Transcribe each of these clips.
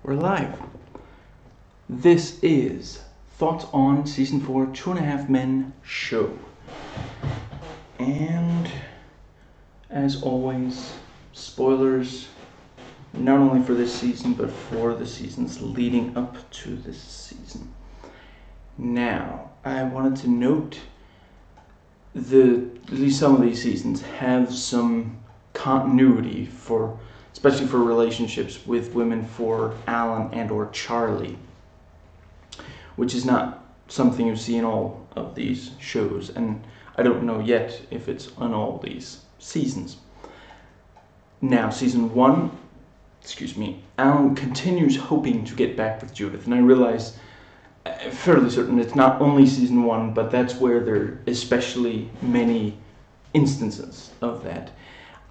We're live. This is Thoughts on Season 4, 2.5 Men Show. And, as always, spoilers, not only for this season, but for the seasons leading up to this season. Now, I wanted to note at least some of these seasons have some continuity especially for relationships with women for Alan and or Charlie, which is not something you see in all of these shows, and I don't know yet if it's on all these seasons. Now, season 1, Alan continues hoping to get back with Judith, and I realize, I'm fairly certain it's not only season 1, but that's where there are especially many instances of that.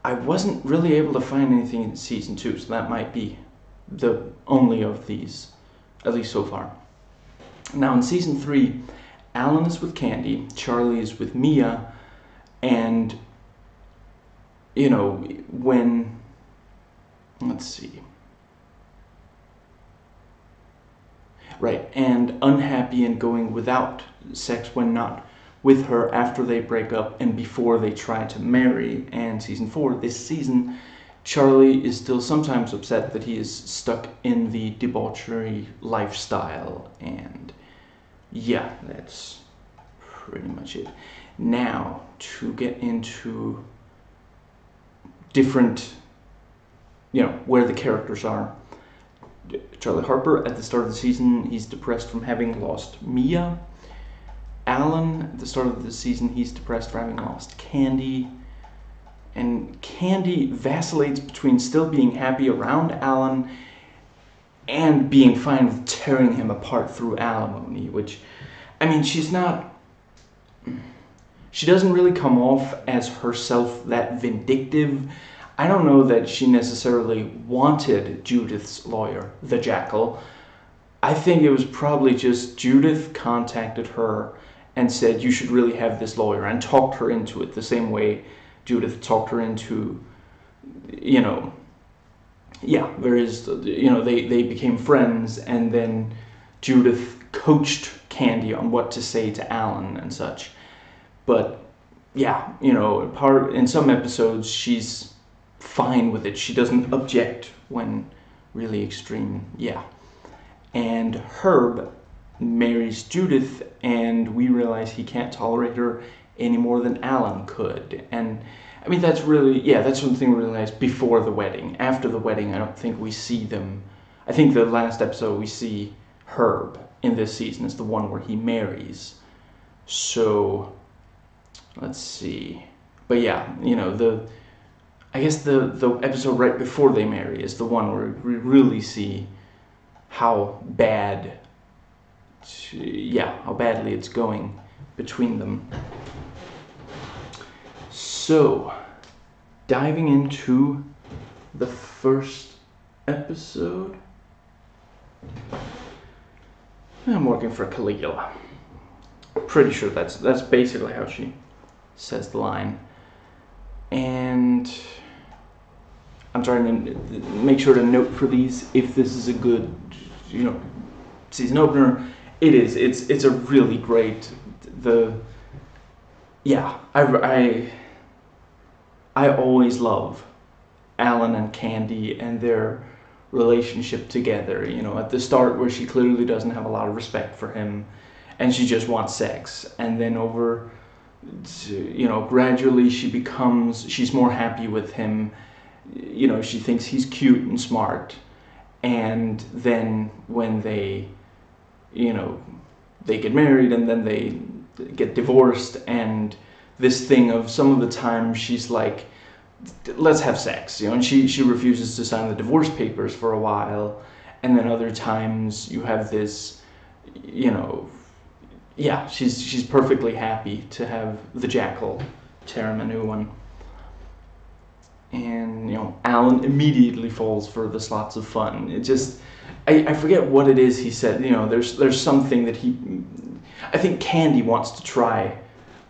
I wasn't really able to find anything in season 2, so that might be the only of these, at least so far. Now in season 3, Alan is with Candy, Charlie is with Mia, and, and unhappy and going without sex when not with her after they break up and before they try to marry. And season 4, this season, Charlie is still sometimes upset that he is stuck in the debauchery lifestyle, and yeah, that's pretty much it. Now, to get into different, where the characters are. Charlie Harper, at the start of the season, he's depressed from having lost Mia. Alan, at the start of the season, he's depressed for having lost Candy. And Candy vacillates between still being happy around Alan and being fine with tearing him apart through alimony, which, she doesn't really come off as herself that vindictive. I don't know that she necessarily wanted Judith's lawyer, the Jackal. I think it was probably just Judith contacted her and said, you should really have this lawyer, and talked her into it the same way Judith talked her into, they became friends, and then Judith coached Candy on what to say to Alan and such. But, in some episodes, she's fine with it. She doesn't object when really extreme, And Herb marries Judith, and we realize he can't tolerate her any more than Alan could. And that's really, that's something we realized before the wedding. After the wedding, I don't think we see them. I think the last episode we see Herb in this season is the one where he marries. So, let's see. But I guess the episode right before they marry is the one where we really see how badly it's going between them. So, diving into the first episode, I'm working for Caligula. Pretty sure that's basically how she says the line. And I'm trying to make sure to note for these if this is a good, season opener. It is. It's a really great. I always love Alan and Candy and their relationship together. At the start where she clearly doesn't have a lot of respect for him, and she just wants sex, and then gradually she's more happy with him. She thinks he's cute and smart, and then when they get married, and then they get divorced, and this thing of some of the time she's like, let's have sex, and she refuses to sign the divorce papers for a while, and then other times you have this, she's perfectly happy to have the Jackal tear him a new one. And, Alan immediately falls for this lots of fun. It just, I forget what it is he said, there's something that I think Candy wants to try,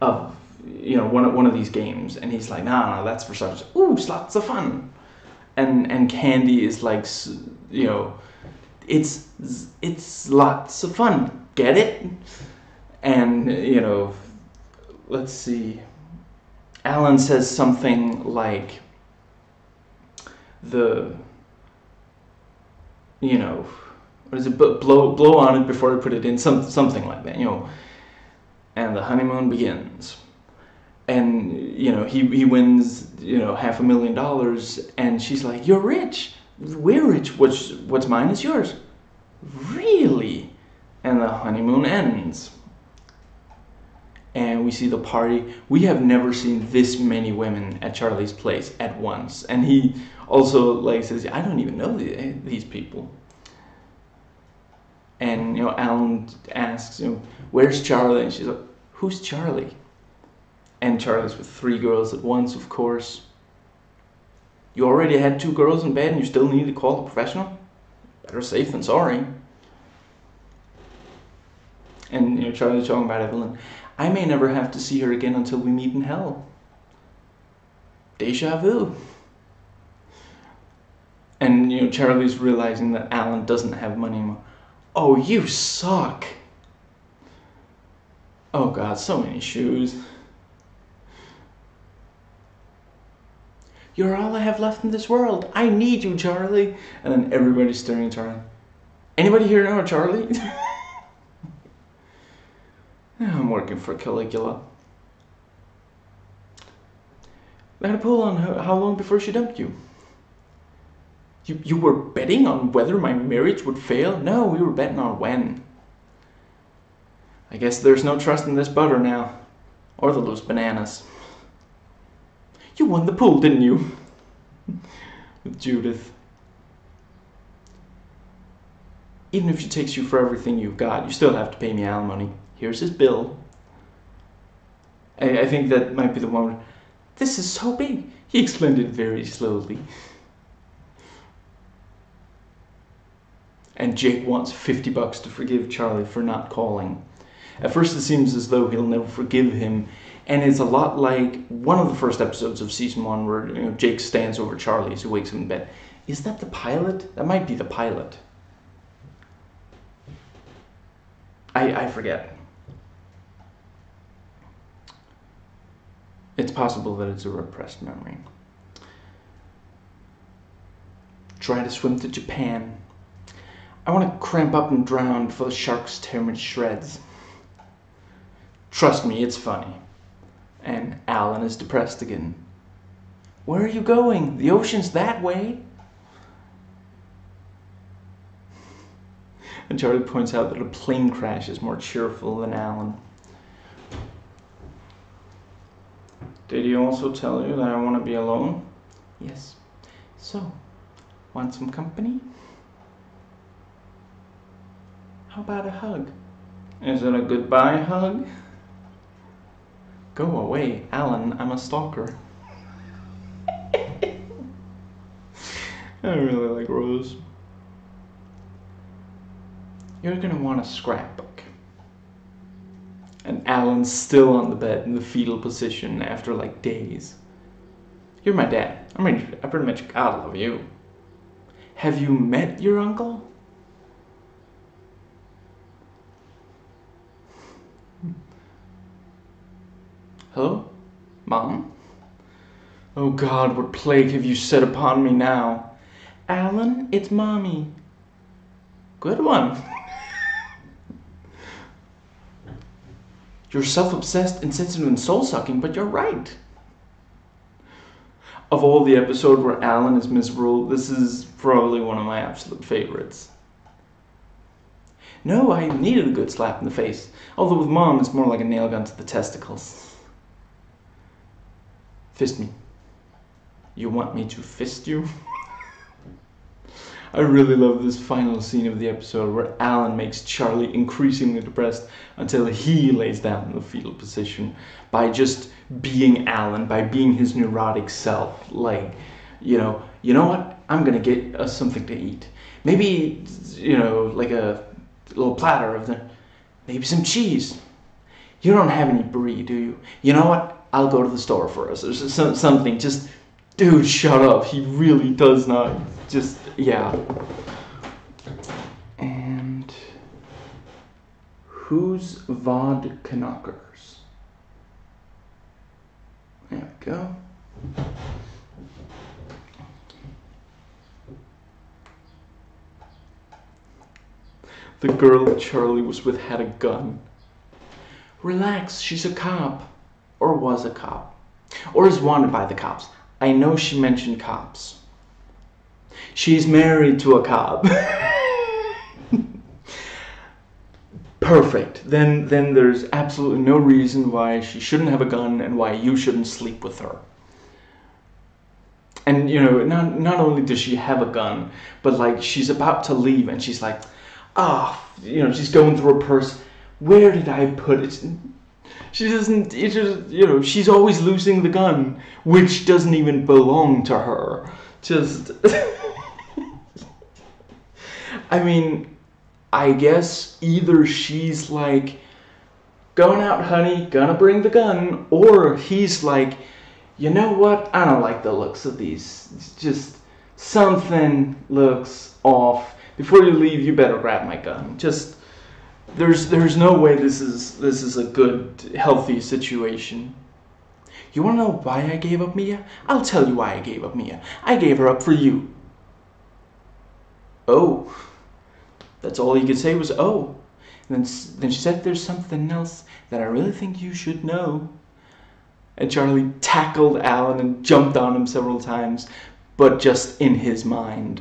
one of these games, and he's like, no, that's for such, ooh, it's lots of fun. And Candy is like, it's lots of fun. Get it? And let's see. Alan says something like what is it? Blow on it before I put it in. Something like that. And the honeymoon begins. And he wins $500,000, and she's like, "You're rich. We're rich. What's mine is yours." Really? And the honeymoon ends. And we see the party. We have never seen this many women at Charlie's place at once. And he also says, "I don't even know these people." And Alan asks, "Where's Charlie?" And she's like, "Who's Charlie?" And Charlie's with 3 girls at once, of course. "You already had 2 girls in bed and you still need to call a professional? Better safe than sorry." And Charlie's talking about Evelyn. "I may never have to see her again until we meet in hell." Deja vu. And Charlie's realizing that Alan doesn't have money anymore. "Oh, you suck." Oh God, so many shoes. "You're all I have left in this world. I need you, Charlie." And then everybody's staring at Charlie. "Anybody here know Charlie?" "I'm working for Caligula." "I had a pull on her. How long before she dumped you?" You were betting on whether my marriage would fail?" "No, we were betting on when." "I guess there's no trust in this butter now. Or the loose bananas." "You won the pool, didn't you?" With Judith. "Even if she takes you for everything you've got, you still have to pay me alimony. Here's his bill." I think that might be the one where, "This is so big." He explained it very slowly. And Jake wants $50 to forgive Charlie for not calling. At first it seems as though he'll never forgive him, and it's a lot like one of the first episodes of season 1 where Jake stands over Charlie as he wakes him in bed. Is that the pilot? That might be the pilot. I forget. It's possible that it's a repressed memory. Try to swim to Japan. I want to cramp up and drown before the sharks tear me to shreds. Trust me, it's funny. And Alan is depressed again. Where are you going? The ocean's that way. And Charlie points out that a plane crash is more cheerful than Alan. Did he also tell you that I want to be alone? Yes. So, want some company? How about a hug? Is it a goodbye hug? Go away, Alan, I'm a stalker. I really like Rose. You're gonna want a scrapbook. And Alan's still on the bed in the fetal position after like days. You're my dad. I pretty much gotta love you. Have you met your uncle? Hello? Mom? Oh God, what plague have you set upon me now? Alan, it's Mommy. Good one. You're self-obsessed, insensitive, and soul-sucking, but you're right. Of all the episode where Alan is miserable, this is probably one of my absolute favorites. No, I needed a good slap in the face. Although with Mom, it's more like a nail gun to the testicles. Fist me. You want me to fist you? I really love this final scene of the episode where Alan makes Charlie increasingly depressed until he lays down in the fetal position by just being Alan, by being his neurotic self. Like, you know what? I'm gonna get us something to eat. Maybe, like a little platter of maybe some cheese. You don't have any brie, do you? You know what? I'll go to the store for us. Or something. Just, dude, shut up. He really does not. Just, yeah. Who's Vod Kanockers? There we go. The girl that Charlie was with had a gun. Relax, she's a cop. Or was a cop. Or is wanted by the cops. I know she mentioned cops. She's married to a cop. Perfect. Then there's absolutely no reason why she shouldn't have a gun and why you shouldn't sleep with her. And, you know, not only does she have a gun, but, like, she's about to leave and she's like, you know, she's going through her purse. Where did I put it? She doesn't, it just, you know, she's always losing the gun, which doesn't even belong to her. Just, I mean, I guess either she's like, going out, honey, gonna bring the gun, or he's like, you know what, I don't like the looks of these. It's just, something looks off. Before you leave, you better grab my gun. Just, there's no way this is a good, healthy situation. You wanna know why I gave up Mia? I'll tell you why I gave up Mia. I gave her up for you. Oh. That's all he could say was, oh. And then she said, there's something else that I really think you should know. And Charlie tackled Alan and jumped on him several times, but just in his mind.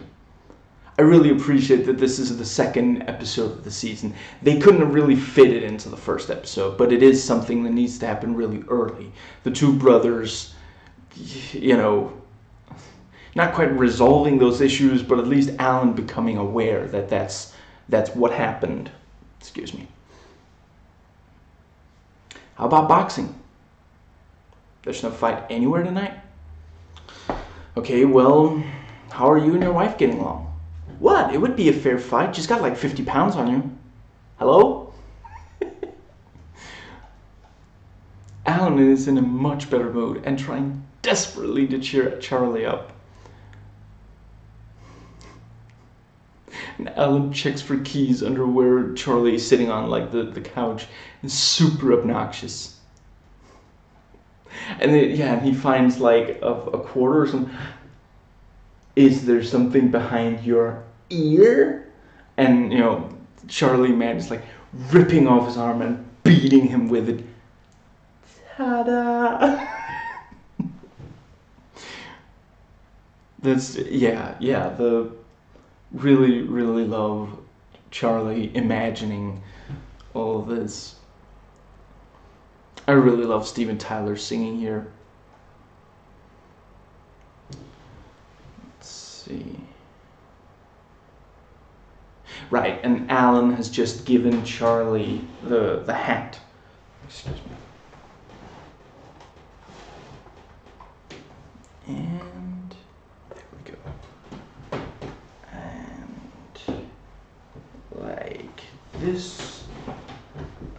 I really appreciate that this is the second episode of the season. They couldn't have really fit it into the first episode, but it is something that needs to happen really early. The two brothers, you know, not quite resolving those issues, but at least Alan becoming aware that that's what happened. Excuse me. How about boxing? There's no fight anywhere tonight? Okay, well, how are you and your wife getting along? What? It would be a fair fight. She's got like 50 pounds on you. Hello? Alan is in a much better mood and trying desperately to cheer Charlie up. And Alan checks for keys under where Charlie is sitting on, like, the couch. It's super obnoxious. And then, yeah, he finds, like, a quarter or something. Is there something behind your ear? And, you know, Charlie, man, is, like, ripping off his arm and beating him with it. Ta-da! That's, yeah, the... Really, really love Charlie imagining all of this. I really love Steven Tyler singing here. Let's see. Right, and Alan has just given Charlie the hat. Excuse me. And there we go. And like this,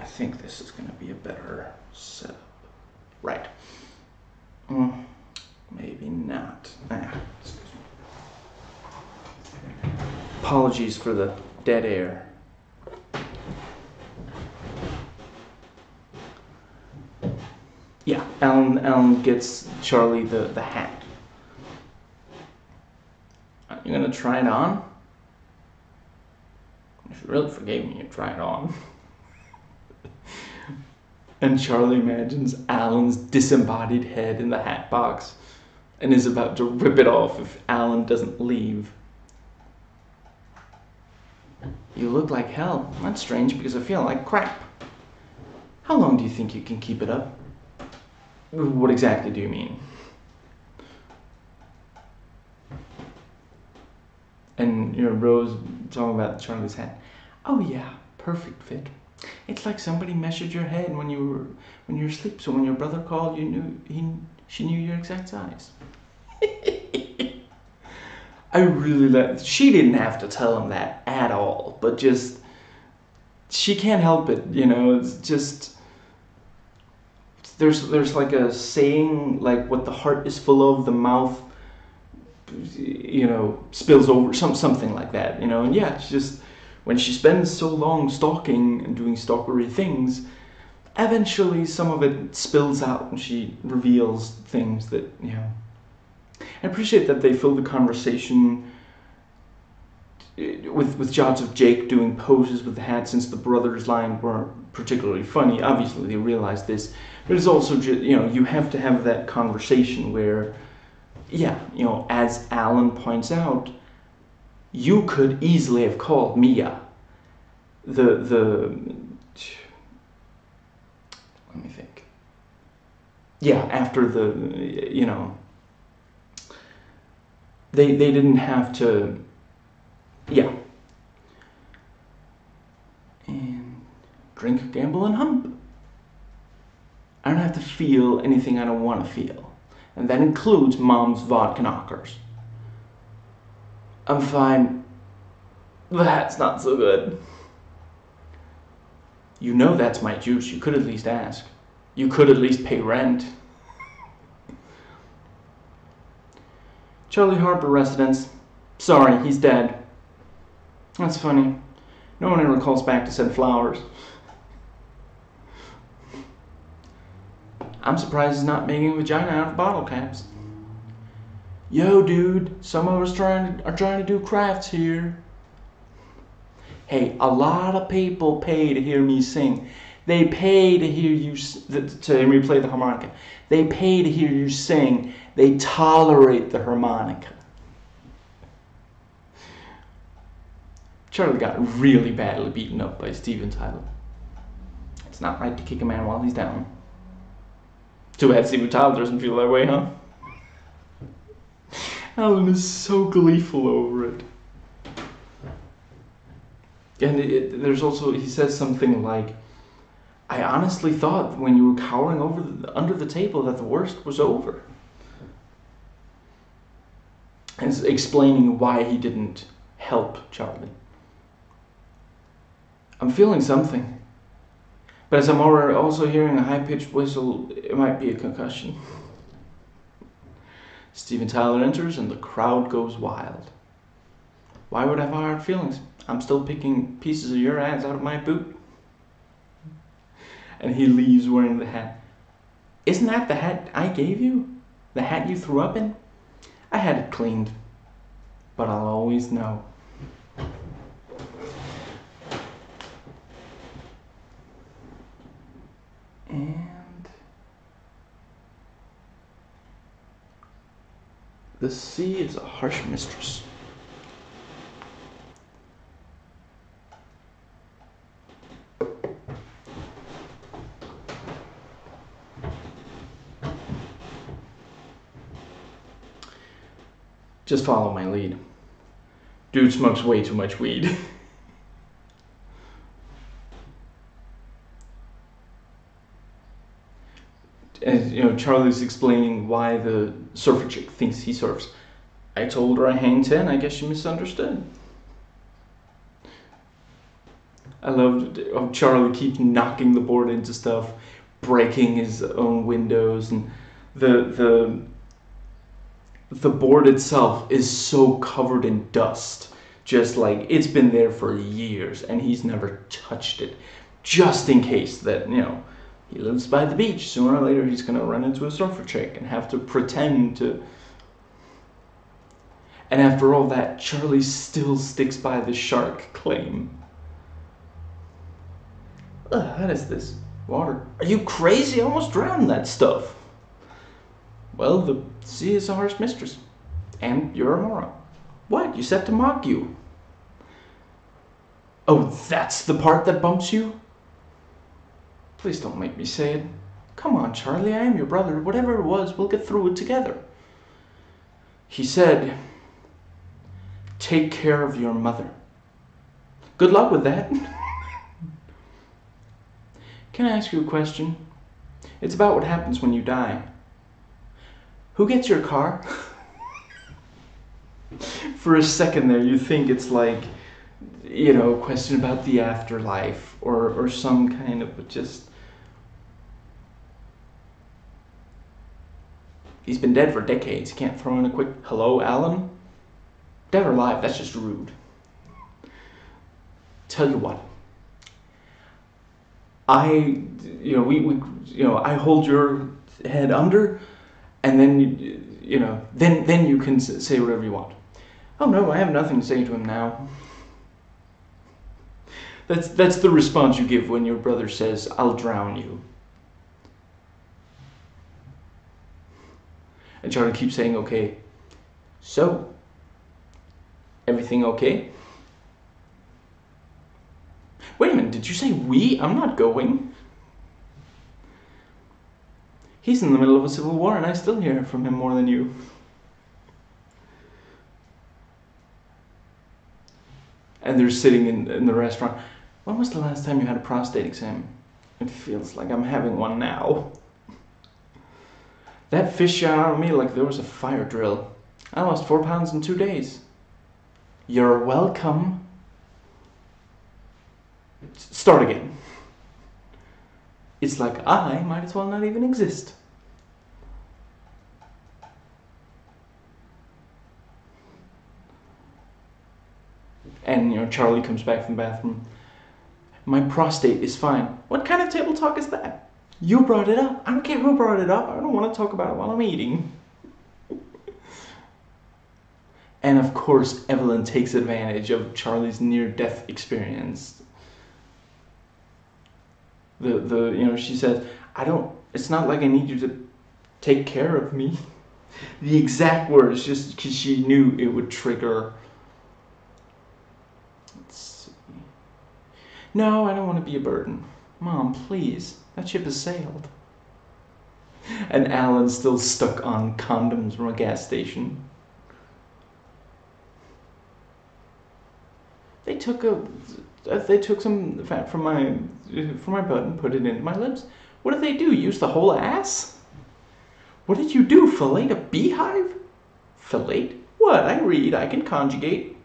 I think this is going to be a better setup. Right. Maybe not. Excuse me. Apologies for the dead air. Yeah, Alan gets Charlie the hat. You gonna try it on? If you really forgave me, you'd try it on. And Charlie imagines Alan's disembodied head in the hat box and is about to rip it off if Alan doesn't leave. You look like hell. That's strange because I feel like crap. How long do you think you can keep it up? What exactly do you mean? And you know, Rose talking about Charlie's hat. Oh yeah, perfect fit. It's like somebody measured your head when you were asleep. So when your brother called, she knew your exact size. I really like. She didn't have to tell him that at all, but just she can't help it. You know, it's just there's like a saying, like what the heart is full of, the mouth, you know, spills over, something like that. You know, and yeah, it's just when she spends so long stalking and doing stalkery things, eventually some of it spills out and she reveals things that, you know. I appreciate that they fill the conversation with shots of Jake doing poses with the hat, since the brothers line weren't particularly funny. Obviously they realized this, but it's also just, you know, you have to have that conversation where, yeah, you know, as Alan points out, you could easily have called Mia the let me think. Yeah, after the, you know, they didn't have to, yeah. And drink, gamble, and hump. I don't have to feel anything I don't want to feel. And that includes Mom's Vod Kanockers. I'm fine. That's not so good. You know that's my juice. You could at least ask. You could at least pay rent. Charlie Harper residence. Sorry, he's dead. That's funny. No one ever calls back to send flowers. I'm surprised he's not making vagina out of bottle caps. Yo, dude, some of us are trying to do crafts here. Hey, a lot of people pay to hear me sing. They pay to hear you to me play the harmonica. They pay to hear you sing. They tolerate the harmonica. Charlie got really badly beaten up by Steven Tyler. It's not right to kick a man while he's down. Too bad Steven Tyler doesn't feel that way, huh? Alan is so gleeful over it. And there's also, he says something like, I honestly thought when you were cowering under the table that the worst was over. And explaining why he didn't help Charlie. I'm feeling something. But as I'm also hearing a high-pitched whistle, it might be a concussion. Steven Tyler enters and the crowd goes wild. Why would I have hard feelings? I'm still picking pieces of your ass out of my boot. And he leaves wearing the hat. Isn't that the hat I gave you? The hat you threw up in? I had it cleaned. But I'll always know. And the sea is a harsh mistress. Just follow my lead. Dude smokes way too much weed. And, you know, Charlie's explaining why the surfer chick thinks he surfs. I told her I hang 10, I guess she misunderstood. I loved how Charlie keeps knocking the board into stuff, breaking his own windows, and the board itself is so covered in dust, just like it's been there for years and he's never touched it, just in case that, you know, he lives by the beach. Sooner or later he's gonna run into a surfer chick and have to pretend to. And after all that, Charlie still sticks by the shark claim. What is this? Water. Are you crazy? I almost drowned in that stuff. Well, the sea is a harsh mistress. And you're a moron. What? You said to mock you. Oh, that's the part that bumps you? Please don't make me say it. Come on, Charlie, I am your brother. Whatever it was, we'll get through it together. He said, take care of your mother. Good luck with that. Can I ask you a question? It's about what happens when you die. Who gets your car? For a second there, you think it's like, you know, a question about the afterlife or some kind of just... He's been dead for decades. You can't throw in a quick, hello, Alan? Dead or alive, that's just rude. tell you what. I hold your head under, and then then you can say whatever you want. Oh no, I have nothing to say to him now. That's the response you give when your brother says, "I'll drown you." And Charlie keeps saying, "Okay." So, everything okay? Wait a minute, did you say we? I'm not going. He's in the middle of a civil war and I still hear from him more than you. And they're sitting in the restaurant. When was the last time you had a prostate exam? It feels like I'm having one now. That fish shot out of me like there was a fire drill. I lost 4 pounds in 2 days. You're welcome. Start again. It's like I might as well not even exist. And Charlie comes back from the bathroom. My prostate is fine. What kind of table talk is that? You brought it up. I don't care who brought it up. I don't want to talk about it while I'm eating. And of course, Evelyn takes advantage of Charlie's near-death experience. She says, it's not like I need you to take care of me. The exact words, just because she knew it would trigger. Let's see. No, I don't want to be a burden. Mom, please. That ship has sailed. And Alan's still stuck on condoms from a gas station. They took some fat from my butt and put it into my lips. What did they do? Use the whole ass? What did you do? Fillet a beehive? Fillet? What? I read. I can conjugate.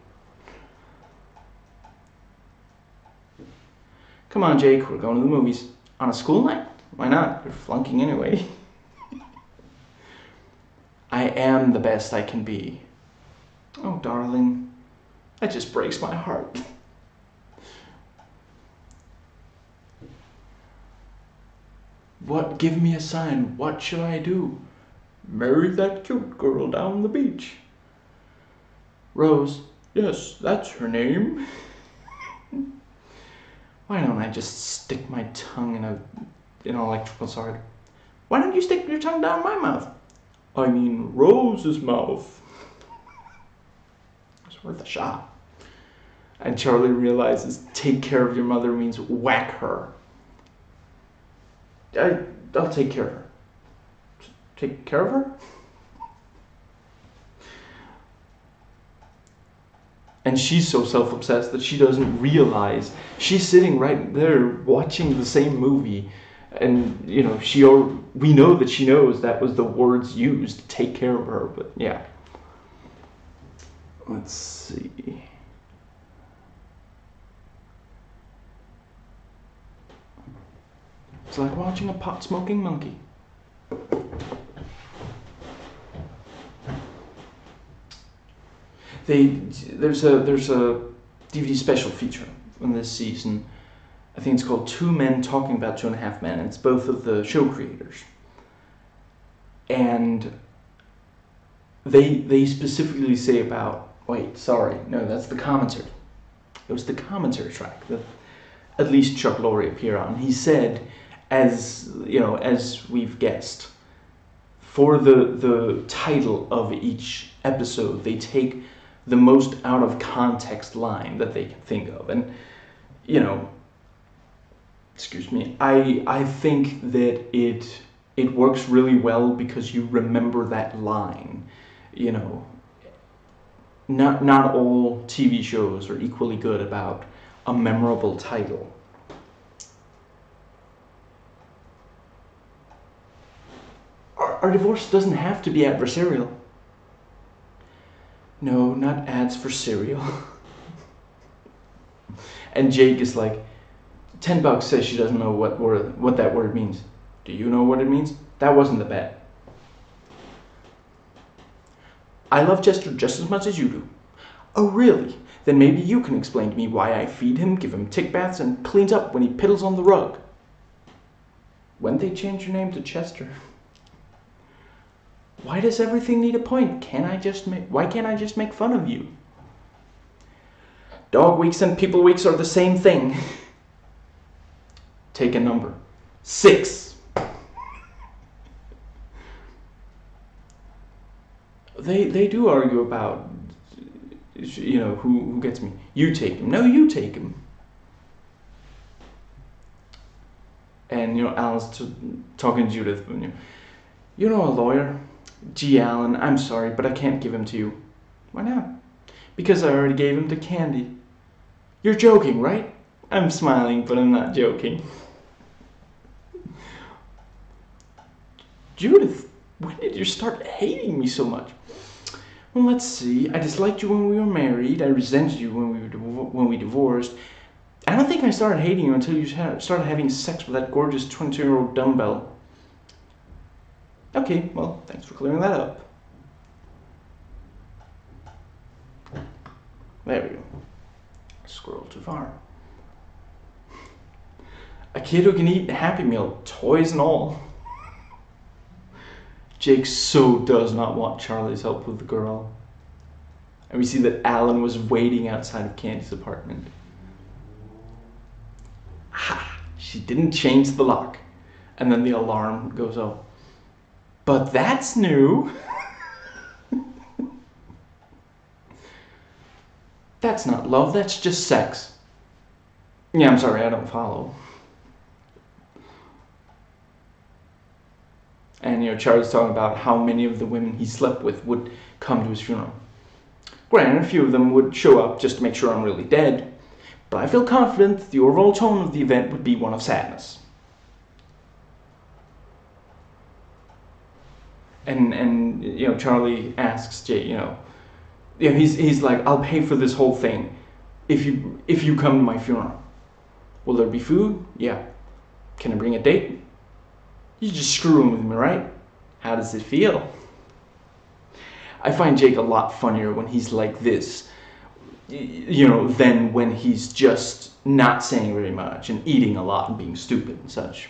Come on, Jake. We're going to the movies. On a school night? Why not? You're flunking anyway. I am the best I can be. Oh, darling. That just breaks my heart. What? Give me a sign. What should I do? Marry that cute girl down the beach. Rose. Yes, that's her name. Why don't I just stick my tongue in an electrical socket? Why don't you stick your tongue down my mouth? I mean Rose's mouth. It's worth a shot. And Charlie realizes take care of your mother means whack her. I'll take care of her. Take care of her? And she's so self-obsessed that she doesn't realize she's sitting right there watching the same movie, and we know that she knows that was the words used to take care of her. But yeah, let's see. It's like watching a pot-smoking monkey. There's a DVD special feature in this season. I think it's called Two Men Talking About Two and a Half Men. It's both of the show creators. And they specifically say about, that's the commentary. It was the commentary track that at least Chuck Lorre appeared on. He said, as we've guessed, for the title of each episode, they take the most out of context line that they can think of. And, excuse me, I think that it works really well because you remember that line. Not all TV shows are equally good about a memorable title. Our divorce doesn't have to be adversarial. No, not ads for cereal. And Jake is like, $10 says she doesn't know what that word means. Do you know what it means? That wasn't the bet. I love Chester just as much as you do. Oh, really? Then maybe you can explain to me why I feed him, give him tick baths, and cleans up when he piddles on the rug. When they change your name to Chester? Why does everything need a point? Why can't I just make fun of you? Dog weeks and people weeks are the same thing. Take a number. 6. They do argue about, who gets me. You take him. No, you take him. And, Alan's talking to Judith. You know a lawyer? Gee, Alan, I'm sorry, but I can't give him to you. Why not? Because I already gave him to Candy. You're joking, right? I'm smiling, but I'm not joking. Judith, when did you start hating me so much? Well, let's see. I disliked you when we were married. I resented you when we divorced. I don't think I started hating you until you started having sex with that gorgeous 22-year-old dumbbell. Okay, well, thanks for clearing that up. There we go. Scroll too far. A kid who can eat a Happy Meal, toys and all. Jake so does not want Charlie's help with the girl. And we see that Alan was waiting outside of Candy's apartment. Ha! She didn't change the lock. And then the alarm goes off. But that's new. That's not love, that's just sex. Yeah, I'm sorry, I don't follow. And, Charlie's talking about how many of the women he slept with would come to his funeral. Granted, a few of them would show up just to make sure I'm really dead, but I feel confident that the overall tone of the event would be one of sadness. And Charlie asks Jay, he's like, I'll pay for this whole thing if you come to my funeral. Will there be food? Yeah. Can I bring a date? You're just screwing with me, right? How does it feel? I find Jake a lot funnier when he's like this, than when he's just not saying very much and eating a lot and being stupid and such.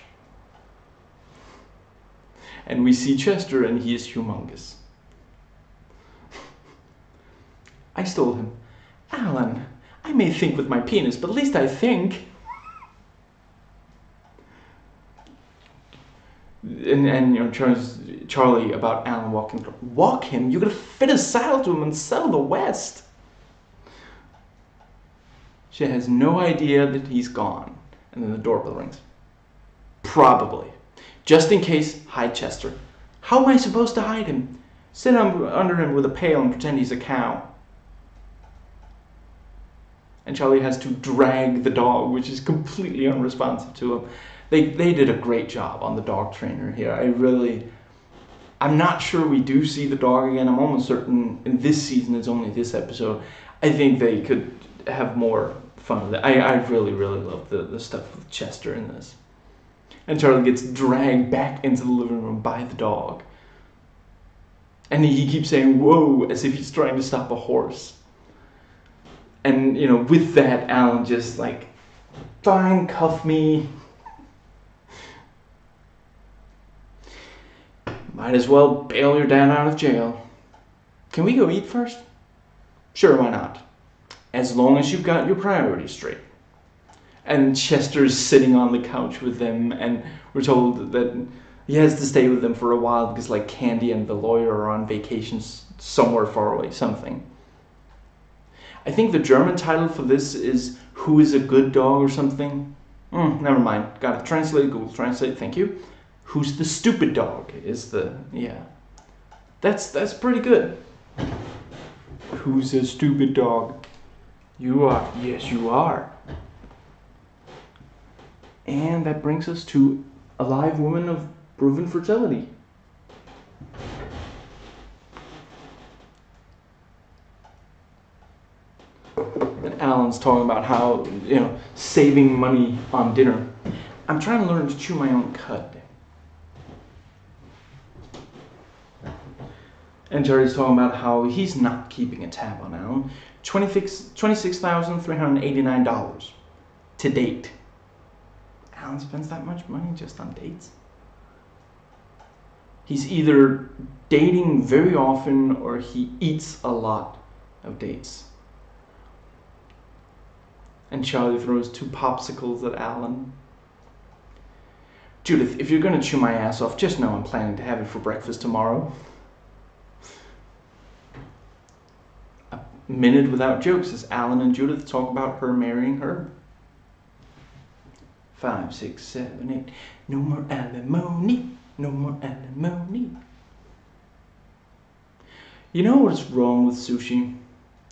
And we see Chester, and he is humongous. I stole him. Alan, I may think with my penis, but at least I think. And Charlie about Alan walking. Walk him? You gotta fit a saddle to him and settle the West. She has no idea that he's gone. And then the doorbell rings. Probably. Just in case, hide Chester. How am I supposed to hide him? Sit under him with a pail and pretend he's a cow. And Charlie has to drag the dog, which is completely unresponsive to him. They did a great job on the dog trainer here. I'm not sure we do see the dog again. I'm almost certain in this season it's only this episode. I think they could have more fun with it. I really, really love the stuff with Chester in this. And Charlie gets dragged back into the living room by the dog. And he keeps saying, whoa, as if he's trying to stop a horse. And, with that, Alan just like, fine, cuff me. Might as well bail your dad out of jail. Can we go eat first? Sure, why not? As long as you've got your priorities straight. And Chester's sitting on the couch with them, and we're told that he has to stay with them for a while because, like, Candy and the lawyer are on vacation somewhere far away, something. I think the German title for this is Who is a Good Dog or something. Never mind. Gotta translate, Google Translate, thank you. Who's the Stupid Dog is yeah. That's pretty good. Who's a stupid dog? You are. Yes, you are. And that brings us to a live woman of proven fertility. And Alan's talking about how, saving money on dinner. I'm trying to learn to chew my own cud. And Jerry's talking about how he's not keeping a tab on Alan. $26,389 to date. Alan spends that much money just on dates? He's either dating very often or he eats a lot of dates. And Charlie throws 2 popsicles at Alan. Judith, if you're going to chew my ass off, just know I'm planning to have it for breakfast tomorrow. A minute without jokes as Alan and Judith talk about her marrying her. 5, 6, 7, 8. No more alimony. No more alimony. You know what's wrong with sushi?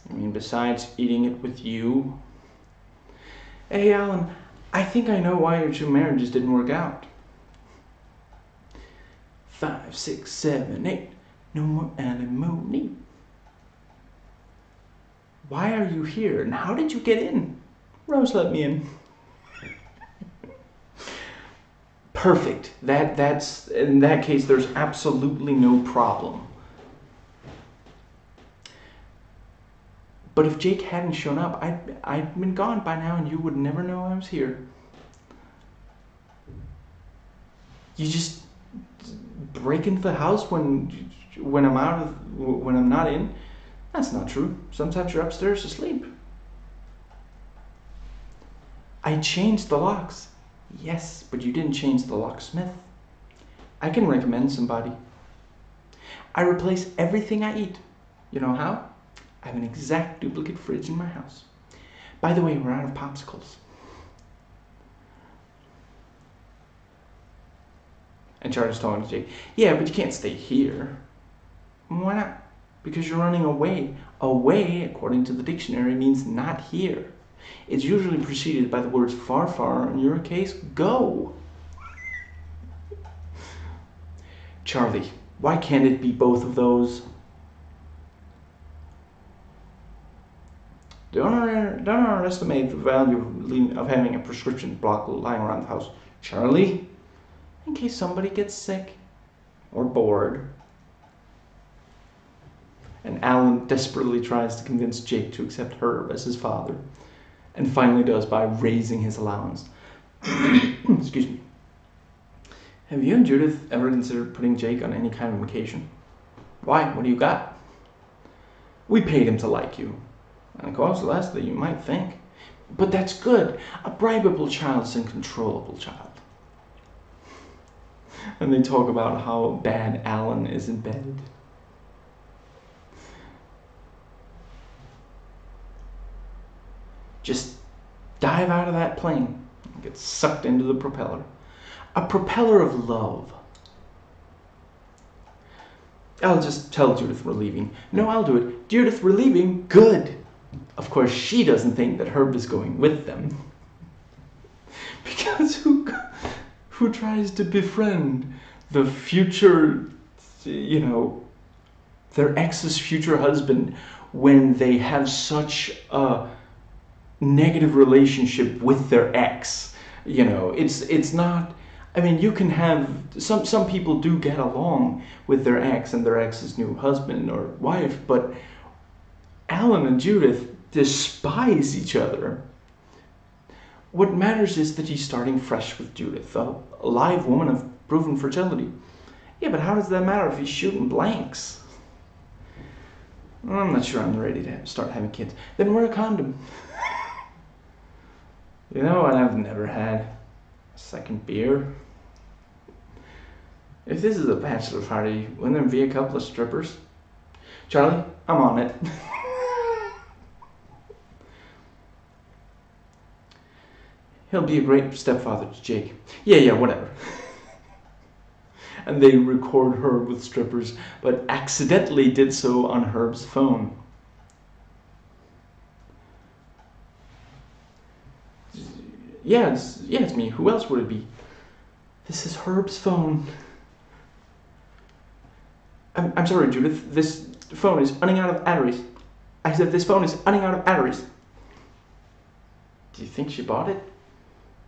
I mean, besides eating it with you. Hey, Alan, I think I know why your 2 marriages didn't work out. 5, 6, 7, 8. No more alimony. Why are you here? And how did you get in? Rose let me in. Perfect. That's in that case, there's absolutely no problem. But if Jake hadn't shown up, I'd been gone by now and you would never know I was here. You just break into the house when I'm not in? That's not true. Sometimes you're upstairs asleep. I changed the locks. Yes, but you didn't change the locksmith. I can recommend somebody. I replace everything I eat. You know how? I have an exact duplicate fridge in my house. By the way, we're out of popsicles. And Charlie's talking to Jake. Yeah, but you can't stay here. Why not? Because you're running away. Away, according to the dictionary, means not here. It's usually preceded by the words far, far, in your case, go. Charlie, why can't it be both of those? Don't underestimate the value of having a prescription block lying around the house. Charlie, in case somebody gets sick or bored. And Alan desperately tries to convince Jake to accept Herb as his father. And finally does by raising his allowance. Excuse me. Have you and Judith ever considered putting Jake on any kind of vacation? Why? What do you got? We paid him to like you. And it costs less than you might think. But that's good. A bribable child is a controllable child. And they talk about how bad Alan is in bed. Just dive out of that plane and get sucked into the propeller. A propeller of love. I'll just tell Judith we're leaving. No, I'll do it. Judith, we're leaving. Good. Of course, she doesn't think that Herb is going with them. Because who tries to befriend the future, their ex's future husband when they have such a negative relationship with their ex? It's not. I mean, you can have some people do get along with their ex and their ex's new husband or wife, but Alan and Judith despise each other. What matters is that he's starting fresh with Judith, a live woman of proven fertility. Yeah, but how does that matter if he's shooting blanks? I'm not sure I'm ready to start having kids. Then wear a condom. You know what? I've never had a second beer. If this is a bachelor party, wouldn't there be a couple of strippers? Charlie, I'm on it. He'll be a great stepfather to Jake. Yeah, whatever. And they record Herb with strippers, but accidentally did so on Herb's phone. Yeah, it's me. Who else would it be? This is Herb's phone. I'm sorry, Judith. This phone is running out of batteries. I said this phone is running out of batteries. Do you think she bought it?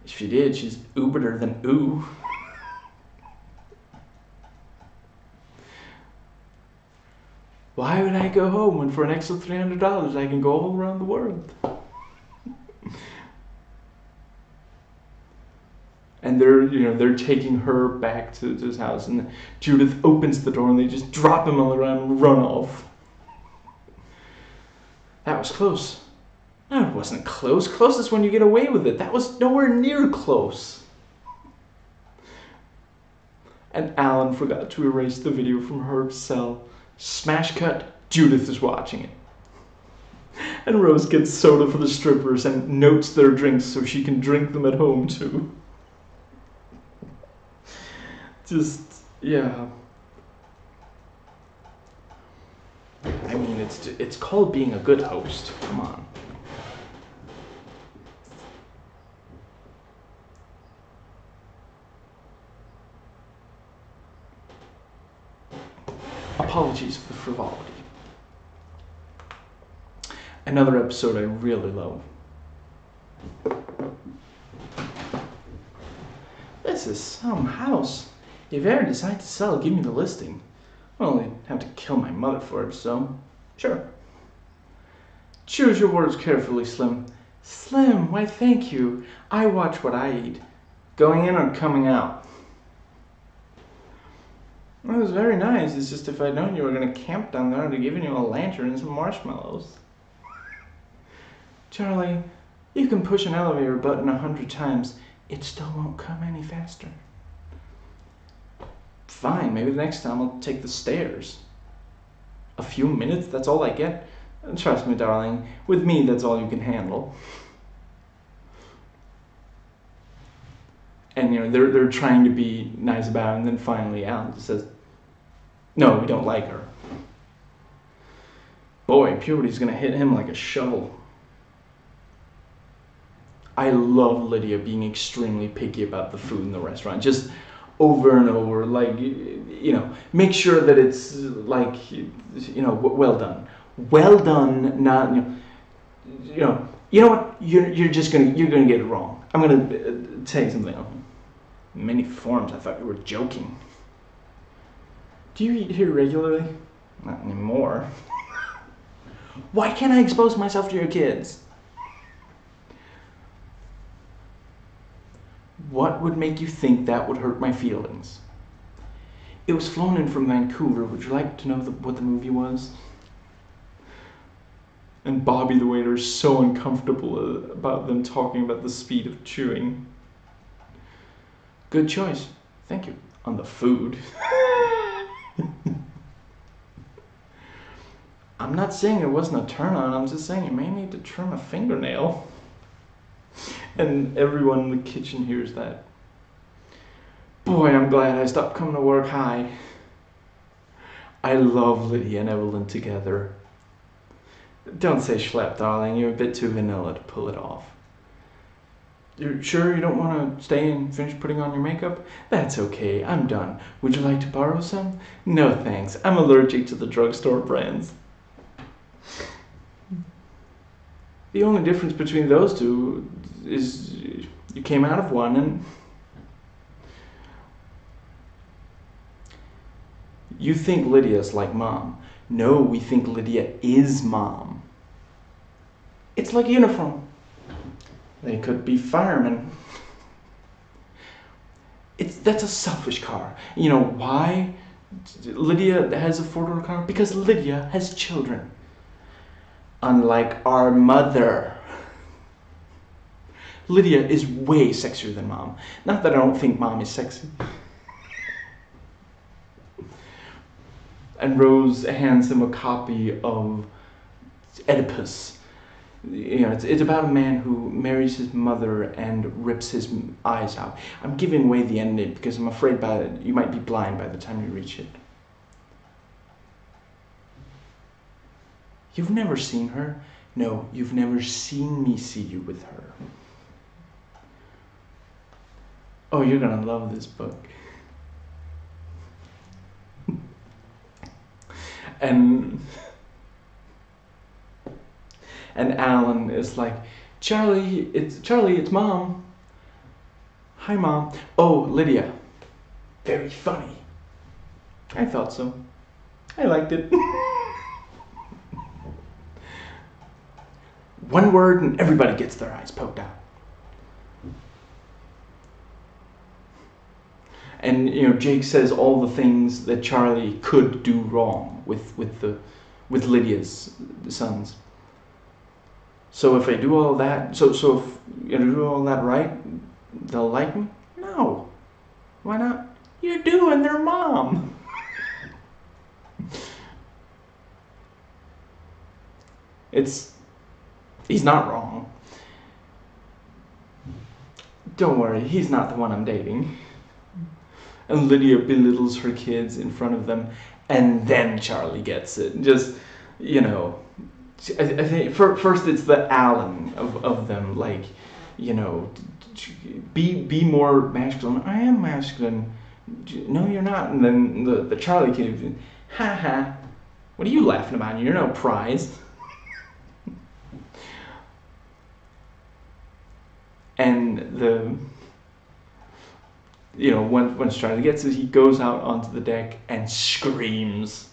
If she did, she's Uberter than ooh. Why would I go home when for an extra $300 I can go all around the world? And they're taking her back to his house, and Judith opens the door and they just drop him on the ground and run off. That was close. No, it wasn't close. Close is when you get away with it. That was nowhere near close. And Alan forgot to erase the video from her cell. Smash cut, Judith is watching it. And Rose gets soda for the strippers and notes their drinks so she can drink them at home too. Just, yeah. I mean, it's called being a good host. Come on. Apologies for the frivolity. Another episode I really love. This is some house. If you ever decide to sell, give me the listing. I'll only have to kill my mother for it, so sure. Choose your words carefully, Slim. Slim, why thank you. I watch what I eat. Going in or coming out? Well, it was very nice. It's just if I'd known you were going to camp down there, I'd have given you a lantern and some marshmallows. Charlie, you can push an elevator button 100 times. It still won't come any faster. Fine, maybe the next time I'll take the stairs. A few minutes, that's all I get. Trust me, darling, with me that's all you can handle. And they're trying to be nice about it, and then finally Alan just says, no, we don't like her. Boy, puberty's gonna hit him like a shovel. I love Lydia being extremely picky about the food in the restaurant. Just over and over, like, make sure that it's like, well done. Well done, not, you know what, you're gonna get it wrong. I'm gonna tell you something. Many forms, I thought you were joking. Do you eat here regularly? Not anymore. Why can't I expose myself to your kids? What would make you think that would hurt my feelings? It was flown in from Vancouver. Would you like to know what the movie was? And Bobby the waiter is so uncomfortable about them talking about the speed of chewing. Good choice. Thank you. On the food. I'm not saying it wasn't a turn on. I'm just saying you may need to trim a fingernail. And everyone in the kitchen hears that. Boy, I'm glad I stopped coming to work high. I love Lydia and Evelyn together. Don't say schlep, darling. You're a bit too vanilla to pull it off. You're sure you don't want to stay and finish putting on your makeup? That's okay. I'm done. Would you like to borrow some? No, thanks. I'm allergic to the drugstore brands. The only difference between those two is you came out of one and you think Lydia's like Mom. No, we think Lydia is Mom. It's like uniform. They could be firemen. That's a selfish car. You know why Lydia has a four-door car? Because Lydia has children. Unlike our mother. Lydia is way sexier than Mom. Not that I don't think Mom is sexy. And Rose hands him a copy of Oedipus. It's about a man who marries his mother and rips his eyes out. I'm giving away the ending because I'm afraid you might be blind by the time you reach it. You've never seen her? No, you've never seen me see you with her. Oh, you're gonna love this book. And Alan is like, Charlie, it's Mom. Hi, Mom. Oh, Lydia. Very funny. I thought so. I liked it. one word and everybody gets their eyes poked out. And Jake says all the things that Charlie could do wrong with Lydia's sons. So if I do all that, so if I do all that right, they'll like me? No. Why not? You're doing their mom. He's not wrong. Don't worry, he's not the one I'm dating. And Lydia belittles her kids in front of them, and then Charlie gets it. Just, I think first it's the Alan of them, like, be more masculine. I am masculine. No, you're not. And then the Charlie kid, ha ha, what are you laughing about? You're no prize. And once Charlie gets it, he goes out onto the deck and screams.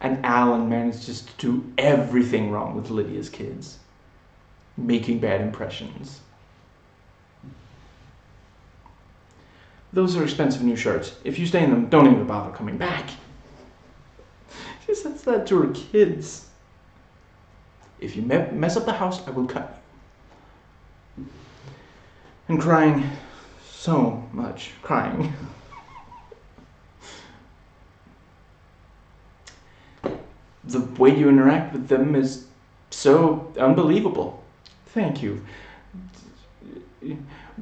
And Alan manages to do everything wrong with Lydia's kids, making bad impressions. Those are expensive new shirts. If you stay in them, don't even bother coming back. She says that to her kids. If you mess up the house, I will cut you. And crying, so much crying. The way you interact with them is so unbelievable. Thank you.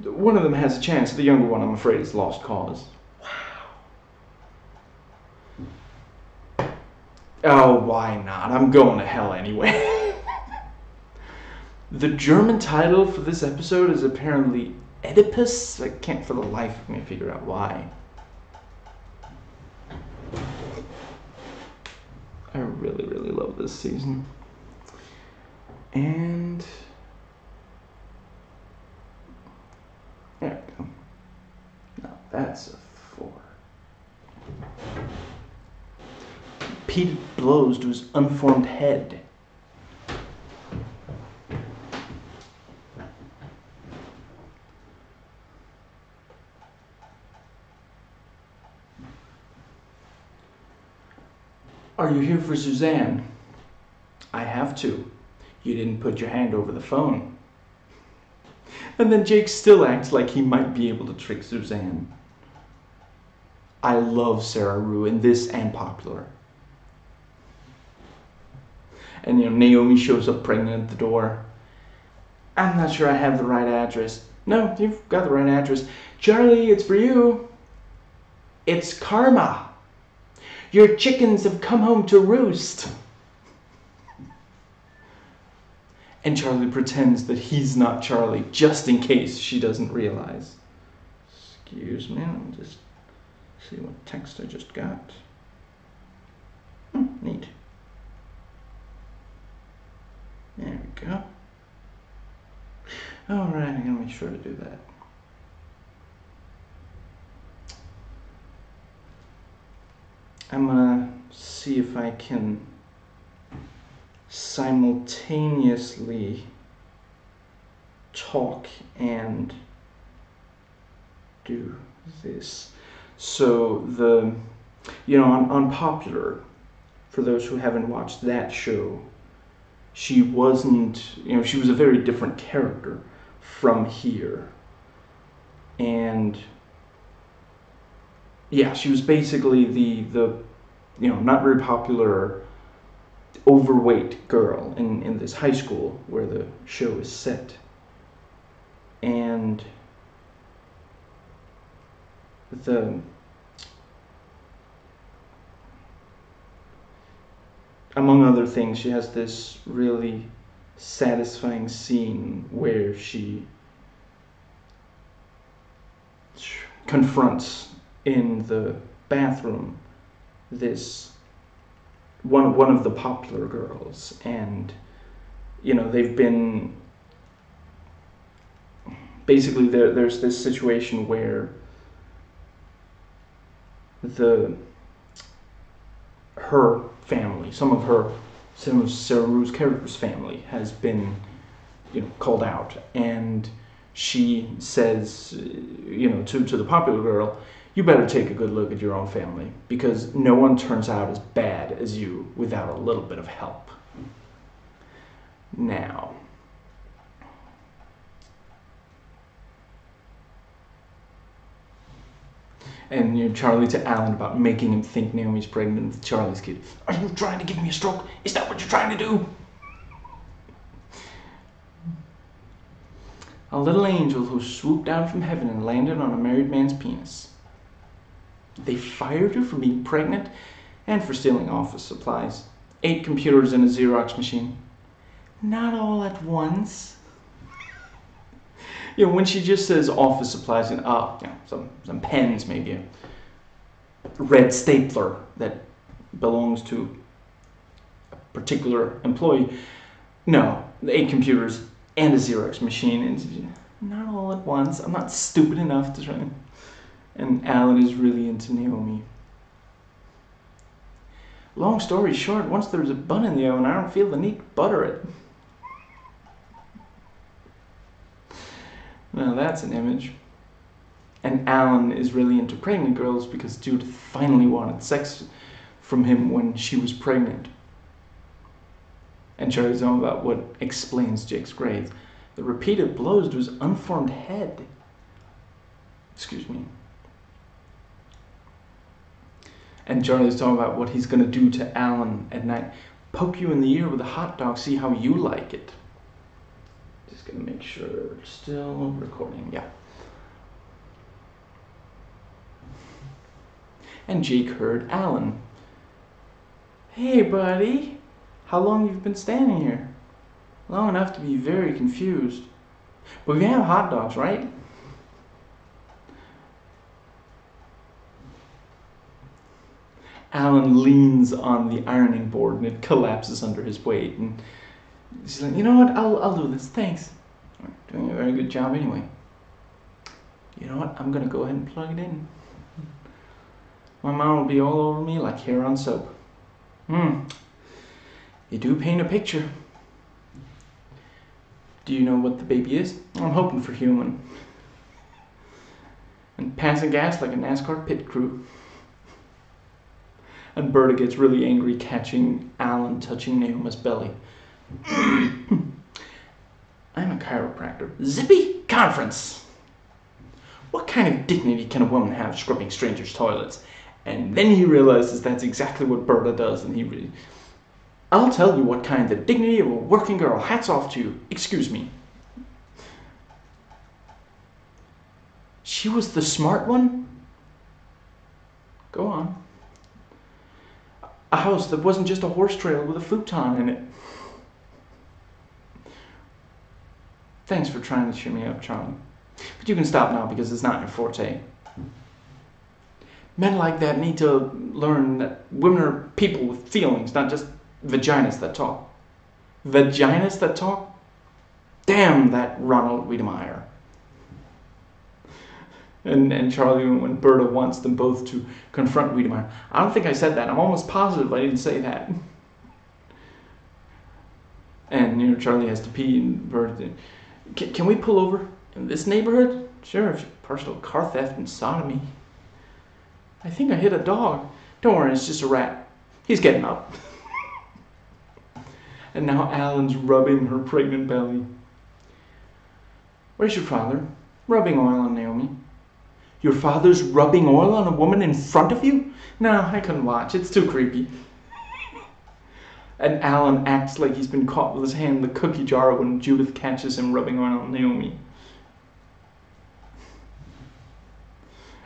One of them has a chance. The younger one, I'm afraid, is lost cause. Wow. Oh, why not? I'm going to hell anyway. The German title for this episode is apparently Oedipus. I can't for the life of me figure out why. I really, really love this season. And there we go. Now that's a 4. Repeated blows to his unformed head. Are you here for Suzanne? I have to. You didn't put your hand over the phone. And then Jake still acts like he might be able to trick Suzanne. I love Sarah Rue in this and Popular. And Naomi shows up pregnant at the door. I'm not sure I have the right address. No, you've got the right address. Charlie, it's for you. It's karma. Your chickens have come home to roost. And Charlie pretends that he's not Charlie, just in case she doesn't realize. Excuse me, let me just see what text I just got. Neat. There we go. Alright, I'm going to make sure to do that. I'm going to see if I can simultaneously talk and do this. So on Popular, for those who haven't watched that show, she wasn't, she was a very different character from here. And yeah, she was basically the not very popular, overweight girl in this high school where the show is set. And among other things, she has this really satisfying scene where she confronts in the bathroom this one of the Popular girls, and they've been basically there's this situation where her family, some of Sarah Rue's character's family has been called out, and she says, to the popular girl, you better take a good look at your own family, because no one turns out as bad as you without a little bit of help. Now, and Charlie to Alan about making him think Naomi's pregnant with Charlie's kid. Are you trying to give me a stroke? Is that what you're trying to do? A little angel who swooped down from heaven and landed on a married man's penis. They fired her for being pregnant and for stealing office supplies. 8 computers and a Xerox machine. Not all at once. When she just says office supplies and some pens, maybe a red stapler that belongs to a particular employee. No, 8 computers and a Xerox machine, and not all at once. I'm not stupid enough to try. And Alan is really into Naomi. Long story short, once there's a bun in the oven, I don't feel the need to butter it. Now that's an image. And Alan is really into pregnant girls because Judith finally wanted sex from him when she was pregnant. And Charlie's on about what explains Jake's grave. The repeated blows to his unformed head. Excuse me. And Charlie's talking about what he's going to do to Alan at night. Poke you in the ear with a hot dog, see how you like it. Just going to make sure we're still recording. Yeah. And Jake heard Alan. Hey, buddy. How long have you been standing here? Long enough to be very confused. But we have hot dogs, right? Alan leans on the ironing board and it collapses under his weight. And he's like, you know what? I'll do this. Thanks. You're doing a very good job anyway. You know what? I'm going to go ahead and plug it in. My mom will be all over me like hair on soap. You do paint a picture. Do you know what the baby is? I'm hoping for human. And passing gas like a NASCAR pit crew. And Berta gets really angry catching Alan touching Naomi's belly. I'm a chiropractor. Zippy conference. What kind of dignity can a woman have scrubbing strangers' toilets? And then he realizes that's exactly what Berta does, and he really... I'll tell you what kind of dignity of a working girl. Hats off to you. Excuse me. She was the smart one? Go on. A house that wasn't just a horse trailer with a futon in it. Thanks for trying to cheer me up, Charlie. But you can stop now because it's not your forte. Men like that need to learn that women are people with feelings, not just vaginas that talk. Vaginas that talk? Damn that Ronald Wiedemeyer. And Charlie, when Berta wants them both to confront Wiedemeyer. I don't think I said that. I'm almost positive I didn't say that. And, Charlie has to pee, and Berta... Can we pull over in this neighborhood? Sure, if you personal car theft and sodomy. I think I hit a dog. Don't worry, it's just a rat. He's getting up. And now Alan's rubbing her pregnant belly. Where's your father? Rubbing oil on Naomi. Your father's rubbing oil on a woman in front of you? No, I couldn't watch. It's too creepy. And Alan acts like he's been caught with his hand in the cookie jar when Judith catches him rubbing oil on Naomi.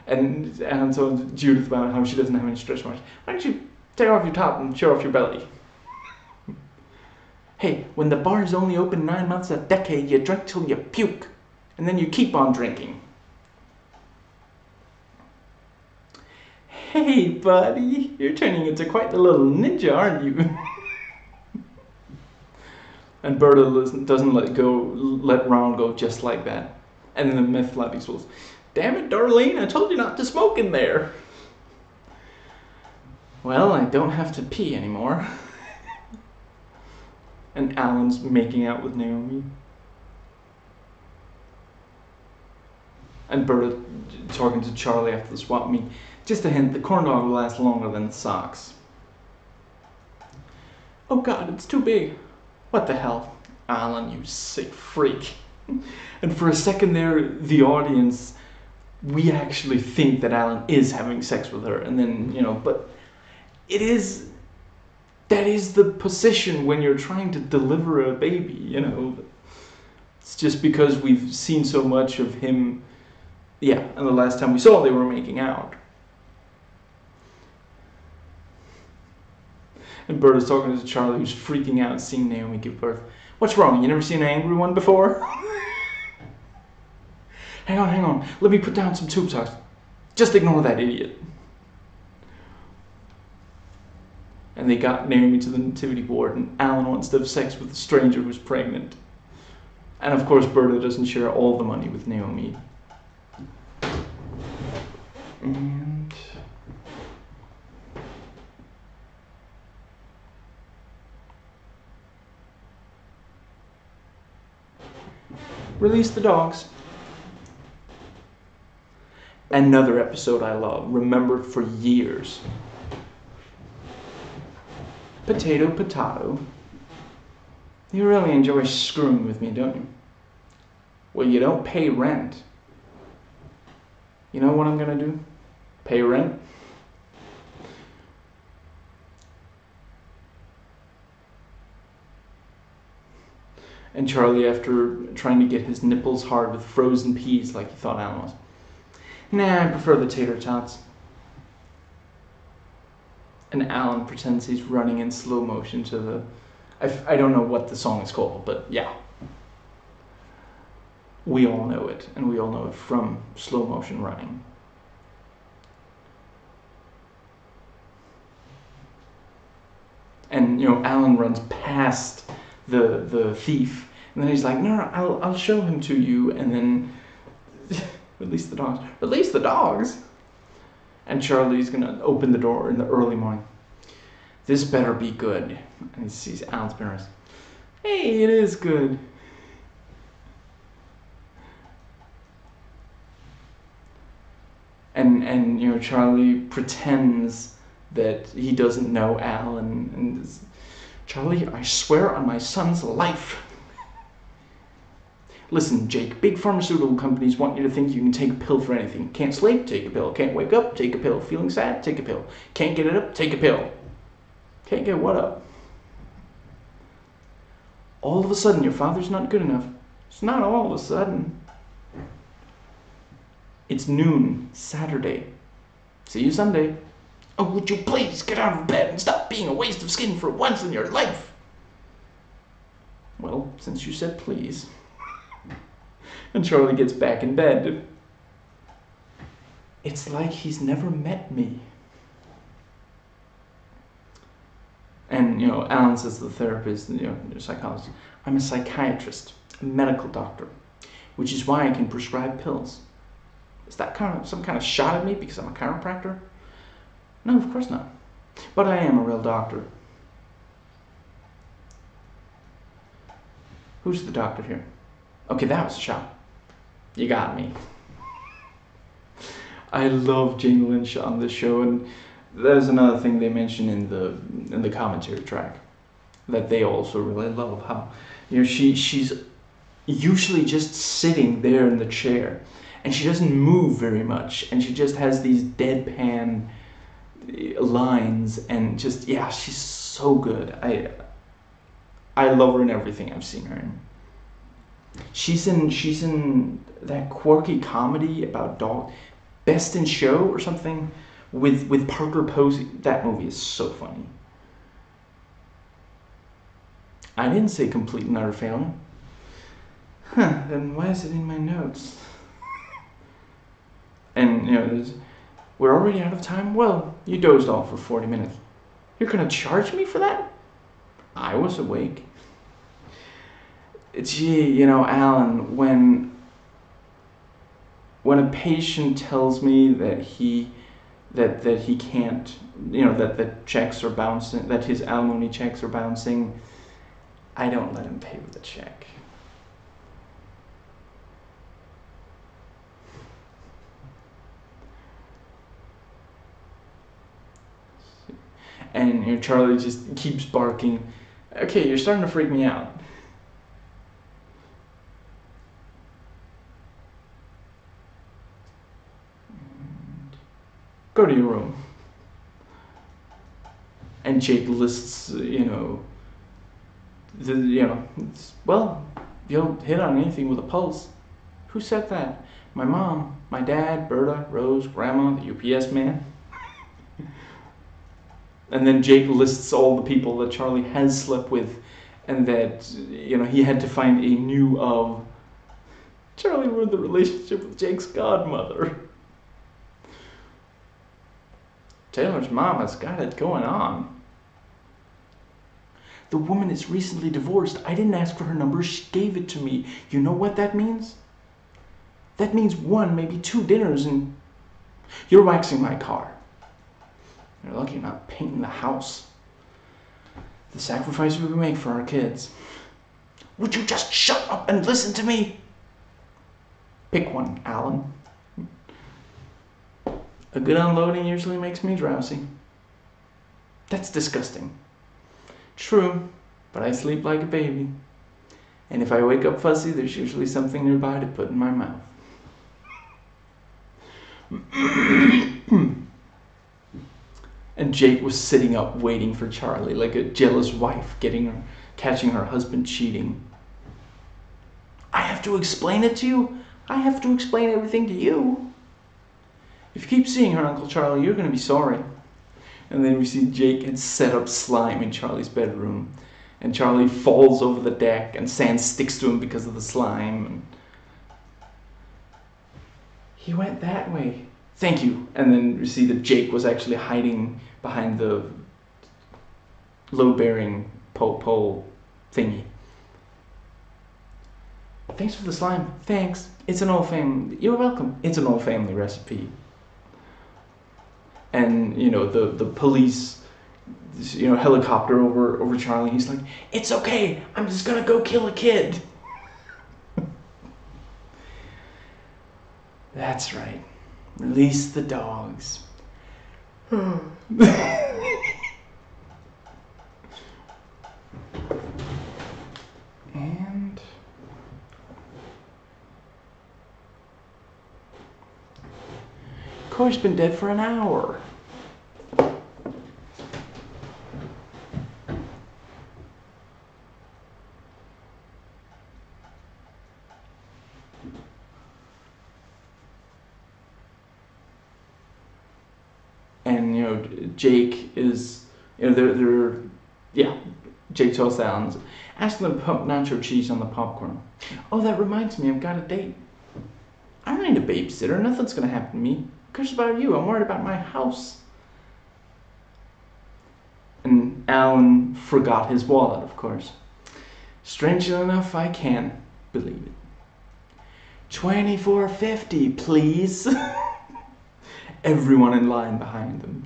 And Alan told Judith about how she doesn't have any stretch marks. Why don't you take off your top and show off your belly? Hey, when the bar's only open 9 months a decade, you drink till you puke. And then you keep on drinking. Hey, buddy, you're turning into quite the little ninja, aren't you? And Berta doesn't let Ronald go just like that. And then the meth lab explodes. Damn it, Darlene, I told you not to smoke in there. Well, I don't have to pee anymore. And Alan's making out with Naomi. And Berta talking to Charlie after the swap meet. Just a hint, the corn dog will last longer than the socks. Oh God, it's too big. What the hell? Alan, you sick freak. And for a second there, the audience, we actually think that Alan is having sex with her. And then, you know, but that is the position when you're trying to deliver a baby, you know. It's just because we've seen so much of him. Yeah, and the last time we saw they were making out. And Berta's talking to Charlie, who's freaking out seeing Naomi give birth. What's wrong? You never seen an angry one before? Hang on. Let me put down some tube socks. Just ignore that idiot. And they got Naomi to the nativity board, and Alan wants to have sex with a stranger who's pregnant. And of course, Berta doesn't share all the money with Naomi. And release the dogs. Another episode I love, remembered for years. Potato, potato. You really enjoy screwing with me, don't you? Well, you don't pay rent. You know what I'm gonna do? Pay rent? And Charlie, after trying to get his nipples hard with frozen peas like he thought Alan was. Nah, I prefer the tater tots. And Alan pretends he's running in slow motion to the... I don't know what the song is called, but yeah. We all know it, and we all know it from slow motion running. And, you know, Alan runs past the thief, and then he's like, no, I'll show him to you, and then release the dogs. Release the dogs? And Charlie's gonna open the door in the early morning. This better be good. And he sees Alan's parents. Hey, it is good. And you know, Charlie pretends that he doesn't know Alan, and Charlie, I swear on my son's life. Listen, Jake, big pharmaceutical companies want you to think you can take a pill for anything. Can't sleep? Take a pill. Can't wake up? Take a pill. Feeling sad? Take a pill. Can't get it up? Take a pill. Can't get what up? All of a sudden, your father's not good enough. It's not all of a sudden. It's noon, Saturday. See you Sunday. Oh, would you please get out of bed and stop being a waste of skin for once in your life? Well, since you said please. And Charlie gets back in bed. It's like he's never met me. And, you know, Alan says to the therapist, you know, the psychologist, I'm a psychiatrist, a medical doctor, which is why I can prescribe pills. Is that some kind of shot at me because I'm a chiropractor? No, of course not. But I am a real doctor. Who's the doctor here? Okay, that was a shot. You got me. I love Jane Lynch on this show, and there's another thing they mention in the commentary track that they also really love. How, you know, she's usually just sitting there in the chair, and she doesn't move very much, and she just has these deadpan lines, and just, yeah, she's so good. I love her in everything I've seen her in. She's in that quirky comedy about dog, Best in Show or something, with Parker Posey. That movie is so funny. I didn't say complete and utter failure. Huh, then why is it in my notes? And, you know, we're already out of time? Well, you dozed off for 40 minutes. You're gonna charge me for that? I was awake. Gee, you know, Alan, when a patient tells me that he can't, you know, that checks are bouncing, that his alimony checks are bouncing, I don't let him pay with a check. And Charlie just keeps barking. Okay, you're starting to freak me out. Go to your room. And Jake lists, well, you don't hit on anything with a pulse. Who said that? My mom, my dad, Berta, Rose, Grandma, the UPS man. And then Jake lists all the people that Charlie has slept with, and that, he had to find a new of. Charlie ruined the relationship with Jake's godmother. Taylor's mom has got it going on. The woman is recently divorced. I didn't ask for her number. She gave it to me. You know what that means? That means 1, maybe 2 dinners, and you're waxing my car. You're lucky you're not painting the house. The sacrifice we make for our kids. Would you just shut up and listen to me? Pick one, Alan. A good unloading usually makes me drowsy. That's disgusting. True, but I sleep like a baby. And if I wake up fussy, there's usually something nearby to put in my mouth. And Jake was sitting up waiting for Charlie like a jealous wife catching her husband cheating. I have to explain it to you? I have to explain everything to you? If you keep seeing her, Uncle Charlie, you're going to be sorry. And then we see Jake had set up slime in Charlie's bedroom. And Charlie falls over the deck and sand sticks to him because of the slime. And he went that way. Thank you. And then we see that Jake was actually hiding behind the load-bearing pole thingy. Thanks for the slime. Thanks. It's an old family. You're welcome. It's an old family recipe. And, the police, helicopter over Charlie. He's like, it's okay. I'm just going to go kill a kid. That's right. Release the dogs. And Corey's been dead for an hour. And Jake is Jake tells Alan, ask them to put nacho cheese on the popcorn. Oh, that reminds me, I've got a date. I don't need a babysitter. Nothing's gonna happen to me. Who cares about you? I'm worried about my house. And Alan forgot his wallet, of course. Strangely enough, I can believe it. $24.50, please. Everyone in line behind them.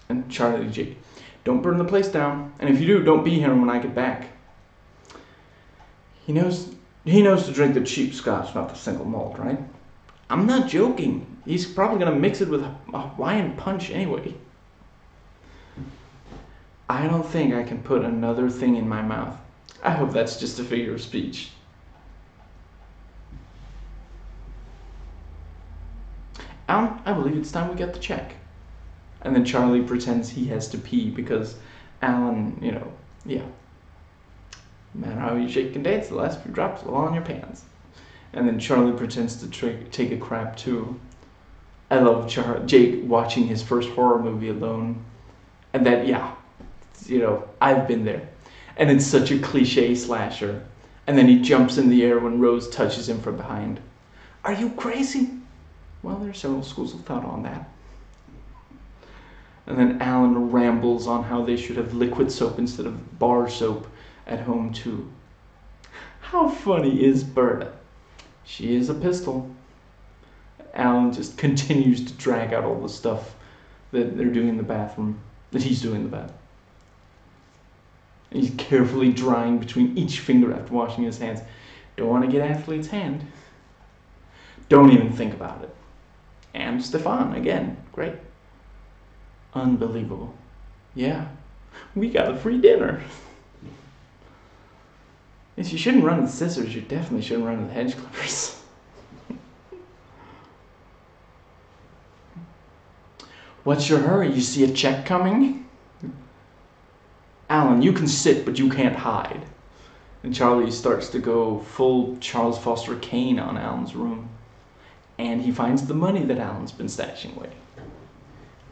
And Charlie to Jake, don't burn the place down. And if you do, don't be here when I get back. He knows to drink the cheap scotch, not the single malt, right? I'm not joking. He's probably going to mix it with a Hawaiian punch anyway. I don't think I can put another thing in my mouth. I hope that's just a figure of speech. Alan, I believe it's time we get the check. And then Charlie pretends he has to pee because Alan, No matter how you shake and dance, the last few drops will on your pants. And then Charlie pretends to take a crap too. I love Jake watching his first horror movie alone. And that, I've been there. And it's such a cliche slasher. And then he jumps in the air when Rose touches him from behind. Are you crazy? Well, there are several schools of thought on that. And then Alan rambles on how they should have liquid soap instead of bar soap at home too. How funny is Berta? She is a pistol. Alan just continues to drag out all the stuff that they're doing in the bathroom, that he's doing in the bathroom. He's carefully drying between each finger after washing his hands. Don't want to get athlete's hand. Don't even think about it. And Stefan, again, great. Unbelievable. Yeah, we got a free dinner. If you shouldn't run with scissors, you definitely shouldn't run with hedge clippers. What's your hurry? You see a check coming? Alan, you can sit, but you can't hide. And Charlie starts to go full Charles Foster Kane on Alan's room. And he finds the money that Alan's been stashing away.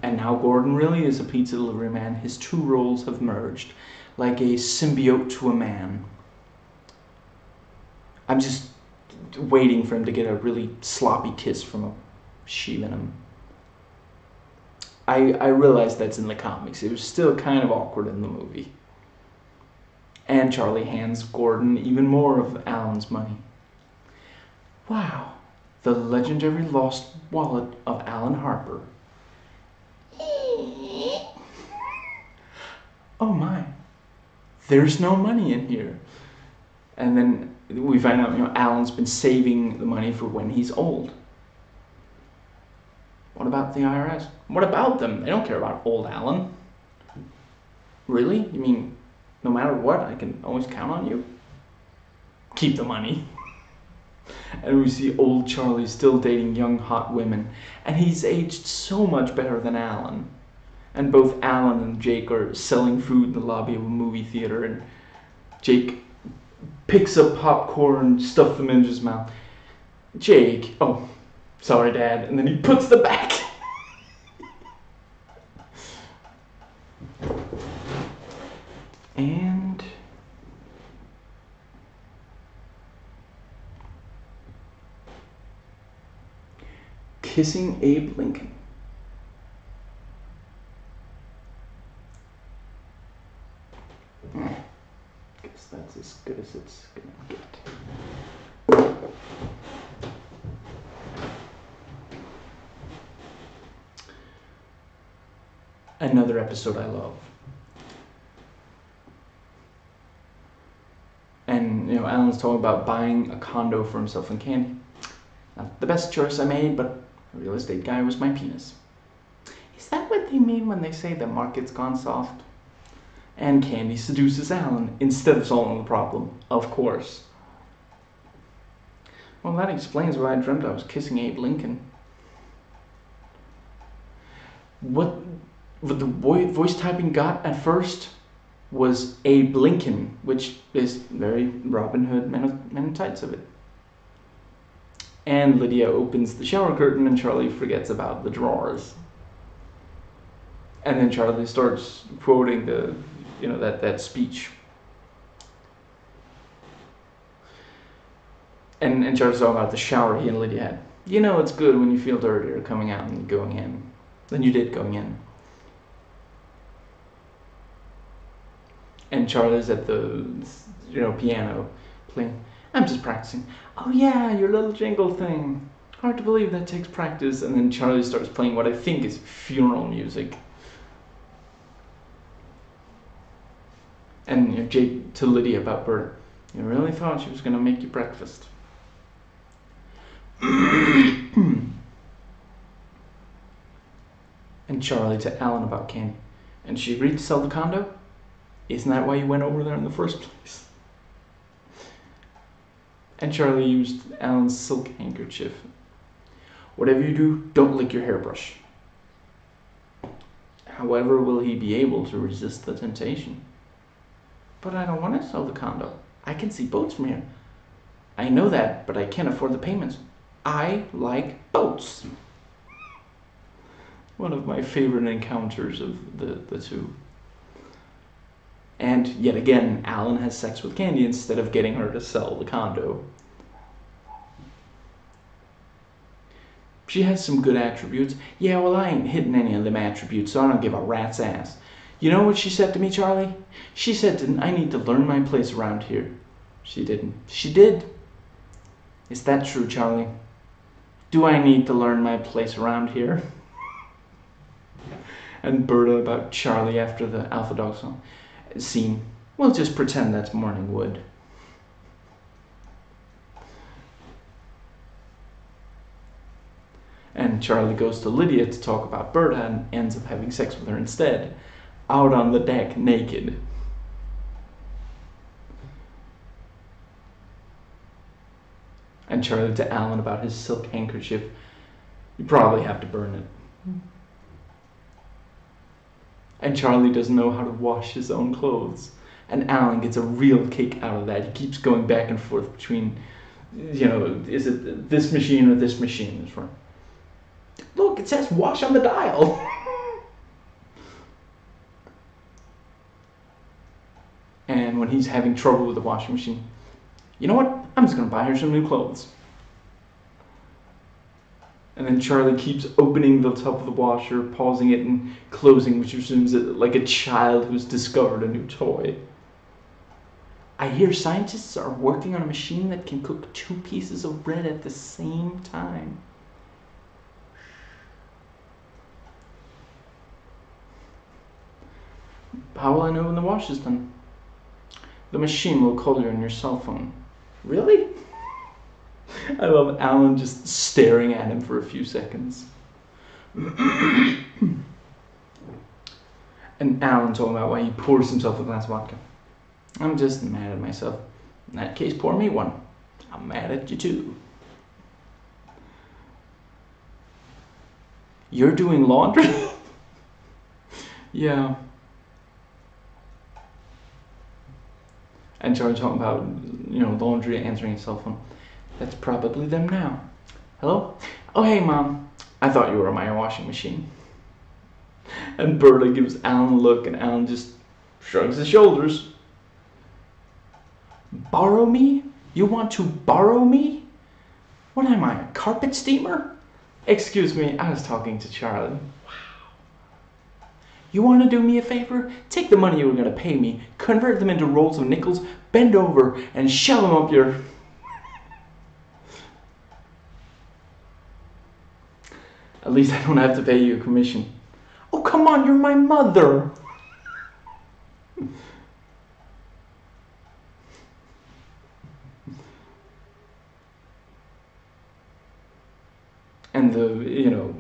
And now Gordon really is a pizza delivery man. His two roles have merged, like a symbiote to a man. I'm just waiting for him to get a really sloppy kiss from a she-venom. I realize that's in the comics. It was still kind of awkward in the movie. And Charlie hands Gordon even more of Alan's money. Wow, the legendary lost wallet of Alan Harper. Oh my, there's no money in here. And then we find out, Alan's been saving the money for when he's old. What about the IRS? What about them? They don't care about old Alan. Really? You mean, no matter what, I can always count on you? Keep the money. And we see old Charlie still dating young, hot women. And he's aged so much better than Alan. And both Alan and Jake are selling food in the lobby of a movie theater. And Jake picks up popcorn, stuffs them in his mouth. Jake, oh, sorry, Dad. And then he puts them back. And kissing Abe Lincoln. Guess that's as good as it's gonna get. Another episode I love. And, Alan's talking about buying a condo for himself and Candy. Not the best choice I made, but a real estate guy was my penis. Is that what they mean when they say the market's gone soft? And Candy seduces Alan instead of solving the problem, of course. Well, that explains why I dreamt I was kissing Abe Lincoln. What the voice typing got at first was Abe Lincoln, which is very Robin Hood, Men in Tights of it. And Lydia opens the shower curtain and Charlie forgets about the drawers. And then Charlie starts quoting that speech. And Charlie's talking about the shower he and Lydia had. It's good when you feel dirtier coming out and going in than you did going in. And Charlie's at the piano playing. I'm just practicing. Oh yeah, your little jingle thing. Hard to believe that takes practice. And then Charlie starts playing what I think is funeral music. And Jake to Lydia about Berta. You really thought she was going to make you breakfast. And Charlie to Alan about Candy. And she agreed to sell the condo? Isn't that why you went over there in the first place? And Charlie used Alan's silk handkerchief. Whatever you do, don't lick your hairbrush. However, will he be able to resist the temptation? But I don't want to sell the condo. I can see boats from here. I know that, but I can't afford the payments. I like boats. One of my favorite encounters of the two. And yet again, Alan has sex with Candy instead of getting her to sell the condo. She has some good attributes. Yeah, well, I ain't hitting any of them attributes, so I don't give a rat's ass. You know what she said to me, Charlie? She said, I need to learn my place around here. She didn't. She did. Is that true, Charlie? Do I need to learn my place around here? And Berta about Charlie after the Alpha Dog song. Scene. We'll just pretend that's morning wood. And And Charlie goes to Lydia to talk about Berta and ends up having sex with her instead, out on the deck naked. And Charlie to Alan about his silk handkerchief. You probably have to burn it. And Charlie doesn't know how to wash his own clothes. And Alan gets a real kick out of that. He keeps going back and forth between, you know, is it this machine or this machine? Look, it says wash on the dial. And when he's having trouble with the washing machine, you know what? I'm just going to buy her some new clothes. And then Charlie keeps opening the top of the washer, pausing it and closing, which assumes it like a child who's discovered a new toy. I hear scientists are working on a machine that can cook 2 pieces of bread at the same time. How will I know when the wash is done? The machine will call you on your cell phone. Really? I love Alan just staring at him for a few seconds. And Alan talking about why he pours himself a glass of vodka. I'm just mad at myself. In that case, pour me one. I'm mad at you too. You're doing laundry? Yeah. And Charlie talking about, you know, laundry, answering his cell phone. That's probably them now. Hello? Oh, hey, Mom. I thought you were my washing machine. And Berta gives Alan a look, and Alan just shrugs his shoulders. Borrow me? You want to borrow me? What am I, a carpet steamer? Excuse me, I was talking to Charlie. Wow. You want to do me a favor? Take the money you were going to pay me, convert them into rolls of nickels, bend over, and shove them up your... At least I don't have to pay you a commission. Oh, come on, you're my mother. And you know,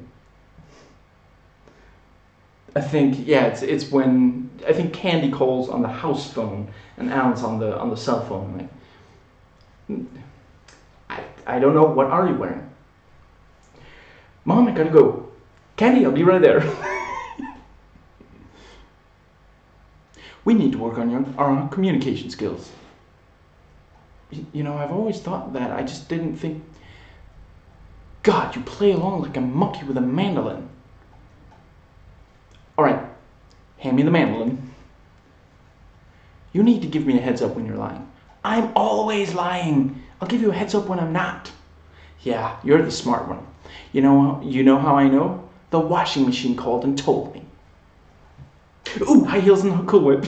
I think, yeah, it's when, I think Candy calls on the house phone and Alan's on the cell phone. Like, I don't know, what are you wearing? Mom, I gotta go. Candy, I'll be right there. We need to work on our communication skills. You know, I've always thought that. I just didn't think... God, you play along like a monkey with a mandolin. Alright, hand me the mandolin. You need to give me a heads up when you're lying. I'm always lying. I'll give you a heads up when I'm not. Yeah, you're the smart one. You know how I know? The washing machine called and told me. Ooh, high heels and a Cool Whip.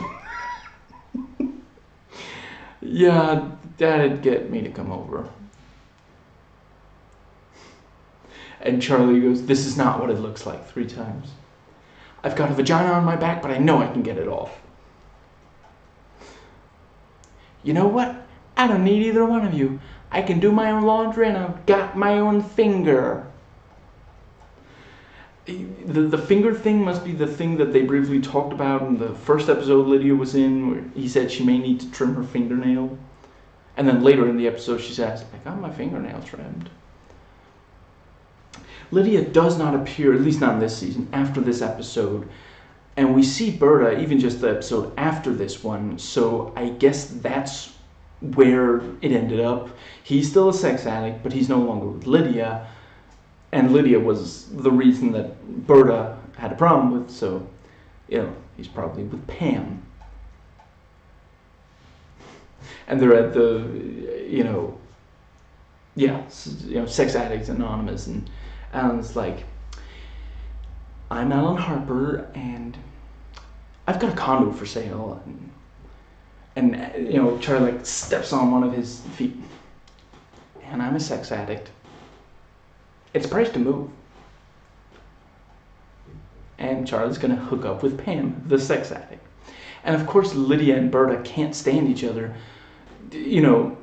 Yeah, that'd get me to come over. And Charlie goes, this is not what it looks like, 3 times. I've got a vagina on my back, but I know I can get it off. You know what? I don't need either one of you. I can do my own laundry and I've got my own finger. The finger thing must be the thing that they briefly talked about in the first episode Lydia was in, where he said she may need to trim her fingernail. And then later in the episode she says, I got my fingernail trimmed. Lydia does not appear, at least not in this season, after this episode. And we see Berta, even just the episode after this one, so I guess that's where it ended up. He's still a sex addict, but he's no longer with Lydia. And Lydia was the reason that Berta had a problem with, so, you know, he's probably with Pam. And they're at the, you know, Sex Addicts Anonymous, and Alan's like, I'm Alan Harper, and I've got a condo for sale. And you know, Charlie like steps on one of his feet. And I'm a sex addict. It's priced to move. And Charlie's gonna hook up with Pam, the sex addict. And of course, Lydia and Berta can't stand each other. You know,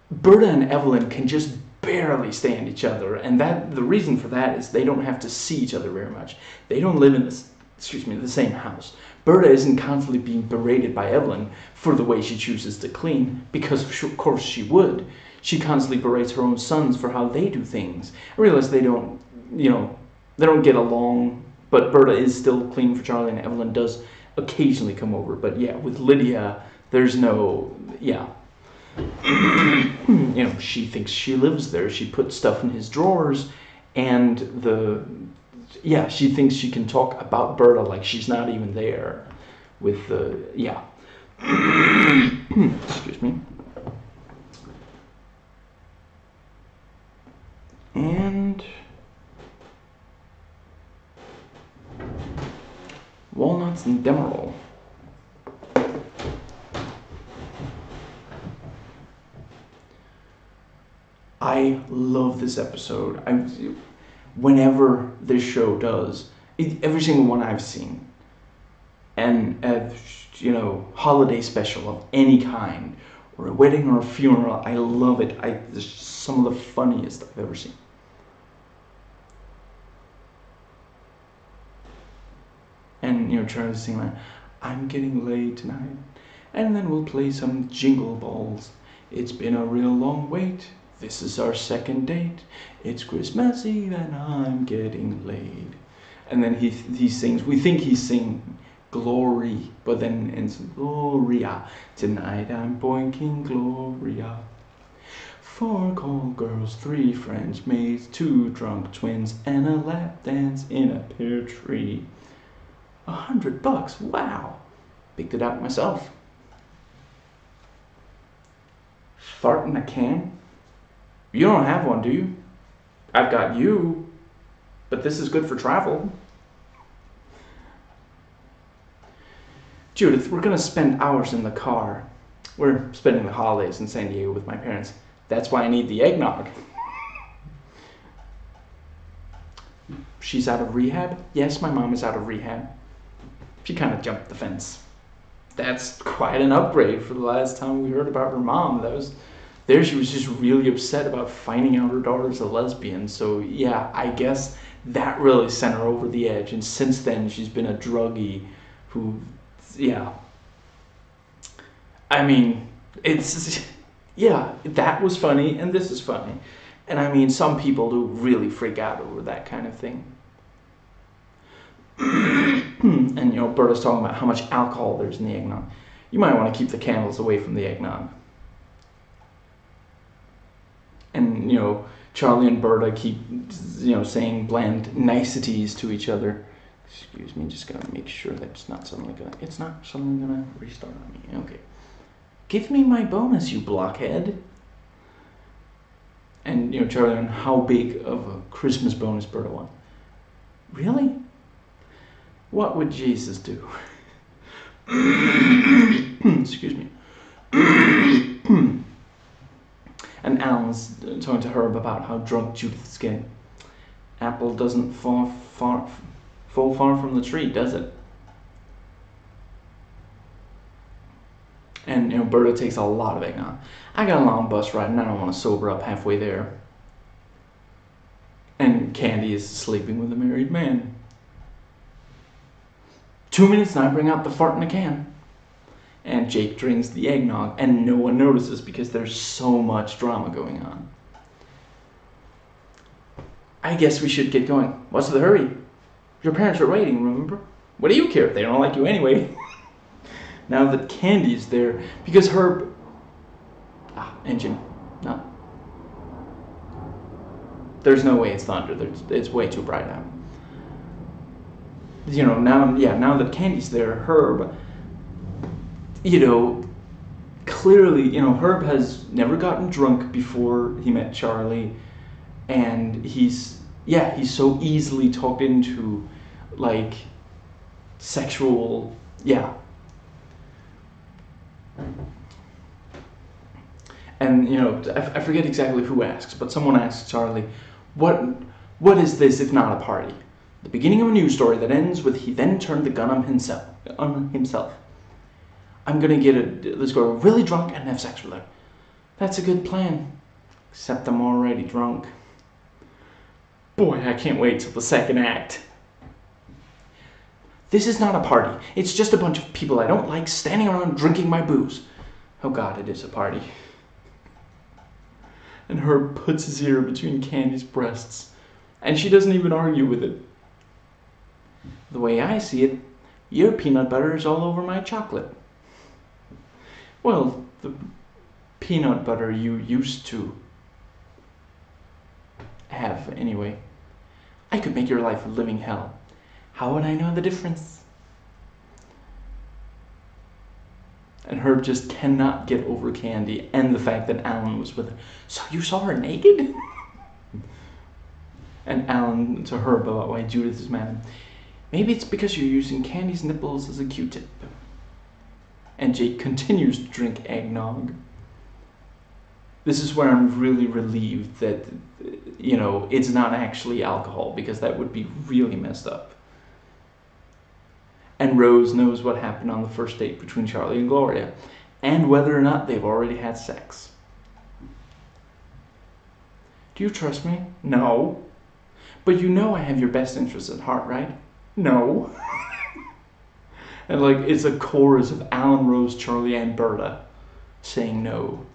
Berta and Evelyn can just barely stand each other, and that the reason for that is they don't have to see each other very much. They don't live in the same house. Berta isn't constantly being berated by Evelyn for the way she chooses to clean, because of course she would. She constantly berates her own sons for how they do things. I realize they don't, they don't get along, but Berta is still cleaning for Charlie, and Evelyn does occasionally come over. But yeah, with Lydia, there's no, she thinks she lives there. She puts stuff in his drawers, and she thinks she can talk about Berta like she's not even there. With excuse me. And Walnuts and Demerol. I love this episode. Whenever this show does, every single one I've seen, and holiday special of any kind, or a wedding or a funeral, I love it. It's some of the funniest I've ever seen. And Charlie's singing like, I'm getting laid tonight, and then we'll play some jingle balls. It's been a real long wait. This is our second date. It's Christmas Eve and I'm getting laid. And then he sings, we think he's singing Glory, but then it's Gloria. Tonight I'm boinking Gloria. 4 call girls, 3 French maids, 2 drunk twins, and a lap dance in a pear tree. $100, wow. Picked it out myself. Fart in a can? You don't have one, do you? I've got you, but this is good for travel. Judith, we're going to spend hours in the car. We're spending the holidays in San Diego with my parents. That's why I need the eggnog. She's out of rehab? Yes, my mom is out of rehab. She kind of jumped the fence. That's quite an upgrade for the last time we heard about her mom. She was just really upset about finding out her daughter's a lesbian. So yeah, I guess that really sent her over the edge. And since then, she's been a druggie who, I mean, that was funny, and this is funny. And I mean, some people do really freak out over that kind of thing. And Berta's talking about how much alcohol there's in the eggnog. You might want to keep the candles away from the eggnog. And Charlie and Berta keep saying bland niceties to each other. Excuse me, just gotta make sure that it's not suddenly gonna restart on me. Okay. Give me my bonus, you blockhead. And Charlie on how big of a Christmas bonus Berta won. Really? What would Jesus do? Excuse me. And Alan's talking to Herb about how drunk Judith's getting. Apple doesn't fall far from the tree, does it? And Berta takes a lot of eggnog. I got a long bus ride and I don't want to sober up halfway there. And Candy is sleeping with a married man. 2 minutes and I bring out the fart in a can. And Jake drinks the eggnog and no one notices because there's so much drama going on. I guess we should get going. What's the hurry? Your parents are waiting, remember? What do you care? They don't like you anyway. Now that Candy's there, because Herb... engine. No. There's no way it's thunder. It's way too bright out. Now that Candy's there, Herb... clearly, Herb has never gotten drunk before he met Charlie, and he's so easily talked into, like, sexual, And, I forget exactly who asks, but someone asks Charlie, what is this if not a party? The beginning of a news story that ends with he then turned the gun on himself. I'm gonna get this girl really drunk and have sex with her. That's a good plan. Except I'm already drunk. Boy, I can't wait till the second act. This is not a party. It's just a bunch of people I don't like standing around drinking my booze. Oh God, it is a party. And Herb puts his ear between Candy's breasts, and she doesn't even argue with it. The way I see it, your peanut butter is all over my chocolate. Well, the peanut butter you used to have, anyway. I could make your life a living hell. How would I know the difference? And Herb just cannot get over Candy and the fact that Alan was with her. So you saw her naked? And Alan to Herb about why Judith is mad. Maybe it's because you're using Candy's nipples as a Q-tip. And Jake continues to drink eggnog. This is where I'm really relieved that, you know, it's not actually alcohol, because that would be really messed up. And Rose knows what happened on the first date between Charlie and Gloria, and whether or not they've already had sex. Do you trust me? No. But you know I have your best interests at heart, right? No. And like, it's a chorus of Alan, Rose, Charlie, and Berta saying no.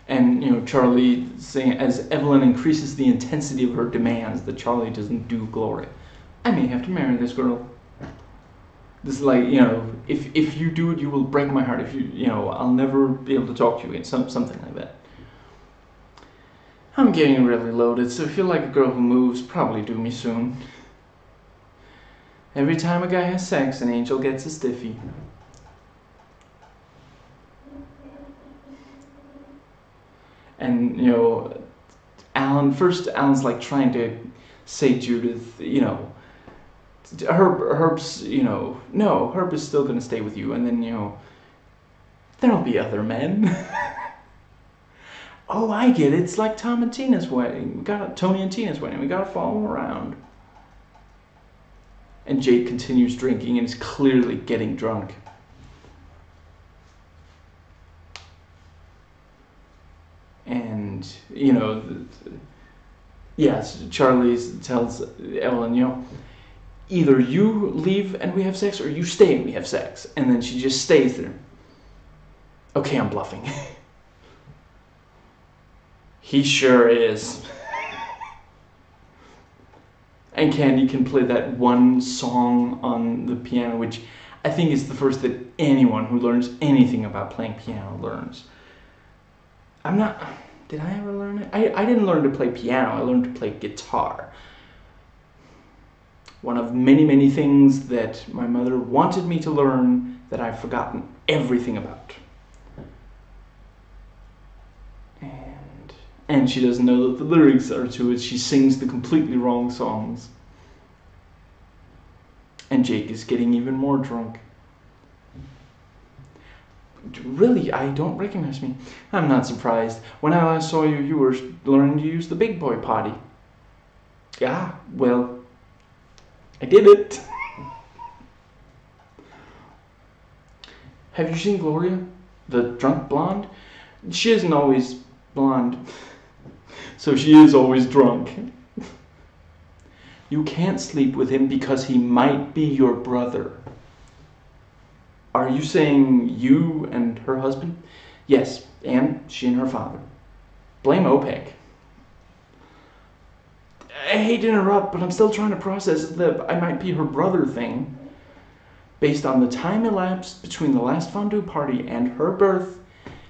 And, you know, Charlie saying, as Evelyn increases the intensity of her demands that Charlie doesn't do Gloria, I may have to marry this girl. This is like, you know, if you do it, you will break my heart. If you know, I'll never be able to talk to you again. Something like that. I'm getting really loaded, so I feel like a girl who moves probably do me soon. Every time a guy has sex, an angel gets a stiffy. And, you know, Alan's like trying to say Judith, you know, Herb's, you know, no, Herb is still going to stay with you. And then, you know, there'll be other men. Oh, I get it. It's like Tony and Tina's wedding. We gotta follow them around. And Jake continues drinking and is clearly getting drunk. And, you know, yes, Charlie tells Evelyn, you know, either you leave and we have sex, or you stay and we have sex. And then she just stays there. Okay, I'm bluffing. He sure is. And Candy can play that one song on the piano, which I think is the first that anyone who learns anything about playing piano learns. Did I ever learn it? I didn't learn to play piano, I learned to play guitar. One of many, many things that my mother wanted me to learn that I've forgotten everything about. And she doesn't know that the lyrics are to it. She sings the completely wrong songs. And Jake is getting even more drunk. Really, I don't recognize me. I'm not surprised. When I last saw you, you were learning to use the big boy potty. Yeah, well, I did it. Have you seen Gloria? The drunk blonde? She isn't always blonde. So she is always drunk. You can't sleep with him because he might be your brother. Are you saying you and her husband? Yes, and she and her father. Blame OPEC. I hate to interrupt, but I'm still trying to process the I might be her brother thing. Based on the time elapsed between the last fondue party and her birth,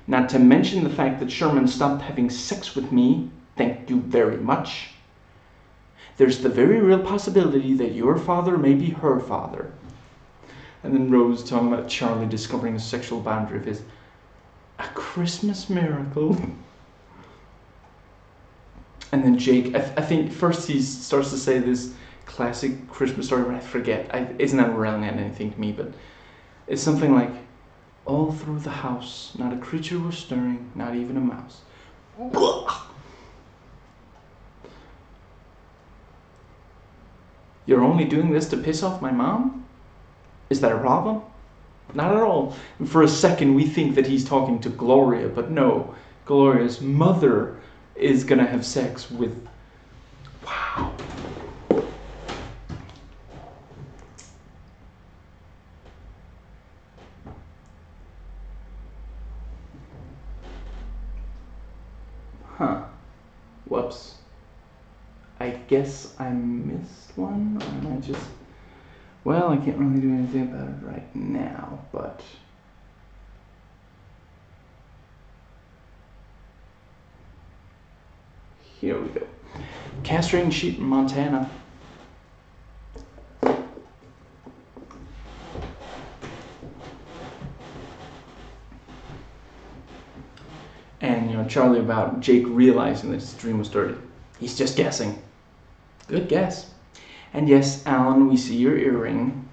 not to mention the fact that Sherman stopped having sex with me, thank you very much, there's the very real possibility that your father may be her father. And then Rose talking about Charlie discovering a sexual boundary of his. A Christmas miracle. And then Jake, I think first he starts to say this classic Christmas story, but I forget. It's not relevant anything to me, but it's something like, all through the house, not a creature was stirring, not even a mouse. You're only doing this to piss off my mom? Is that a problem? Not at all. For a second, we think that he's talking to Gloria, but no. Gloria's mother is gonna have sex with... Wow. Huh. Whoops. I guess I missed one, or am I just... Well, I can't really do anything about it right now, but... Here we go. Castrating sheep in Montana. And, Charlie about Jake realizing that his dream was dirty. He's just guessing. Good guess. And yes, Alan, we see your earring.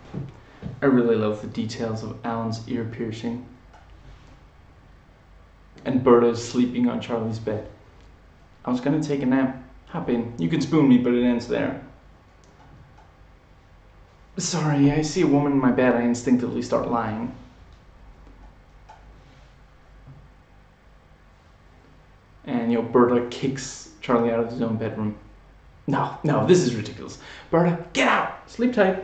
I really love the details of Alan's ear piercing. And Berta is sleeping on Charlie's bed. I was gonna take a nap. Hop in. You can spoon me, but it ends there. Sorry, I see a woman in my bed, I instinctively start lying. And, Berta kicks Charlie out of his own bedroom. No, this is ridiculous. Berta, get out! Sleep tight.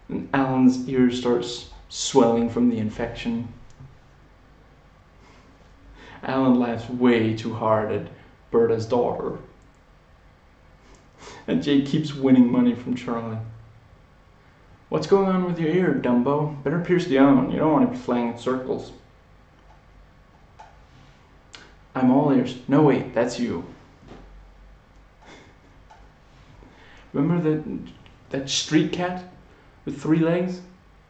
And Alan's ear starts swelling from the infection. Alan laughs way too hard at Berta's daughter. And Jake keeps winning money from Charlie. What's going on with your ear, Dumbo? Better pierce the other one. You don't want to be flying in circles. I'm all ears. No, wait, that's you. Remember that street cat with 3 legs?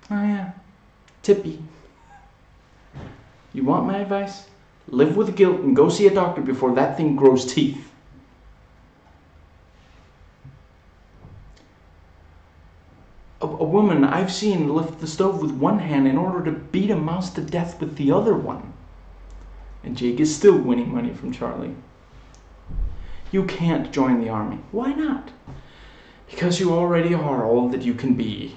Oh yeah, Tippy. You want my advice? Live with the guilt and go see a doctor before that thing grows teeth. A woman I've seen lift the stove with one hand in order to beat a mouse to death with the other one. And Jake is still winning money from Charlie. You can't join the army. Why not? Because you already are all that you can be.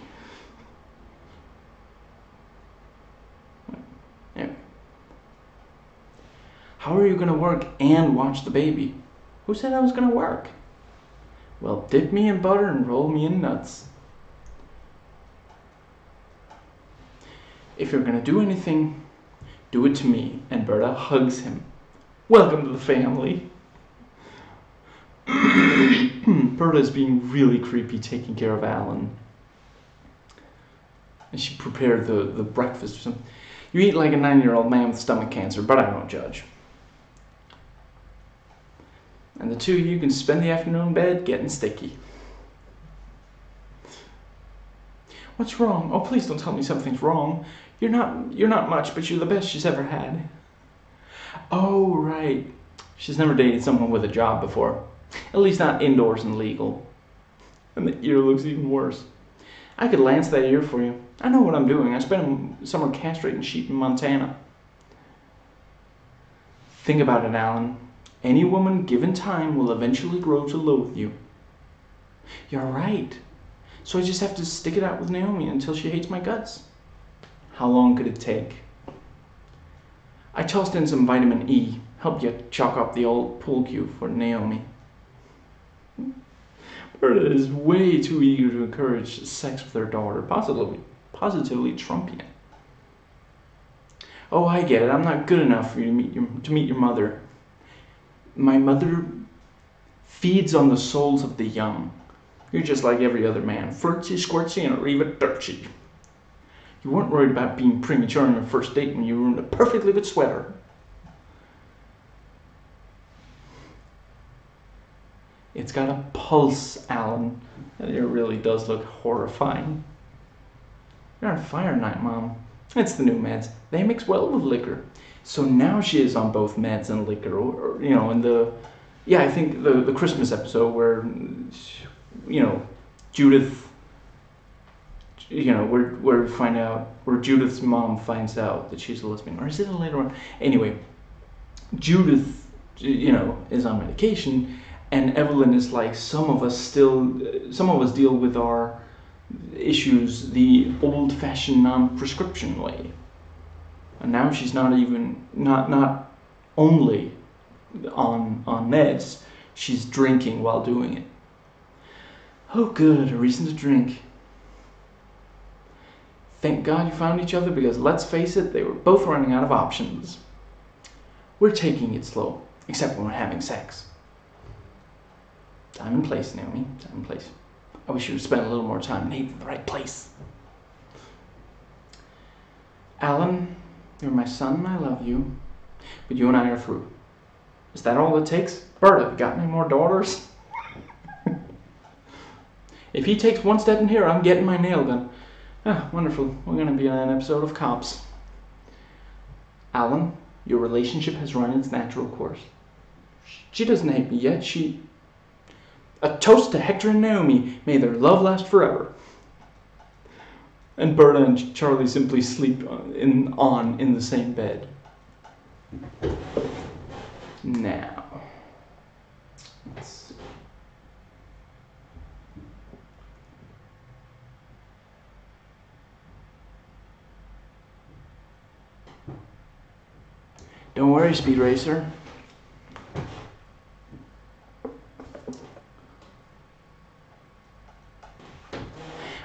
Anyway. How are you going to work and watch the baby? Who said I was going to work? Well, dip me in butter and roll me in nuts. If you're going to do anything, do it to me. And Berta hugs him. Welcome to the family. Berta is being really creepy taking care of Alan. And she prepared the breakfast or something. You eat like a 9-year-old man with stomach cancer, but I don't judge. And the two of you can spend the afternoon in bed getting sticky. What's wrong? Oh, please don't tell me something's wrong. You're not much, but you're the best she's ever had. Oh, right. She's never dated someone with a job before. At least not indoors and legal. And the ear looks even worse. I could lance that ear for you. I know what I'm doing. I spent a summer castrating sheep in Montana. Think about it, Alan. Any woman given time will eventually grow to loathe you. You're right. So I just have to stick it out with Naomi until she hates my guts. How long could it take? I tossed in some vitamin E. Help you chalk up the old pool cue for Naomi. Berta is way too eager to encourage sex with her daughter. Positively Trumpian. Oh, I get it. I'm not good enough for you to meet your mother. My mother feeds on the souls of the young. You're just like every other man. Flirty, squirty, and arrivederci. You weren't worried about being premature on your first date when you ruined a perfectly good sweater. It's got a pulse, Alan. It really does look horrifying. You're on fire tonight, Mom. It's the new meds. They mix well with liquor. So now she is on both meds and liquor. Or in the... Yeah, I think the Christmas episode where, Judith... where we find out... Where Judith's mom finds out that she's a lesbian. Or is it a later one? Anyway, Judith, is on medication... And Evelyn is like, some of us deal with our issues the old-fashioned non-prescription way. And now she's not only on meds, she's drinking while doing it. Oh good, a reason to drink. Thank God you found each other, because let's face it, they were both running out of options. We're taking it slow, except when we're having sex. Time and place, Naomi, time and place. I wish you would spend a little more time in the right place. Alan, you're my son and I love you, but you and I are through. Is that all it takes? Berta, you got any more daughters? If he takes one step in here, I'm getting my nail gun. Ah, wonderful. We're going to be on an episode of Cops. Alan, your relationship has run its natural course. She doesn't hate me yet. A toast to Hector and Naomi. May their love last forever. And Berta and Charlie simply sleep in the same bed. Now, let's see. Don't worry, Speed Racer.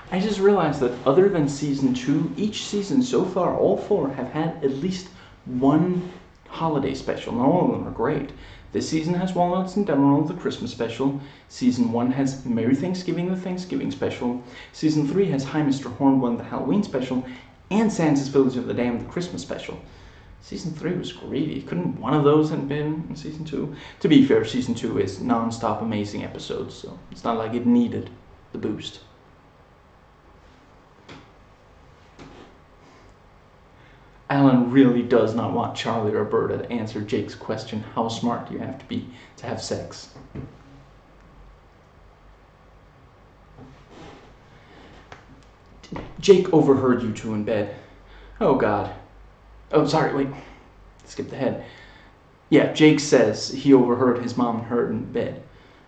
I just realized that other than season 2, each season so far, all 4 have had at least one holiday special. Not all of them are great. This season has Walnuts and Demerol, the Christmas special. Season 1 has Merry Thanksgiving, the Thanksgiving special. Season 3 has Hi Mr. Hornblower, the Halloween special. And Santa's Village of the Damned, the Christmas special. Season 3 was greedy. Couldn't one of those have been in season 2? To be fair, season 2 is non-stop amazing episodes, so it's not like it needed the boost. Alan really does not want Charlie or Berta to answer Jake's question, how smart do you have to be to have sex? Jake overheard you two in bed. Oh God. Oh, sorry, wait. Skipped ahead. Yeah, Jake says he overheard his mom and her in bed.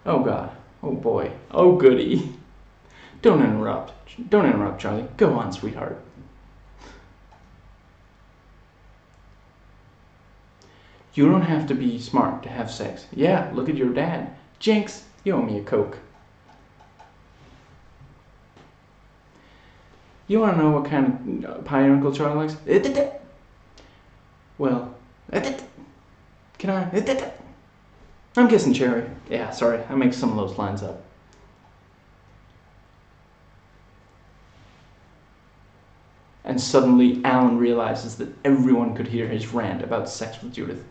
Oh God. Oh boy. Oh goody. Don't interrupt. Don't interrupt, Charlie. Go on, sweetheart. You don't have to be smart to have sex. Yeah, look at your dad. Jinx, you owe me a Coke. You want to know what kind of pie your Uncle Charlie likes? Well, can I? I'm guessing cherry. Yeah, sorry, I make some of those lines up. And suddenly Alan realizes that everyone could hear his rant about sex with Judith.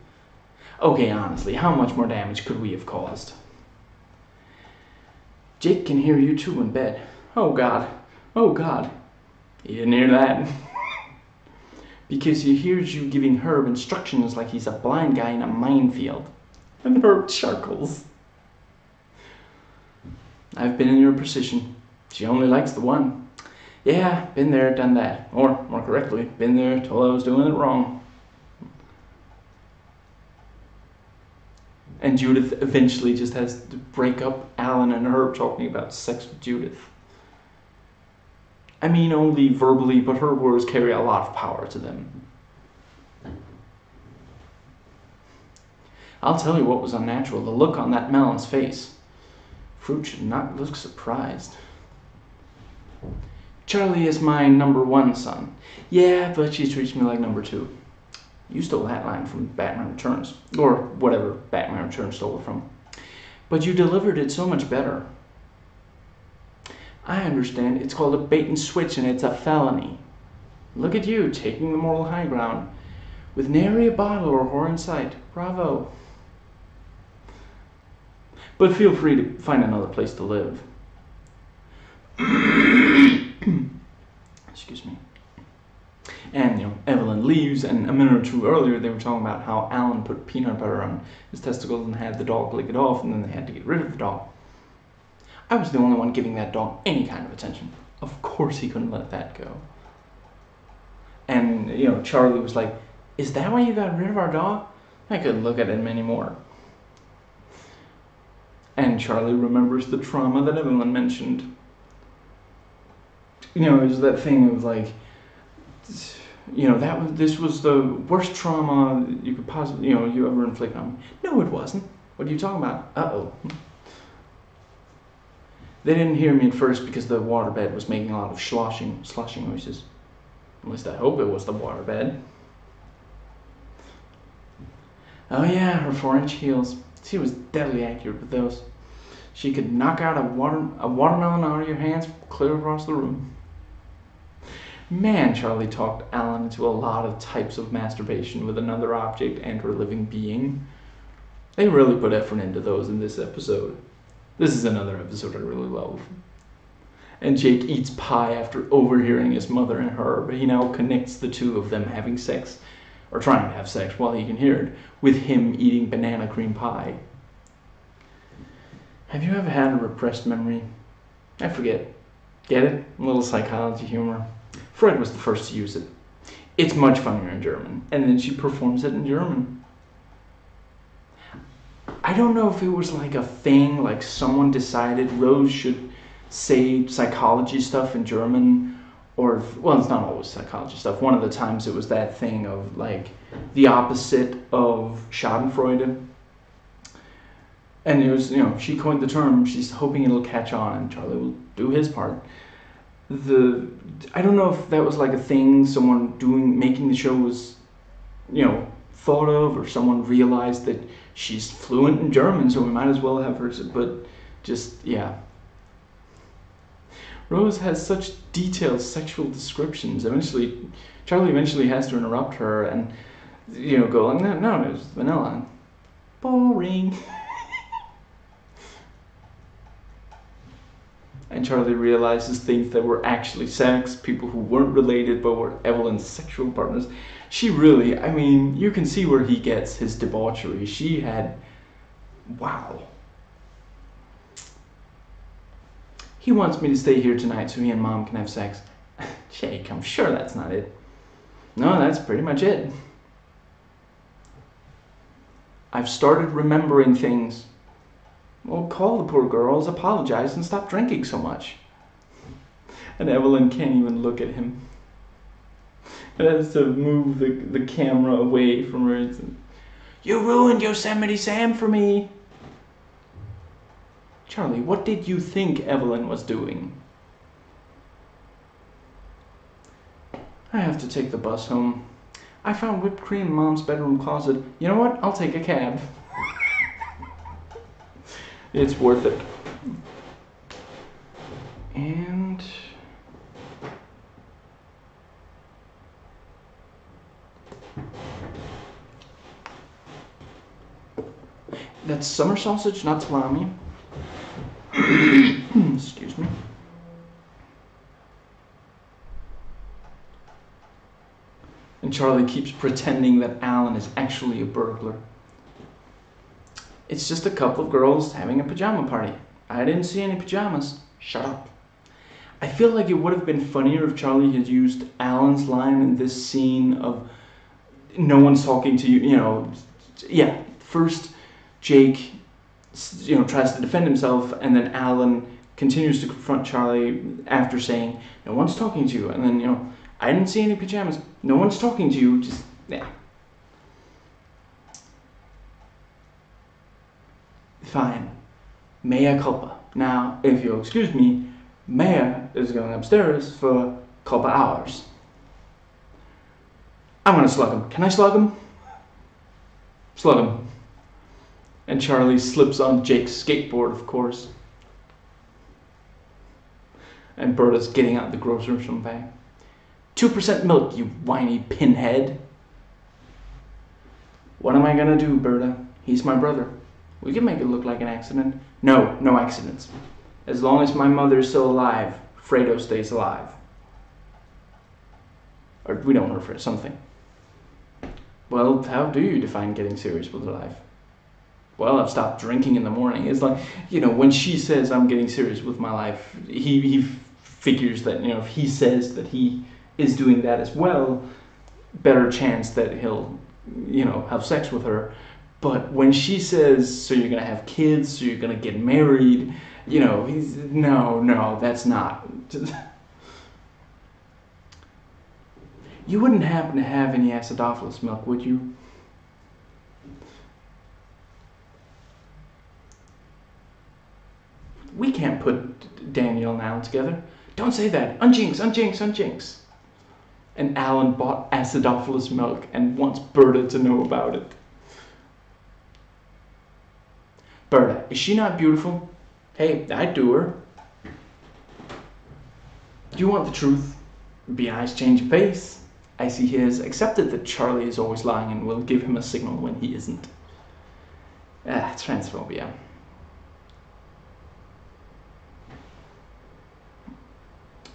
Okay, honestly, how much more damage could we have caused? Jake can hear you too in bed. Oh God, oh God. He didn't hear that. Because he hears you giving Herb instructions like he's a blind guy in a minefield. And Herb chuckles. I've been in your position. She only likes the one. Yeah, been there, done that. Or, more correctly, been there till I was doing it wrong. And Judith eventually just has to break up Alan and Herb talking about sex with Judith. I mean, only verbally, but her words carry a lot of power to them. I'll tell you what was unnatural, the look on that Melon's face. Fruit should not look surprised. Charlie is my #1 son. Yeah, but she treats me like #2. You stole that line from Batman Returns, or whatever Batman Returns stole it from. But you delivered it so much better. I understand, it's called a bait and switch and it's a felony. Look at you, taking the moral high ground. With nary a bottle or whore in sight. Bravo. But feel free to find another place to live. Excuse me. And, Evelyn leaves, and a minute or two earlier they were talking about how Alan put peanut butter on his testicles and had the dog lick it off, and then they had to get rid of the dog. I was the only one giving that dog any kind of attention. Of course he couldn't let that go. And, Charlie was like, is that why you got rid of our dog? I couldn't look at him anymore. And Charlie remembers the trauma that Evelyn mentioned. it was that thing of like, this was the worst trauma you could possibly, you ever inflict on me. No, it wasn't. What are you talking about? Uh-oh. They didn't hear me at first because the waterbed was making a lot of sloshing noises. At least I hope it was the waterbed. Oh yeah, her 4-inch heels. She was deadly accurate with those. She could knock out a watermelon out of your hands clear across the room. Man, Charlie talked Alan into a lot of types of masturbation with another object and or living being. They really put effort into those in this episode. This is another episode I really love. And Jake eats pie after overhearing his mother and Herb. He now connects the two of them having sex, or trying to have sex while he can hear it, with him eating banana cream pie. Have you ever had a repressed memory? I forget. Get it? A little psychology humor. Freud was the first to use it. It's much funnier in German, and then she performs it in German. I don't know if it was like a thing, like someone decided Rose should say psychology stuff in German, or, well, it's not always psychology stuff. One of the times it was that thing of like the opposite of Schadenfreude. And it was, she coined the term, she's hoping it'll catch on, and Charlie will do his part. I don't know if that was like a thing someone making the show was, thought of, or someone realized that she's fluent in German, so we might as well have her, but just, yeah. Rose has such detailed sexual descriptions. Charlie eventually has to interrupt her and, go like, no, it was vanilla. Boring. And Charlie realizes things that were actually sex, people who weren't related but were Evelyn's sexual partners. She really, you can see where he gets his debauchery. She had, wow. He wants me to stay here tonight so he and Mom can have sex. Jake, I'm sure that's not it. No, that's pretty much it. I've started remembering things. Well, call the poor girls, apologize, and stop drinking so much. And Evelyn can't even look at him. It has to move the camera away from her. You ruined Yosemite Sam for me. Charlie, what did you think Evelyn was doing? I have to take the bus home. I found whipped cream in Mom's bedroom closet. You know what? I'll take a cab. It's worth it. And that's summer sausage, not salami. Excuse me. And Charlie keeps pretending that Alan is actually a burglar. It's just a couple of girls having a pajama party. I didn't see any pajamas. Shut up. I feel like it would have been funnier if Charlie had used Alan's line in this scene of no one's talking to you, yeah, first Jake, tries to defend himself, and then Alan continues to confront Charlie after saying, no one's talking to you, and then, I didn't see any pajamas. No one's talking to you, just, yeah. Fine. Mea culpa. Now, if you'll excuse me, Mea is going upstairs for culpa hours. I'm gonna slug him. Can I slug him? Slug him. And Charlie slips on Jake's skateboard, of course. And Berta's getting out the groceries from the bag. 2% milk, you whiny pinhead. What am I gonna do, Berta? He's my brother. We can make it look like an accident. No, no accidents. As long as my mother is still alive, Fredo stays alive. Or we don't want her for something. Well, how do you define getting serious with life? Well, I've stopped drinking in the morning. It's like, when she says I'm getting serious with my life, he figures that, if he says that he is doing that as well, better chance that he'll, have sex with her. But when she says, so you're going to have kids, so you're going to get married, he's, no, that's not. You wouldn't happen to have any acidophilus milk, would you? We can't put Danielle and Alan together. Don't say that. Unjinx, unjinx, unjinx. And Alan bought acidophilus milk and wants Berta to know about it. Berta, is she not beautiful? Hey, I'd do her. Do you want the truth? Be nice change of pace. I see he has accepted that Charlie is always lying and will give him a signal when he isn't. Transphobia.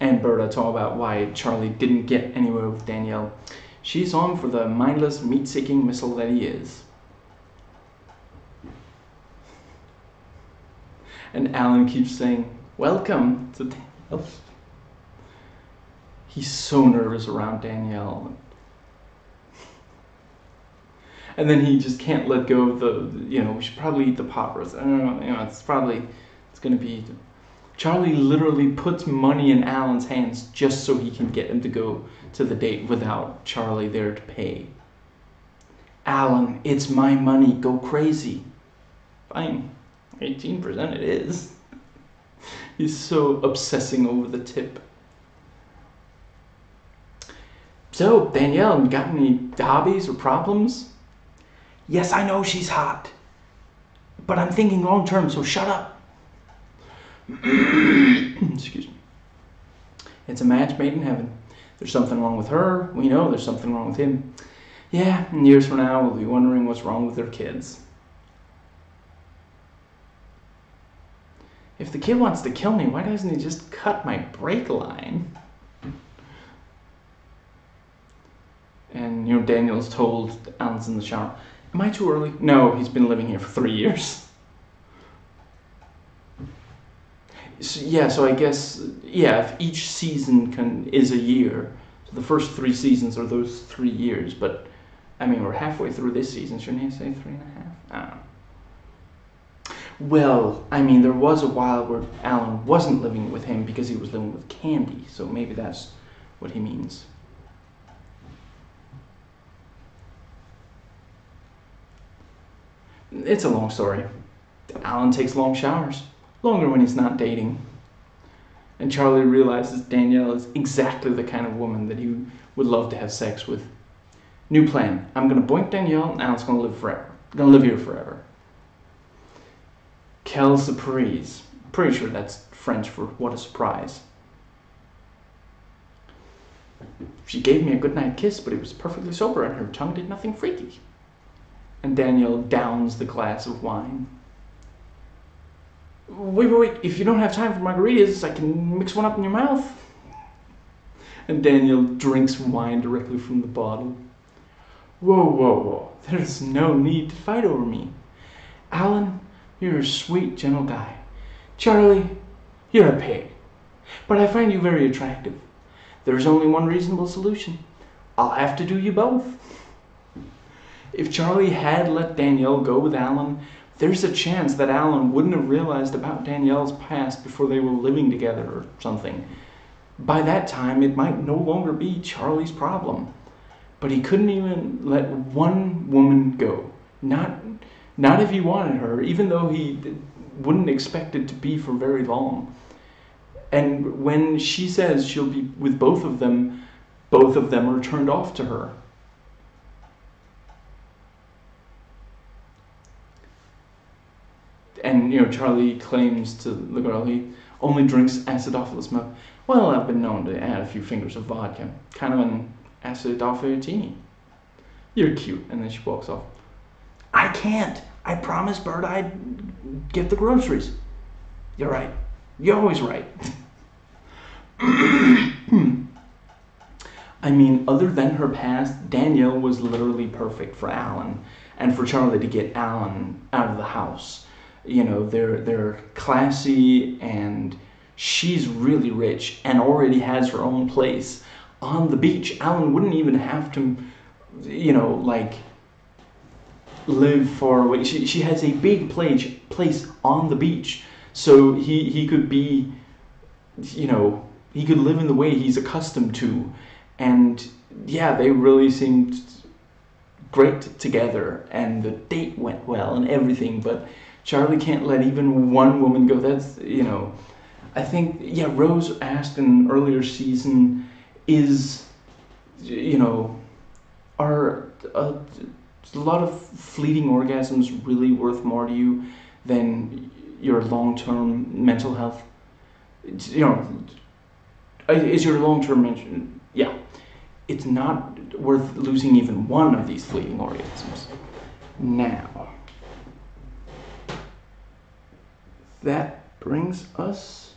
And Berta talk about why Charlie didn't get anywhere with Danielle. She's on for the mindless, meat-seeking missile that he is. And Alan keeps saying, welcome to Danielle. He's so nervous around Danielle. And then he just can't let go of we should probably eat the poppers. I don't know, it's going to be... Charlie literally puts money in Alan's hands just so he can get him to go to the date without Charlie there to pay. Alan, it's my money. Go crazy. Fine. 18% it is. He's so obsessing over the tip. So, Danielle, got any hobbies or problems? Yes, I know she's hot. But I'm thinking long term, so shut up. Excuse me. It's a match made in heaven. There's something wrong with her. We know there's something wrong with him. Yeah, and years from now we'll be wondering what's wrong with their kids. If the kid wants to kill me, why doesn't he just cut my brake line? And, Daniel's told Alan's in the shower. Am I too early? No, he's been living here for 3 years. So I guess, if each season is a year, so the first 3 seasons are those 3 years, but, we're halfway through this season, shouldn't he say 3.5? I don't know. Well, there was a while where Alan wasn't living with him because he was living with Candy, so maybe that's what he means. It's a long story. Alan takes long showers. Longer when he's not dating. And Charlie realizes Danielle is exactly the kind of woman that he would love to have sex with. New plan. I'm going to boink Danielle and Alan's going to live forever. Going to live here forever. Quelle surprise. Pretty sure that's French for what a surprise. She gave me a goodnight kiss, but it was perfectly sober and her tongue did nothing freaky. And Danielle downs the glass of wine. Wait, if you don't have time for margaritas, I can mix one up in your mouth. And Danielle drinks wine directly from the bottle. Whoa. There's no need to fight over me. Alan, you're a sweet, gentle guy. Charlie, you're a pig. But I find you very attractive. There's only one reasonable solution. I'll have to do you both. If Charlie had let Danielle go with Alan, there's a chance that Alan wouldn't have realized about Danielle's past before they were living together or something. By that time, it might no longer be Charlie's problem. But he couldn't even let one woman go. Not if he wanted her, even though he wouldn't expect it to be for very long. And when she says she'll be with both of them are turned off to her. And, Charlie claims to the girl he only drinks acidophilus milk. Well, I've been known to add a few fingers of vodka. Kind of an acidophilutini. You're cute. And then she walks off. I can't. I promised Bert I'd get the groceries. You're right. You're always right. Other than her past, Danielle was literally perfect for Alan. And for Charlie to get Alan out of the house. They're classy and she's really rich and already has her own place on the beach. Alan wouldn't even have to, live far away. She has a big place on the beach. So he could be, he could live in the way he's accustomed to And yeah, they really seemed great together, and the date went well and everything, but Charlie can't let even one woman go. That's, I think, yeah, Rose asked in an earlier season, are a lot of fleeting orgasms really worth more to you than your long-term mental health? Is your long-term mental, yeah, it's not worth losing even one of these fleeting orgasms. Now, that brings us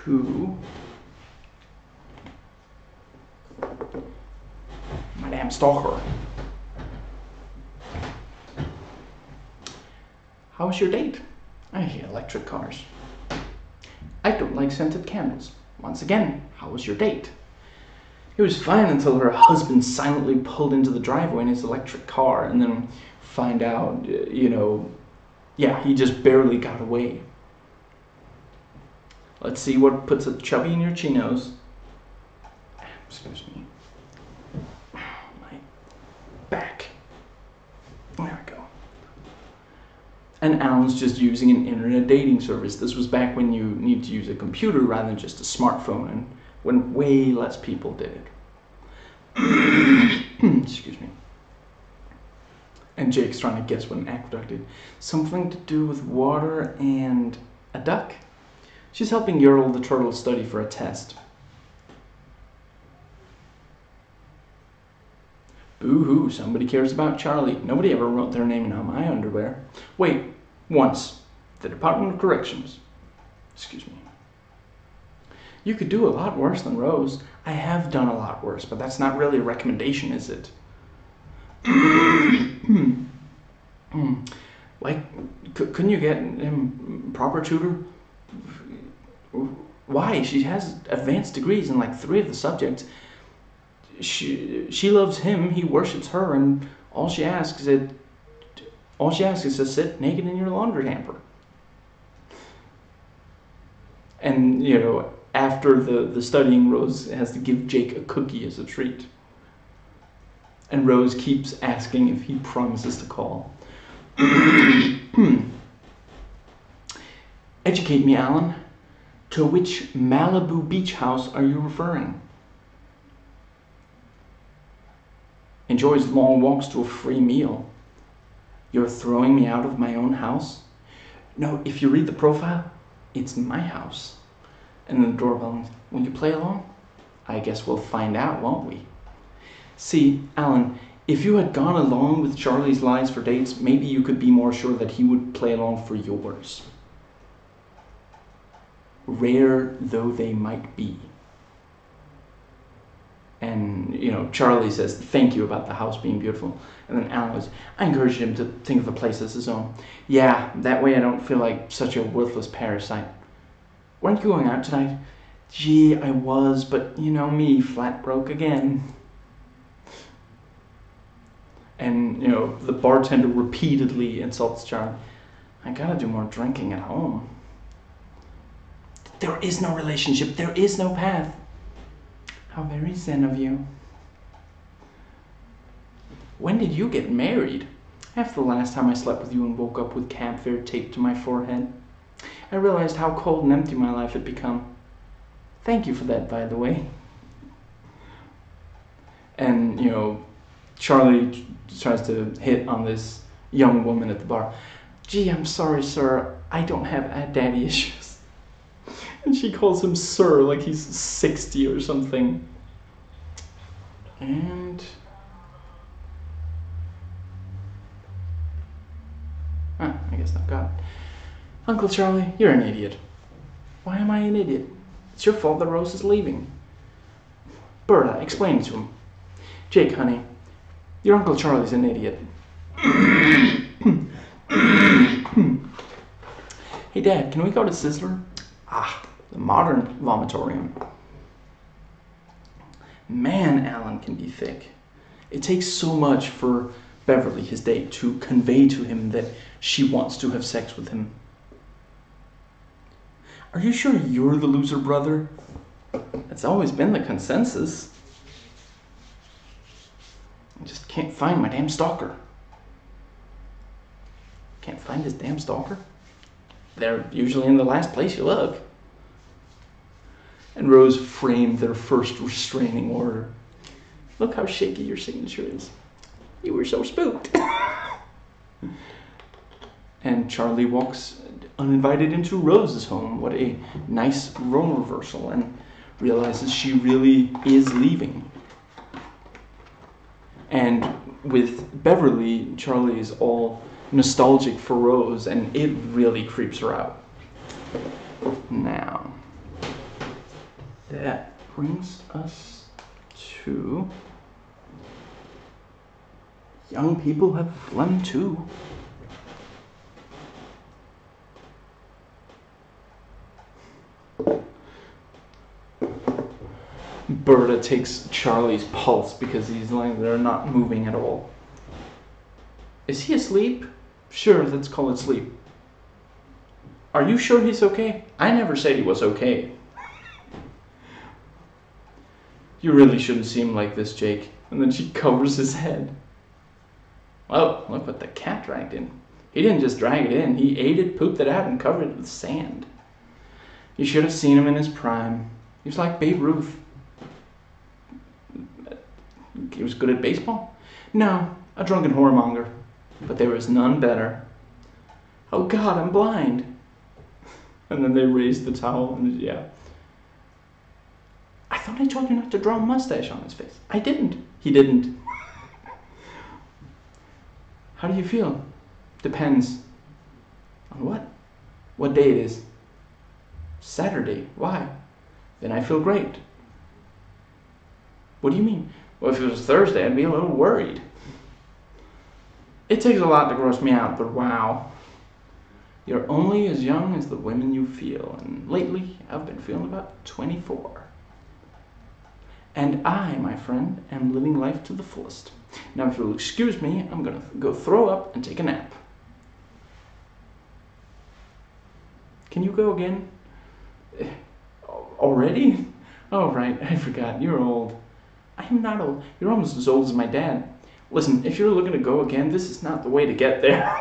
to my Damn Stalker. How was your date? I hate electric cars. I don't like scented candles. Once again, how was your date? It was fine until her husband silently pulled into the driveway in his electric car, and then find out, yeah, he just barely got away. Let's see what puts a chubby in your chinos. Excuse me. My back. There we go. And Alan's just using an internet dating service. This was back when you needed to use a computer rather than just a smartphone, and when way less people did it. Excuse me. And Jake's trying to guess what an aqueduct did. Something to do with water and a duck? She's helping Yertle the turtle study for a test. Boo-hoo, somebody cares about Charlie. Nobody ever wrote their name on my underwear. Wait, once. The Department of Corrections. Excuse me. You could do a lot worse than Rose. I have done a lot worse, but that's not really a recommendation, is it? Like, couldn't you get him proper tutor? Why? She has advanced degrees in like 3 of the subjects. She loves him, he worships her, and all she asks is to sit naked in your laundry hamper. And, after the studying, Rose has to give Jake a cookie as a treat. And Rose keeps asking if he promises to call. Educate me, Alan. To which Malibu beach house are you referring? Enjoys long walks to a free meal. You're throwing me out of my own house? No, if you read the profile, it's my house. And then the doorbell rings. Will you play along? I guess we'll find out, won't we? See, Alan, if you had gone along with Charlie's lies for dates, maybe you could be more sure that he would play along for yours. Rare though they might be. And, Charlie says thank you about the house being beautiful. And then Alan goes, I encouraged him to think of the place as his own. Yeah, that way I don't feel like such a worthless parasite. Weren't you going out tonight? Gee, I was, but me, flat broke again. And, the bartender repeatedly insults Charlie. I gotta do more drinking at home. There is no relationship. There is no path. How very zen of you. When did you get married? After the last time I slept with you and woke up with campfire taped to my forehead. I realized how cold and empty my life had become. Thank you for that, by the way. And, Charlie tries to hit on this young woman at the bar. Gee, I'm sorry, sir. I don't have daddy issues. And she calls him sir like he's 60 or something. And... I guess I've got it. Uncle Charlie, you're an idiot. Why am I an idiot? It's your fault that Rose is leaving. Berta, explain it to him. Jake, honey, your Uncle Charlie's an idiot. Hey, Dad, can we go to Sizzler? Ah, the modern vomitorium. Man, Alan can be thick. It takes so much for Beverly, his date, to convey to him that she wants to have sex with him. Are you sure you're the loser brother? That's always been the consensus. I just can't find my damn stalker. Can't find this damn stalker? They're usually in the last place you look. And Rose framed their first restraining order. Look how shaky your signature is. You were so spooked. And Charlie walks uninvited into Rose's home. What a nice role reversal. And realizes she really is leaving. And with Beverly, Charlie is all nostalgic for Rose, and it really creeps her out. Now, that brings us to young people have phlegm too. Berta takes Charlie's pulse because he's lying there not moving at all. Is he asleep? Sure, let's call it sleep. Are you sure he's okay? I never said he was okay. You really shouldn't seem like this, Jake. And then she covers his head. Well, look what the cat dragged in. He didn't just drag it in. He ate it, pooped it out, and covered it with sand. You should have seen him in his prime. He was like Babe Ruth. He was good at baseball? No, a drunken whoremonger. But there was none better. Oh God, I'm blind. And then they raised the towel and yeah. I thought I told you not to draw a mustache on his face. I didn't. He didn't. How do you feel? Depends. On what? What day it is? Saturday. Why? Then I feel great. What do you mean? Well, if it was Thursday, I'd be a little worried. It takes a lot to gross me out, but wow. You're only as young as the women you feel, and lately I've been feeling about 24. And I, my friend, am living life to the fullest. Now, if you'll excuse me, I'm going to go throw up and take a nap. Can you go again? Already? Oh, right, I forgot. You're old. I am not old. You're almost as old as my dad. Listen, if you're looking to go again, this is not the way to get there.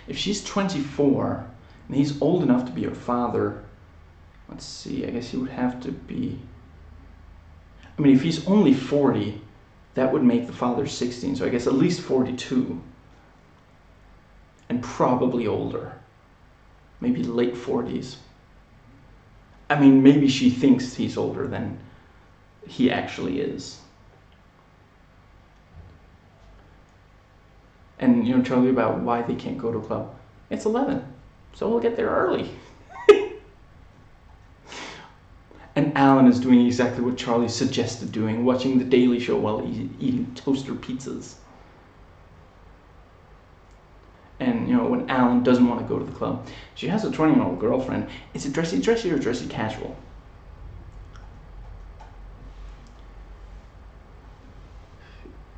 If she's 24 and he's old enough to be her father, let's see, I guess he would have to be, I mean, if he's only 40, that would make the father 16, so I guess at least 42. And probably older. Maybe late 40s. I mean, maybe she thinks he's older than he actually is. And, you know, Charlie about why they can't go to a club. It's 11, so we'll get there early. And Alan is doing exactly what Charlie suggested doing, watching The Daily Show while eating toaster pizzas. And, you know, when Alan doesn't want to go to the club, she has a 20-year-old girlfriend. Is it dressy or dressy casual?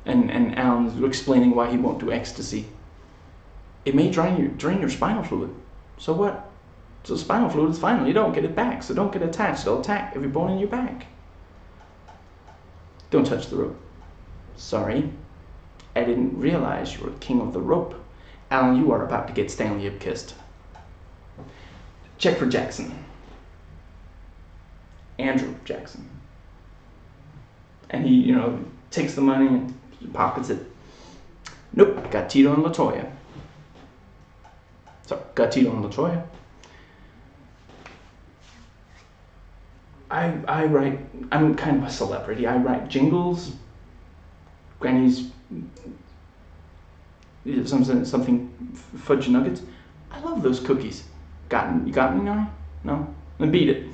And Alan's explaining why he won't do ecstasy. It may drain your spinal fluid. So what? So spinal fluid is fine. You don't get it back. So don't get attached. It'll attack every bone in your back. Don't touch the rope. Sorry. I didn't realize you were king of the rope. Alan, you are about to get Stanley Ip kissed. Check for Jackson. Andrew Jackson. And he, you know, takes the money and pockets it. Nope, got Tito and LaToya. Sorry, got Tito and LaToya. I write, I'm kind of a celebrity. I write jingles, Granny's, something fudge nuggets. I love those cookies. You got me now? No? Then beat it.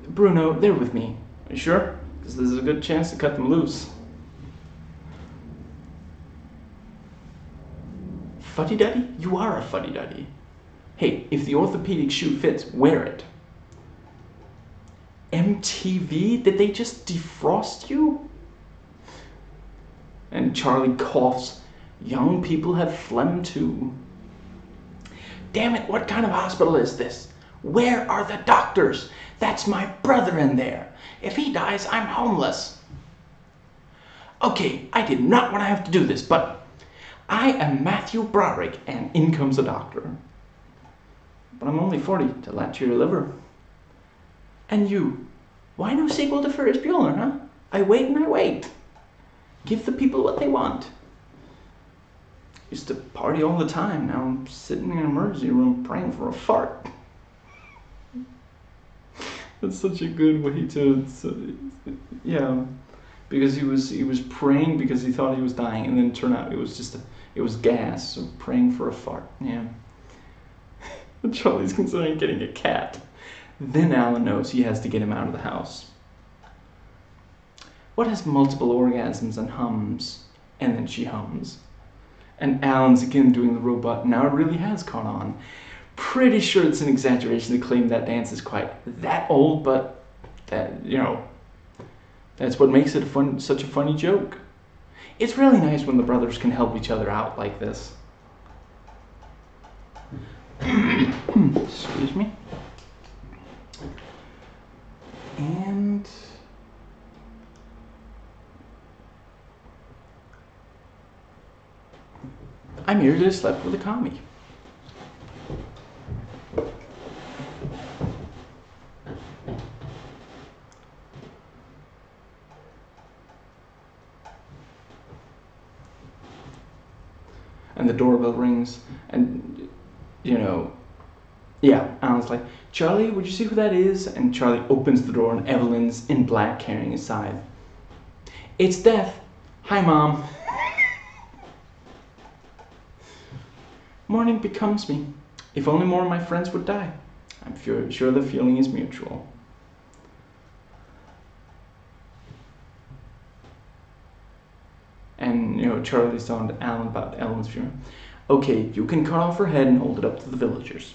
Bruno, they're with me. Are you sure? Because there's a good chance to cut them loose. Fuddy-duddy? You are a fuddy-duddy. Hey, if the orthopedic shoe fits, wear it. MTV? Did they just defrost you? And Charlie coughs. Young people have phlegm too. Damn it, what kind of hospital is this? Where are the doctors? That's my brother in there. If he dies, I'm homeless. Okay, I did not want to have to do this, but I am Matthew Broderick, and in comes a doctor. But I'm only 40 to latch your liver. And you, why no sequel to Ferris Bueller, huh? I wait and I wait. Give the people what they want. Used to party all the time. Now I'm sitting in an emergency room praying for a fart. That's such a good way to, yeah, because he was praying because he thought he was dying, and then it turned out it was gas. So praying for a fart. Yeah. Charlie's considering getting a cat. Then Alan knows he has to get him out of the house. What has multiple orgasms and hums? And then she hums. And Alan's again doing the robot. Now it really has caught on. Pretty sure it's an exaggeration to claim that dance is quite that old, but that, that's what makes it such a funny joke. It's really nice when the brothers can help each other out like this. Excuse me. And I merely slept with a commie. And the doorbell rings, and yeah, Alan's like, Charlie, would you see who that is? And Charlie opens the door, and Evelyn's in black carrying his scythe. It's Death. Hi, Mom. Morning becomes me. If only more of my friends would die. I'm sure the feeling is mutual. And, Charlie's talking to Alan about Ellen's funeral. Okay, you can cut off her head and hold it up to the villagers.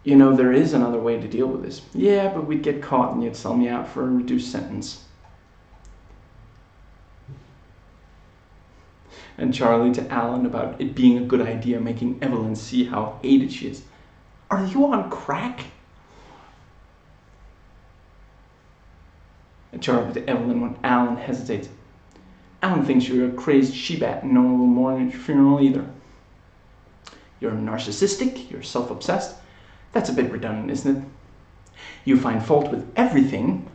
There is another way to deal with this. Yeah, but we'd get caught and you'd sell me out for a reduced sentence. And Charlie to Alan about it being a good idea, making Evelyn see how hated she is. Are you on crack? And Charlie to Evelyn when Alan hesitates. Alan thinks you're a crazed she-bat and no one will mourn at your funeral either. You're narcissistic, you're self-obsessed. That's a bit redundant, isn't it? You find fault with everything.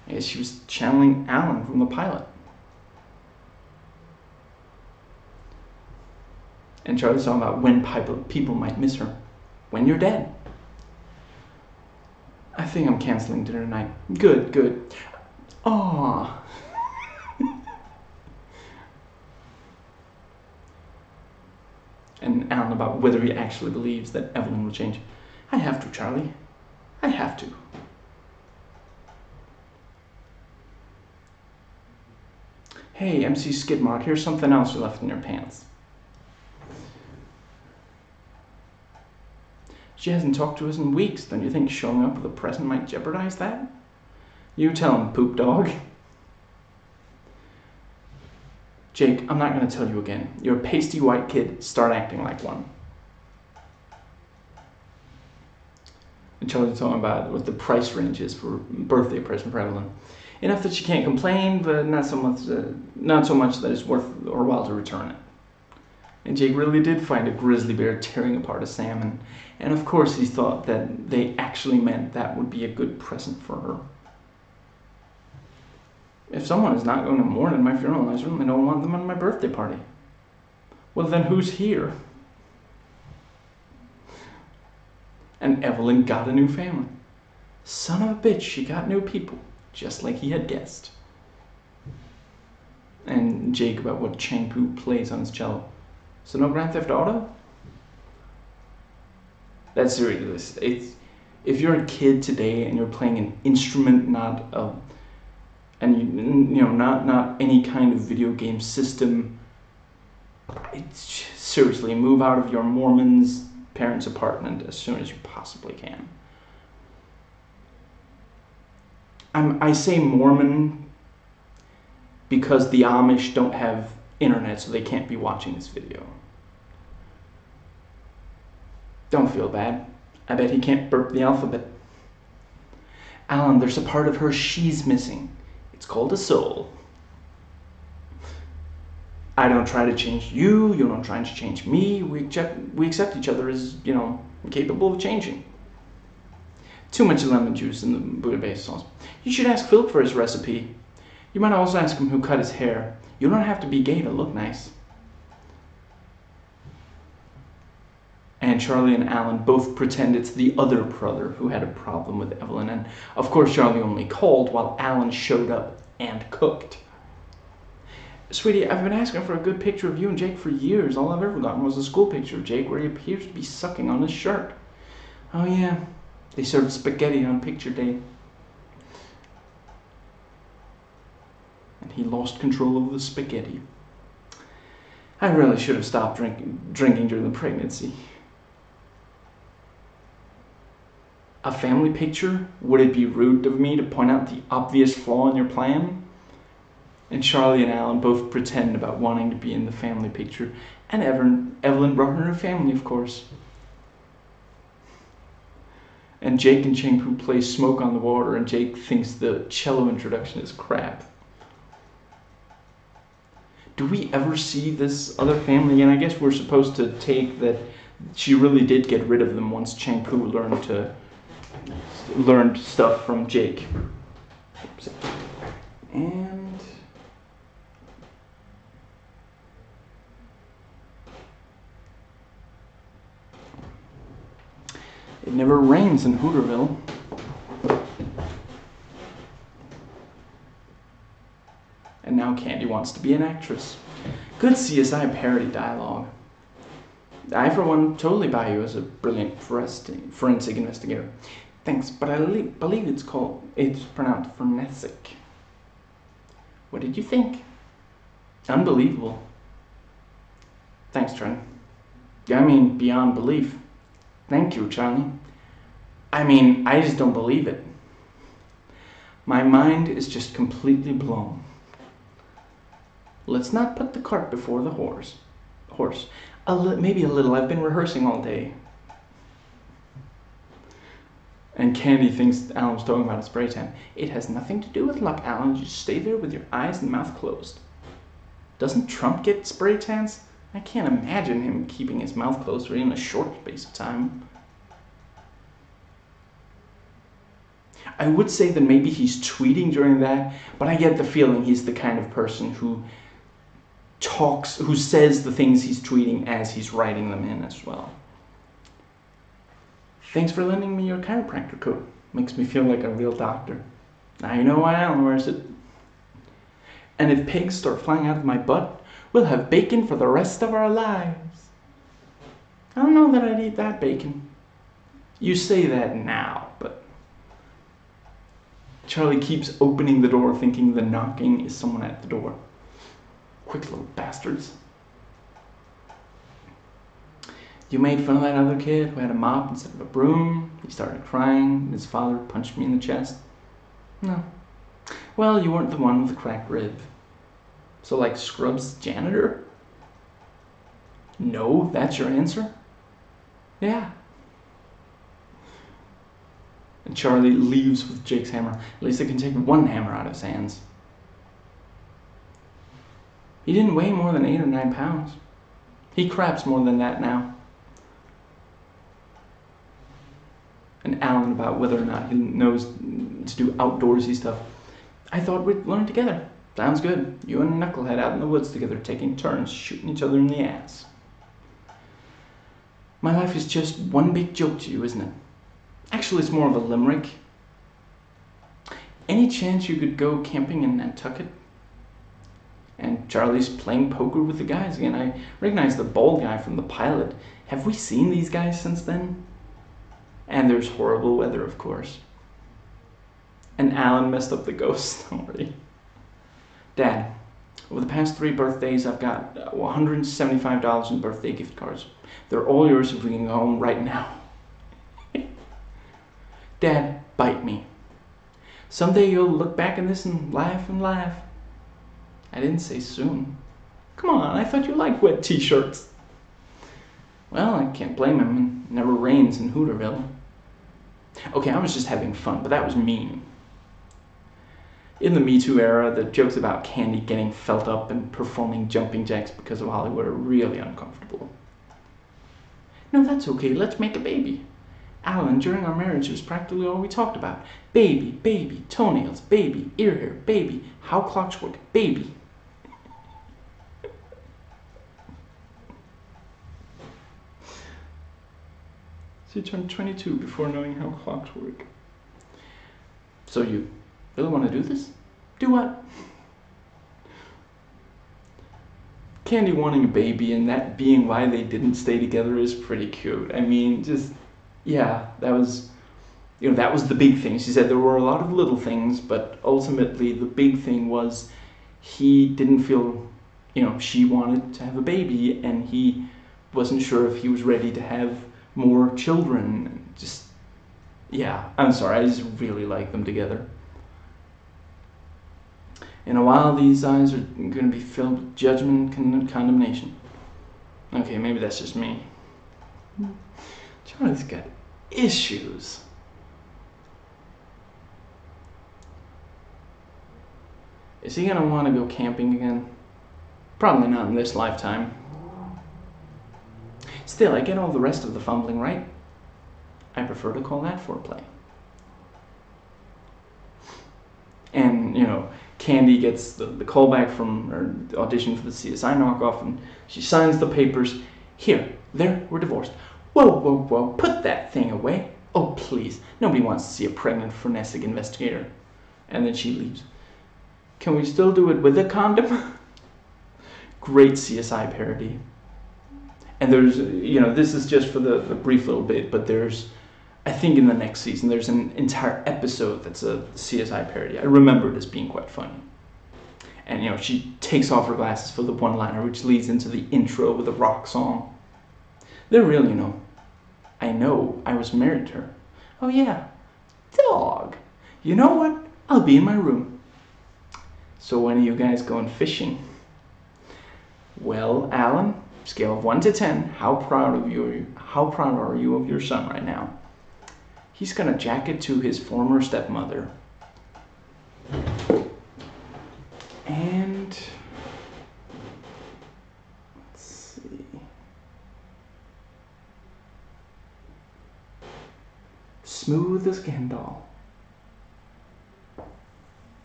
I guess she was channeling Alan from the pilot. And Charlie's talking about when people might miss her. When you're dead. I think I'm canceling dinner tonight. Good. Aww. And Alan about whether he actually believes that Evelyn will change. I have to, Charlie. I have to. Hey, MC Skidmark, here's something else you left in your pants. She hasn't talked to us in weeks. Don't you think showing up with a present might jeopardize that? You tell him, poop dog. Jake, I'm not going to tell you again. You're a pasty white kid. Start acting like one. And Charlie's talking about what the price range is for birthday present for Evelyn. Enough that she can't complain, but not so much that it's worth her while to return it. And Jake really did find a grizzly bear tearing apart a salmon. And of course he thought that they actually meant that would be a good present for her. If someone is not going to mourn at my funeral, I certainly don't want them at my birthday party. Well, then who's here? And Evelyn got a new family. Son of a bitch, she got new people, just like he had guessed. And Jake about what Chang-Poo plays on his cello. So no Grand Theft Auto? That's serious. If you're a kid today and you're playing an instrument, not any kind of video game system, seriously, move out of your Mormon's parents' apartment as soon as you possibly can. I say Mormon because the Amish don't have internet, so they can't be watching this video. Don't feel bad. I bet he can't burp the alphabet. Alan, there's a part of her she's missing. It's called a soul. I don't try to change you. You don't try to change me. We accept each other as, capable of changing. Too much lemon juice in the Budapest sauce. You should ask Philip for his recipe. You might also ask him who cut his hair. You don't have to be gay to look nice. And Charlie and Alan both pretend it's the other brother who had a problem with Evelyn. And of course Charlie only called while Alan showed up and cooked. Sweetie, I've been asking for a good picture of you and Jake for years. All I've ever gotten was a school picture of Jake where he appears to be sucking on his shirt. Oh yeah, they served spaghetti on picture day. And he lost control of the spaghetti. I really should have stopped drinking during the pregnancy. A family picture? Would it be rude of me to point out the obvious flaw in your plan? And Charlie and Alan both pretend about wanting to be in the family picture. And Evelyn brought her family, of course. And Jake and Cheng-Pu play Smoke on the Water, and Jake thinks the cello introduction is crap. Do we ever see this other family again? I guess we're supposed to take that she really did get rid of them once Cheng-Pu learned stuff from Jake. And it never rains in Hooterville. And now Candy wants to be an actress. Good CSI parody dialogue. I, for one, totally buy you as a brilliant forensic investigator. Thanks, but I believe it's pronounced forensic. What did you think? Unbelievable. Thanks, Trent. I mean, beyond belief. Thank you, Charlie. I mean, I just don't believe it. My mind is just completely blown. Let's not put the cart before the horse. Maybe a little. I've been rehearsing all day. And Candy thinks Alan's talking about a spray tan. It has nothing to do with luck, Alan. You just stay there with your eyes and mouth closed. Doesn't Trump get spray tans? I can't imagine him keeping his mouth closed for even a short space of time. I would say that maybe he's tweeting during that, but I get the feeling he's the kind of person who says the things he's tweeting as he's writing them in as well. Thanks for lending me your chiropractor coat. Makes me feel like a real doctor. Now you know why Alan wears it. And if pigs start flying out of my butt, we'll have bacon for the rest of our lives. I don't know that I'd eat that bacon. You say that now, but Charlie keeps opening the door thinking the knocking is someone at the door. Quick little bastards. You made fun of that other kid who had a mop instead of a broom. He started crying and his father punched me in the chest. No. Well, you weren't the one with the cracked rib. So like Scrubs' janitor? No, that's your answer? Yeah. And Charlie leaves with Jake's hammer. At least they can take one hammer out of his hands. He didn't weigh more than 8 or 9 pounds. He craps more than that now. And Alan about whether or not he knows to do outdoorsy stuff. I thought we'd learn together. Sounds good. You and Knucklehead out in the woods together, taking turns, shooting each other in the ass. My life is just one big joke to you, isn't it? Actually, it's more of a limerick. Any chance you could go camping in Nantucket? And Charlie's playing poker with the guys again. I recognize the bald guy from the pilot. Have we seen these guys since then? And there's horrible weather, of course. And Alan messed up the ghost story. Dad, over the past 3 birthdays, I've got $175 in birthday gift cards. They're all yours if we can go home right now. Dad, bite me. Someday you'll look back on this and laugh and laugh. I didn't say soon. Come on, I thought you liked wet t-shirts. Well, I can't blame him. It never rains in Hooterville. Okay, I was just having fun, but that was mean. In the Me Too era, the jokes about Candy getting felt up and performing jumping jacks because of Hollywood are really uncomfortable. No, that's okay. Let's make a baby. Alan, during our marriage, it was practically all we talked about. Baby, baby, toenails, baby, ear hair, baby, how clocks work, baby. So you turned 22 before knowing how clocks work. So you really want to do this? Do what? Candy wanting a baby and that being why they didn't stay together is pretty cute. I mean, just, yeah, that was the big thing. She said there were a lot of little things, but ultimately the big thing was he didn't feel, she wanted to have a baby and he wasn't sure if he was ready to have more children. Just, yeah, I'm sorry, I just really like them together. In a while, these eyes are going to be filled with judgment and condemnation. Okay, maybe that's just me. Charlie's got issues. Is he going to want to go camping again? Probably not in this lifetime. Still, I get all the rest of the fumbling right. I prefer to call that foreplay. And, Candy gets the call back from her audition for the CSI knockoff, and she signs the papers. Here, there, we're divorced. Whoa, whoa, whoa, put that thing away. Oh, please, nobody wants to see a pregnant forensic investigator. And then she leaves. Can we still do it with a condom? Great CSI parody. And there's, this is just for the brief little bit, but there's, I think in the next season, there's an entire episode that's a CSI parody. I remember it as being quite funny. And, she takes off her glasses for the one-liner, which leads into the intro with a rock song. They're real, I know I was married to her. Oh, yeah. Dog. You know what? I'll be in my room. So when are you guys going fishing? Well, Alan, scale of 1 to 10, how proud are you of your son right now? He's gonna jack it to his former stepmother. And let's see. Smooth as Gandalf.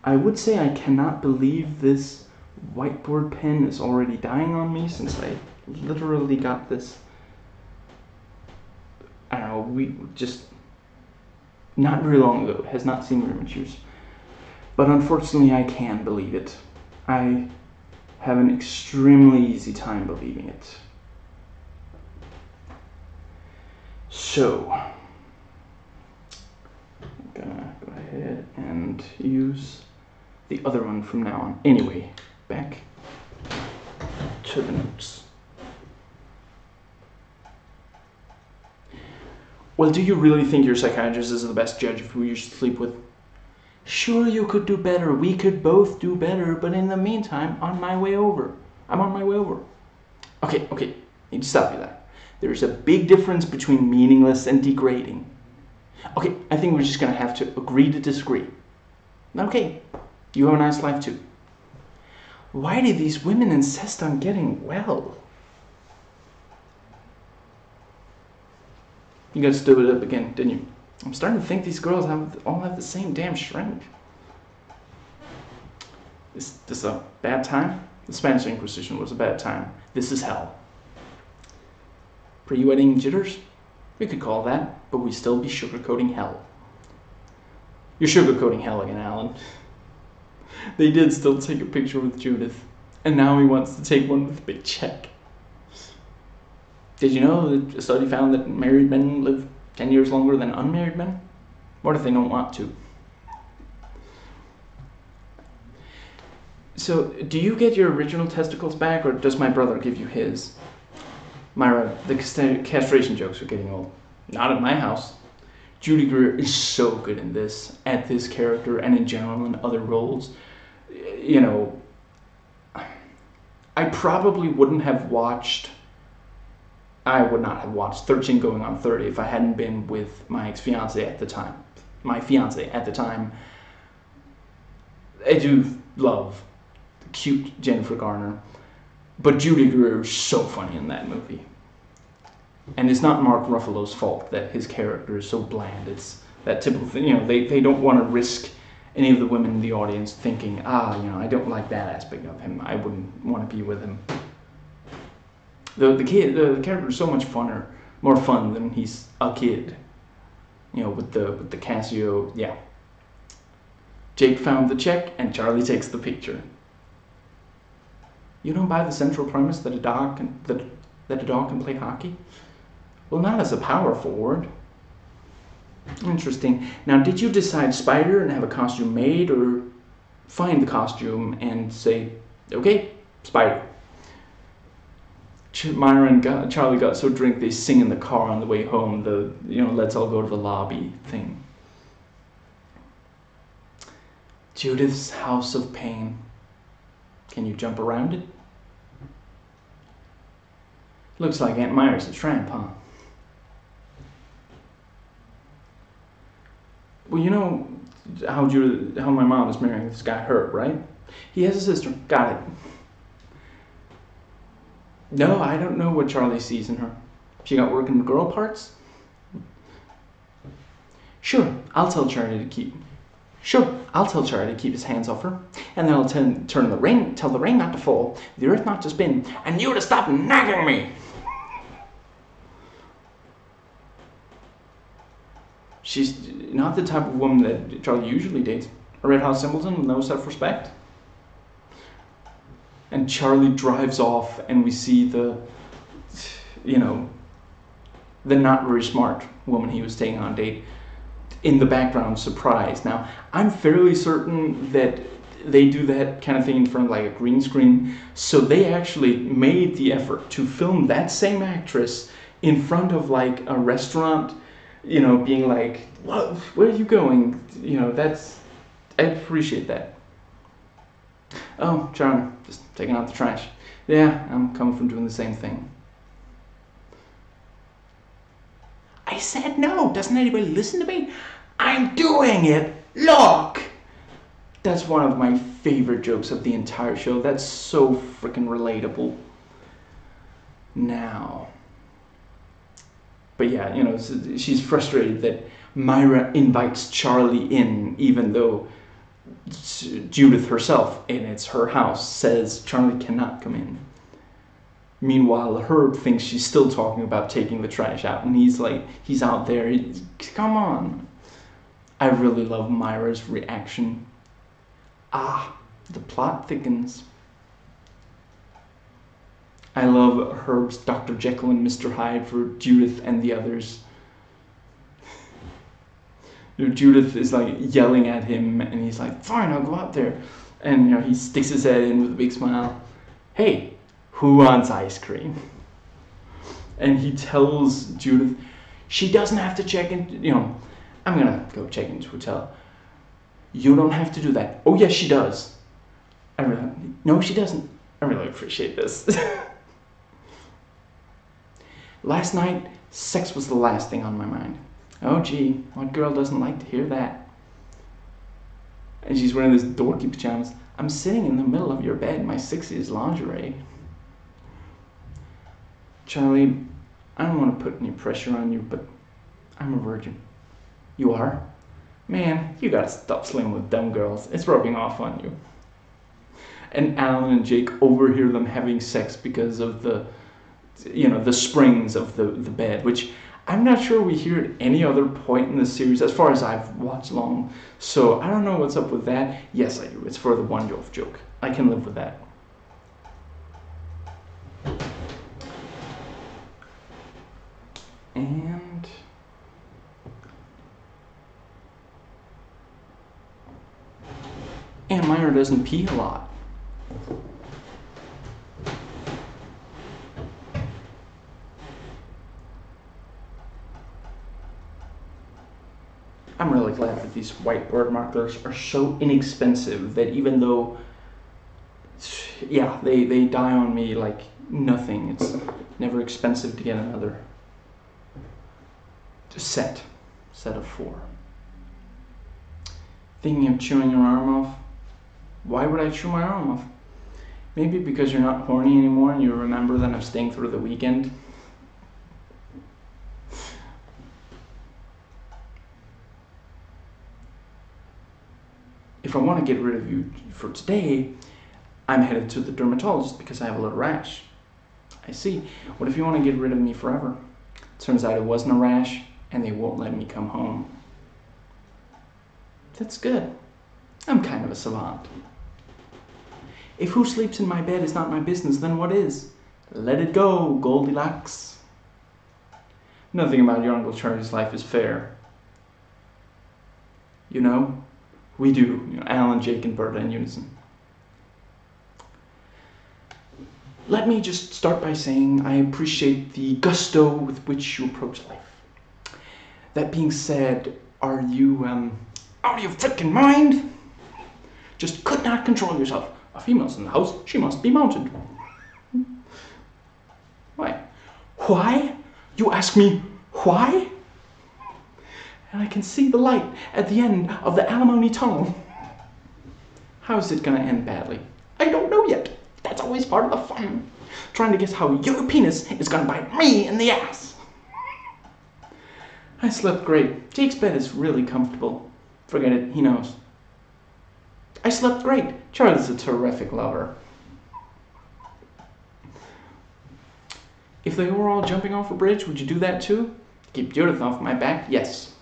I would say I cannot believe this whiteboard pen is already dying on me since I literally got this. I don't know, we just not very long ago. It has not seen very much use. But unfortunately, I can believe it. I have an extremely easy time believing it. So, I'm gonna go ahead and use the other one from now on. Anyway, back to the notes. Well, do you really think your psychiatrist is the best judge of who you should sleep with? Sure, you could do better. We could both do better, but in the meantime, I'm on my way over. Okay, need to stop you there. There's a big difference between meaningless and degrading. Okay, I think we're just gonna have to agree to disagree. Okay, you have a nice life too. Why do these women insist on getting well? You got stood it up again, didn't you? I'm starting to think these girls all have the same damn strength. Is this a bad time? The Spanish Inquisition was a bad time. This is hell. Pre-wedding jitters? We could call that, but we'd still be sugarcoating hell. You're sugarcoating hell again, Alan. They did still take a picture with Judith, and now he wants to take one with a big check. Did you know that a study found that married men live 10 years longer than unmarried men? What if they don't want to? So, do you get your original testicles back, or does my brother give you his? Myra, the castration jokes are getting old. Not at my house. Judy Greer is so good in this, at this character, and in general in other roles. I probably wouldn't have watched. I would not have watched 13 Going on 30 if I hadn't been with my ex-fiance at the time. My fiance at the time. I do love cute Jennifer Garner, but Judy Greer is so funny in that movie. And it's not Mark Ruffalo's fault that his character is so bland. It's that typical thing, you know, they don't want to risk any of the women in the audience thinking, I don't like that aspect of him. I wouldn't want to be with him. The character is so much more fun than he's a kid. You know, with the Casio, yeah. Jake found the check and Charlie takes the picture. You don't buy the central premise that a dog can play hockey? Well, not as a power forward. Interesting. Now, did you decide Spider and have a costume made, or find the costume and say, okay, Spider? Myra and Charlie got so drunk they sing in the car on the way home, let's all go to the lobby thing. Judith's House of Pain. Can you jump around it? Looks like Aunt Myra's a tramp, huh? Well, you know how my mom is marrying this guy, Herb, right? He has a sister. Got it. No, I don't know what Charlie sees in her. She got working the girl parts? Sure, I'll tell Charlie to keep his hands off her, and then I'll tell the rain not to fall, the earth not to spin, and you to stop nagging me. She's not the type of woman that Charlie usually dates. A red hot simpleton with no self-respect. And Charlie drives off, and we see the not very smart woman he was taking on a date in the background, surprised. Now, I'm fairly certain that they do that kind of thing in front of like a green screen, so they actually made the effort to film that same actress in front of like a restaurant, being like, "What? Where are you going?" I appreciate that. Oh, Charlie, just taking out the trash. Yeah, I'm coming from doing the same thing. I said no. Doesn't anybody listen to me? I'm doing it. Look. That's one of my favorite jokes of the entire show. That's so freaking relatable. Now. But yeah, she's frustrated that Myra invites Charlie in, even though Judith herself, and it's her house, says Charlie cannot come in. Meanwhile, Herb thinks she's still talking about taking the trash out, and he's out there. Come on. I really love Myra's reaction. The plot thickens. I love Herb's Dr. Jekyll and Mr. Hyde for Judith and the others. Judith is like yelling at him, and he's like, fine, I'll go out there. And he sticks his head in with a big smile. Hey, who wants ice cream? And he tells Judith, she doesn't have to check in, I'm gonna go check into a hotel. You don't have to do that. Oh yes, she does. No, she doesn't. I really appreciate this. Last night, sex was the last thing on my mind. Oh gee, what girl doesn't like to hear that? And she's wearing this dorky pajamas. I'm sitting in the middle of your bed in my 60s lingerie. Charlie, I don't want to put any pressure on you, but I'm a virgin. You are? Man, you gotta stop sleeping with dumb girls. It's rubbing off on you. And Alan and Jake overhear them having sex because of the springs of the bed, which I'm not sure we hear at any other point in the series, as far as I've watched long. So I don't know what's up with that. Yes, I do. It's for the one-off joke. I can live with that. And Myra doesn't pee a lot. I'm really glad that these whiteboard markers are so inexpensive that even though yeah, they die on me like nothing. It's never expensive to get another set of 4. Thinking of chewing your arm off? Why would I chew my arm off? Maybe because you're not horny anymore and you remember that I'm staying through the weekend. If I want to get rid of you for today, I'm headed to the dermatologist because I have a little rash. I see. What if you want to get rid of me forever? Turns out it wasn't a rash and they won't let me come home. That's good. I'm kind of a savant. If who sleeps in my bed is not my business, then what is? Let it go, Goldilocks. Nothing about your Uncle Charlie's life is fair. You know? We do. You know, Alan, Jake, and Berta in unison. Let me just start by saying I appreciate the gusto with which you approach life. That being said, are you, out of your frickin' mind? Just could not control yourself. A female's in the house, she must be mounted. Why? Why? You ask me why? And I can see the light at the end of the alimony tunnel. How is it gonna end badly? I don't know yet. That's always part of the fun. Trying to guess how your penis is gonna bite me in the ass. I slept great. Jake's bed is really comfortable. Forget it, he knows. I slept great. Charlie's a terrific lover. If they were all jumping off a bridge, would you do that too? Keep Judith off my back? Yes.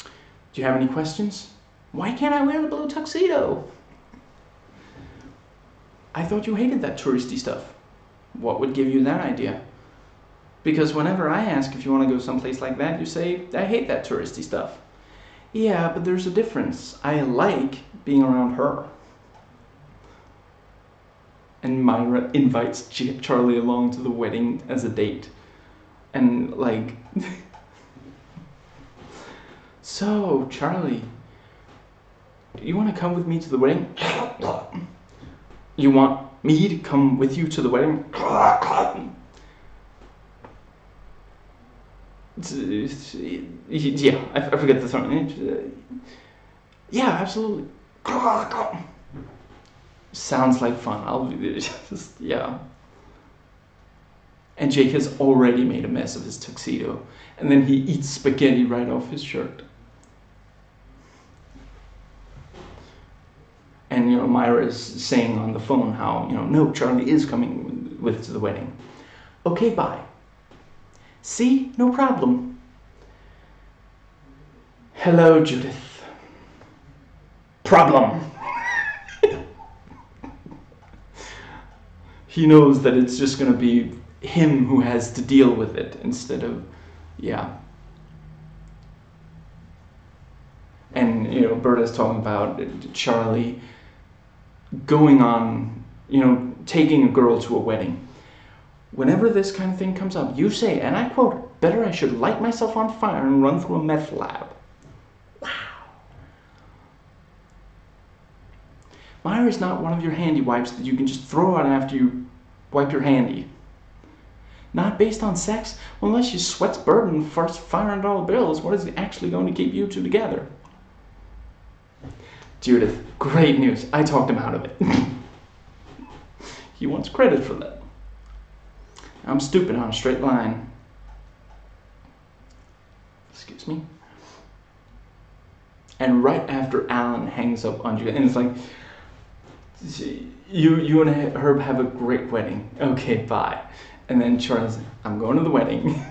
Do you have any questions? Why can't I wear the blue tuxedo? I thought you hated that touristy stuff. What would give you that idea? Because whenever I ask if you want to go someplace like that, you say, I hate that touristy stuff. Yeah, but there's a difference. I like being around her. And Myra invites Charlie along to the wedding as a date. And like... So, Charlie, you want to come with me to the wedding? You want me to come with you to the wedding? Yeah, I forget the song. Yeah, absolutely. Sounds like fun. I'll just, yeah. And Jake has already made a mess of his tuxedo, and then he eats spaghetti right off his shirt. And, you know, Myra is saying on the phone how, you know, no, Charlie is coming with to the wedding. Okay, bye. See? No problem. Hello, Judith. Problem. He knows that it's just going to be him who has to deal with it instead of, yeah. And, you know, Berta's talking about Charlie going on, you know, taking a girl to a wedding. Whenever this kind of thing comes up, you say, and I quote, better I should light myself on fire and run through a meth lab. Wow. Myra's not one of your handy wipes that you can just throw out after you wipe your handy. Not based on sex? Well, unless she sweats bird and farts $500 bills, what is actually going to keep you two together? Judith, great news. I talked him out of it. He wants credit for that. I'm stupid on a straight line. Excuse me. And right after Alan hangs up on Judith, and it's like, you and Herb have a great wedding. Okay, bye. And then Charlie's, I'm going to the wedding.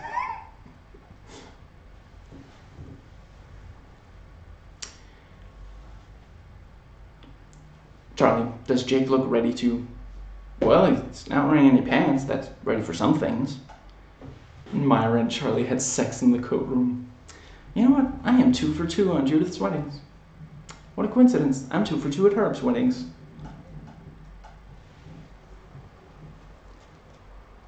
Charlie, does Jake look ready to... Well, he's not wearing any pants. That's ready for some things. Myra and Charlie had sex in the coat room. You know what? I am 2 for 2 on Judith's weddings. What a coincidence. I'm 2 for 2 at Herb's weddings.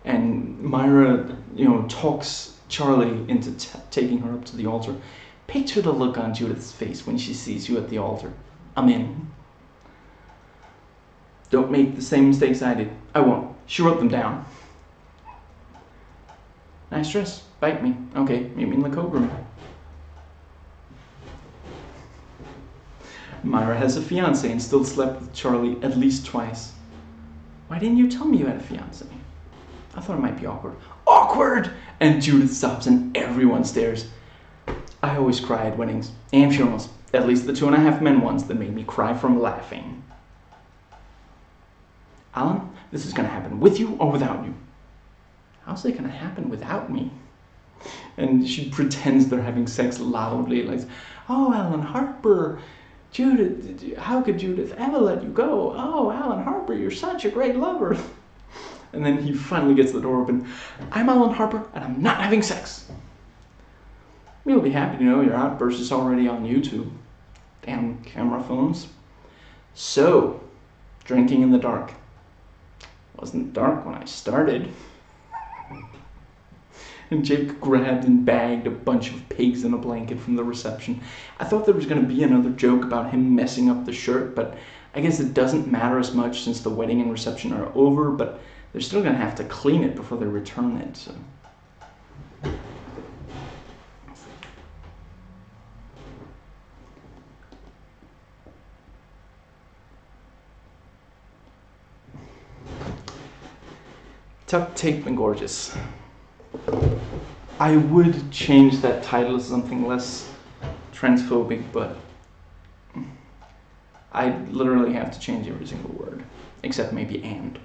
And Myra, you know, talks Charlie into taking her up to the altar. Picture the look on Judith's face when she sees you at the altar. I'm in. Don't make the same mistakes I did. I won't. She wrote them down. Nice dress. Bite me. Okay, meet me in the code room. Myra has a fiancé and still slept with Charlie at least twice. Why didn't you tell me you had a fiancé? I thought it might be awkward. Awkward! And Judith stops and everyone stares. I always cry at weddings and funerals. At least the 2.5 men ones that made me cry from laughing. Alan, this is going to happen with you or without you. How's it going to happen without me? And she pretends they're having sex loudly, like, oh, Alan Harper, Judith, how could Judith ever let you go? Oh, Alan Harper, you're such a great lover. And then he finally gets the door open. I'm Alan Harper, and I'm not having sex. You'll be happy to know your outburst is already on YouTube. Damn camera phones. So, drinking in the dark. Wasn't dark when I started. And Jake grabbed and bagged a bunch of pigs in a blanket from the reception. I thought there was going to be another joke about him messing up the shirt, but I guess it doesn't matter as much since the wedding and reception are over, but they're still going to have to clean it before they return it, so. Tuck, Tape, and Gorgeous. I would change that title to something less transphobic, but I literally have to change every single word, except maybe and.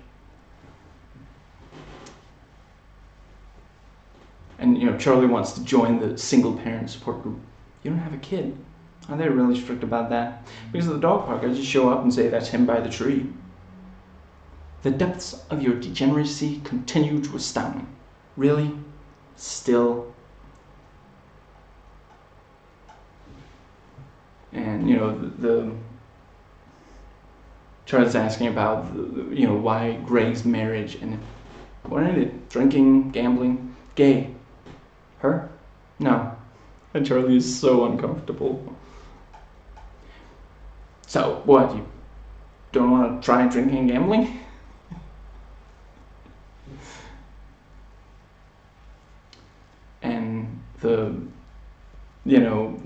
And, you know, Charlie wants to join the single parent support group. You don't have a kid. Are they really strict about that? Because at the dog park, I just show up and say, that's him by the tree. The depths of your degeneracy continue to astound me. Really? Still? And, you know, the Charlie's asking about, you know, why Greg's marriage, and what ended it? Drinking, gambling, gay. Her? No. And Charlie is so uncomfortable. So, what, you don't want to try drinking and gambling? And the, you know,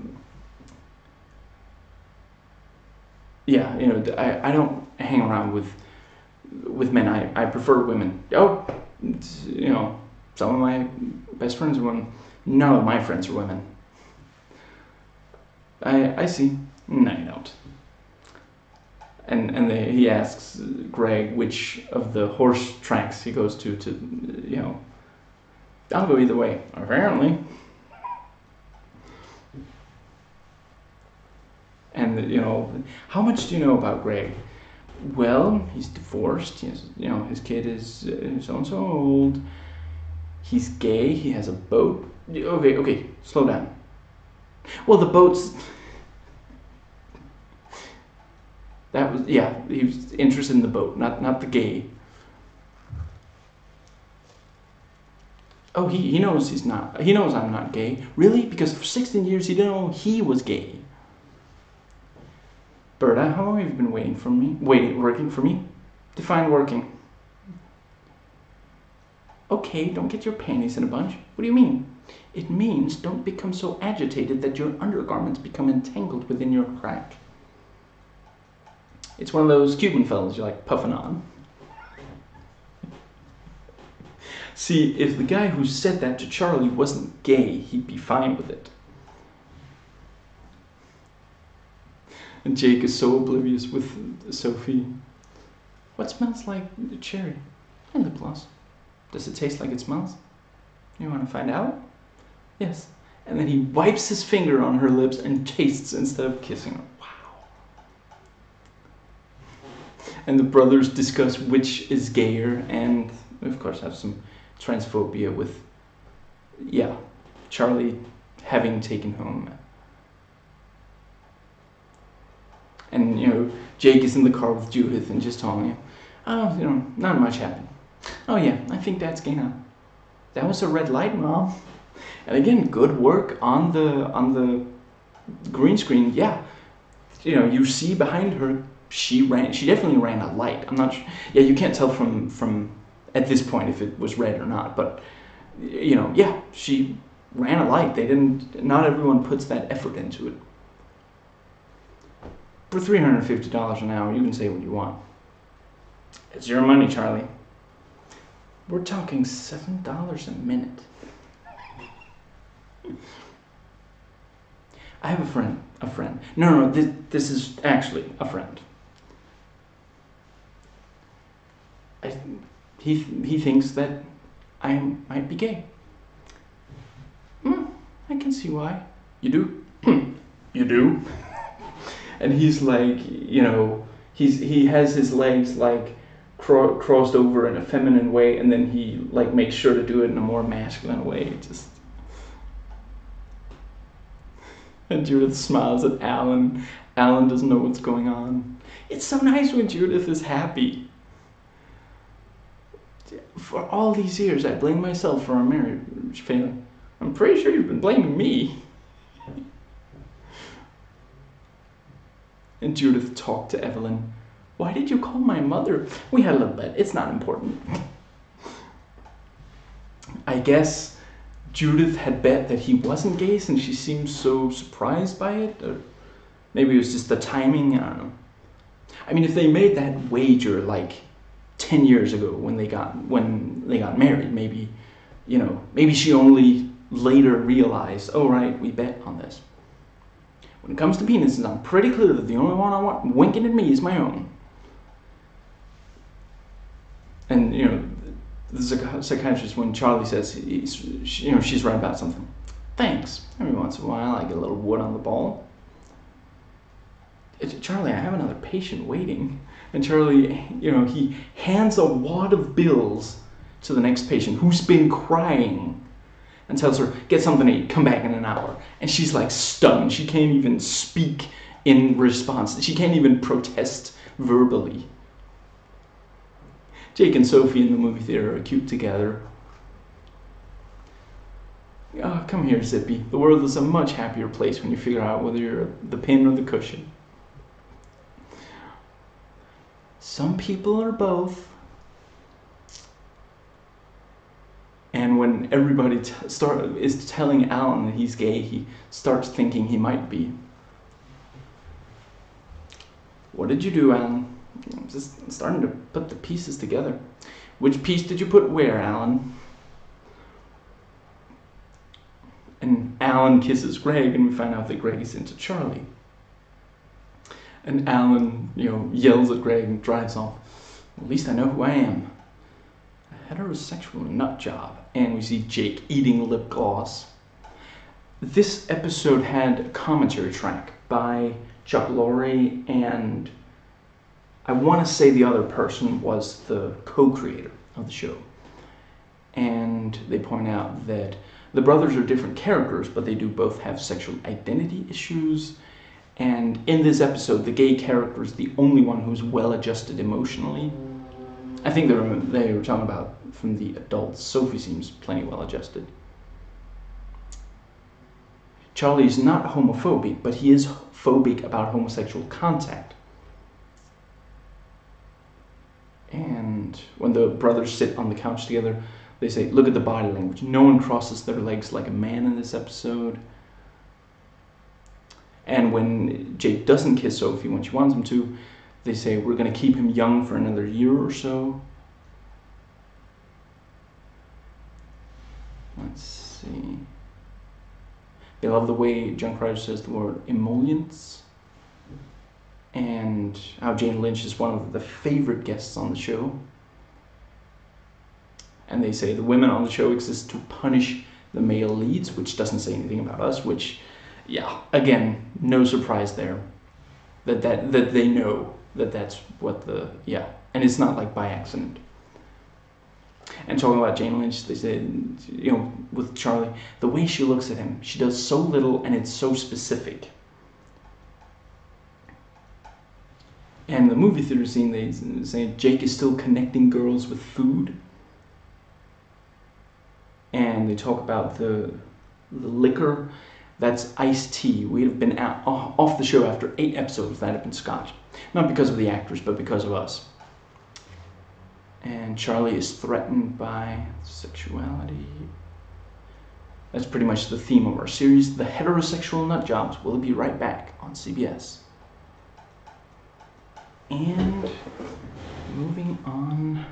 yeah, you know, I don't hang around with men. I prefer women. Oh, you know, some of my best friends are women. None of my friends are women. I see. No, you don't. And he asks Greg which of the horse tracks he goes to, you know, I'll go either way, apparently. And, you know, how much do you know about Greg? Well, he's divorced. He has, you know, his kid is so-and-so old. He's gay. He has a boat. Okay, slow down. Well, the boat's... That was, yeah, he was interested in the boat, not the gay. Oh, he knows he's not. He knows I'm not gay. Really? Because for 16 years he didn't know he was gay. Berta, how long have you been working for me? Define working. Okay, don't get your panties in a bunch. What do you mean? It means don't become so agitated that your undergarments become entangled within your crack. It's one of those Cuban fellas you're like puffing on. See, if the guy who said that to Charlie wasn't gay, he'd be fine with it. And Jake is so oblivious with Sophie. What smells like cherry? And lip gloss. Does it taste like it smells? You want to find out? Yes. And then he wipes his finger on her lips and tastes instead of kissing her. Wow. And the brothers discuss which is gayer, and of course have some transphobia with, yeah, Charlie having taken home. And, you know, Jake is in the car with Judith and just telling you, oh, you know, not much happened. Oh yeah, I think Dad's gay now. That was a red light, Mom. And again, good work on the green screen. Yeah, you know, you see behind her, she definitely ran a light. I'm not sure. Yeah, you can't tell from at this point if it was red or not, but yeah, she ran a light. Not everyone puts that effort into it. For $350 an hour, you can say what you want. It's your money, Charlie. We're talking $7 a minute. I have a friend. No, this is actually a friend. He thinks that I might be gay. I can see why. You do? You do? And he's like, he has his legs like crossed over in a feminine way, and then he like makes sure to do it in a more masculine way. And Judith smiles at Alan. Alan doesn't know what's going on. It's so nice when Judith is happy. For all these years, I blamed myself for our marriage failing. I'm pretty sure you've been blaming me. And Judith talked to Evelyn. Why did you call my mother? We had a little bit. It's not important. I guess Judith had bet that he wasn't gay since she seemed so surprised by it. Or maybe it was just the timing. I don't know. I mean, if they made that wager like 10 years ago when they got married, maybe she only later realized, oh right, we bet on this. When it comes to penises, I'm pretty clear that the only one I want winking at me is my own. And the psychiatrist, when Charlie says she's right about something, thanks. Every once in a while I get a little wood on the ball. Charlie, I have another patient waiting. And Charlie, he hands a wad of bills to the next patient who's been crying and tells her, get something to eat, come back in an hour. And she's like stunned. She can't even speak in response. She can't even protest verbally. Jake and Sophie in the movie theater are cute together. Oh, come here, Zippy. The world is a much happier place when you figure out whether you're the pin or the cushion. Some people are both. And when everybody is telling Alan that he's gay, he starts thinking he might be. What did you do, Alan? I'm just starting to put the pieces together. Which piece did you put where, Alan? And Alan kisses Greg, and we find out that Greg is into Charlie. And Alan, yells at Greg and drives off. At least I know who I am. A heterosexual nut job. And we see Jake eating lip gloss. This episode had a commentary track by Chuck Lorre, and I want to say the other person was the co-creator of the show. And they point out that the brothers are different characters, but they do both have sexual identity issues. And in this episode, the gay character is the only one who's well-adjusted emotionally. I think they were talking about from the adults. Sophie seems plenty well-adjusted. Charlie's not homophobic, but he is phobic about homosexual contact. And when the brothers sit on the couch together, they say, look at the body language. No one crosses their legs like a man in this episode. And when Jake doesn't kiss Sophie when she wants him to, they say, we're going to keep him young for another year or so. Let's see. They love the way John Cryer says the word emollients. And how Jane Lynch is one of the favorite guests on the show. And they say the women on the show exist to punish the male leads, which doesn't say anything about us, which, yeah, again, no surprise there. That they know that that's what and it's not like by accident. And talking about Jane Lynch, they said, with Charlie, the way she looks at him, she does so little and it's so specific. And the movie theater scene, they say Jake is still connecting girls with food. And they talk about the liquor. That's iced tea. We have been off the show after 8 episodes. That had been scotch. Not because of the actors, but because of us. And Charlie is threatened by sexuality. That's pretty much the theme of our series, The Heterosexual Nutjobs. We'll be right back on CBS. And moving on.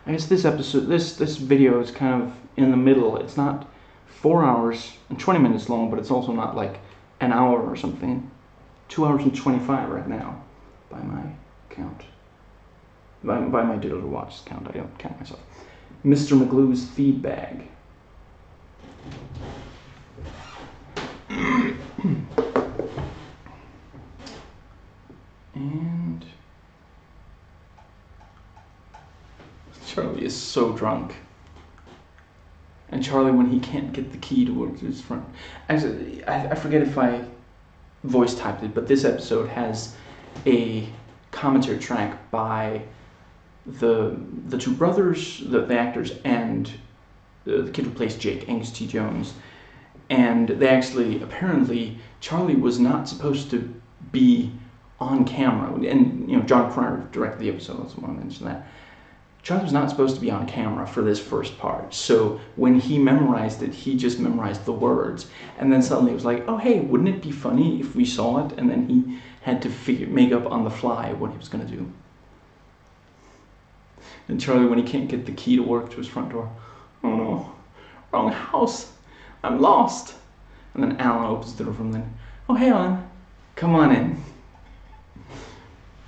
I guess this episode, this video is kind of in the middle. It's not 4 hours and 20 minutes long, but it's also not like an hour or something. 2 hours and 25 right now, by my count. By my digital watch count, I don't count myself. Mr. McGlue's Feedbag. And Charlie is so drunk. And Charlie, when he can't get the key to work to his front. Actually, I forget if I voice typed it, but this episode has a commentary track by the two brothers, the actors, and the kid who plays Jake, Angus T. Jones. And they actually, apparently, Charlie was not supposed to be on camera. And, you know, John Cryer directed the episode, I also want to mention that. Charlie was not supposed to be on camera for this first part. So when he memorized it, he just memorized the words. And then suddenly it was like, oh, hey, wouldn't it be funny if we saw it? And then he had to make up on the fly what he was going to do. And Charlie, when he can't get the key to work to his front door, oh no, wrong house, I'm lost. And then Alan opens the door from there. Oh, hey, Alan, come on in.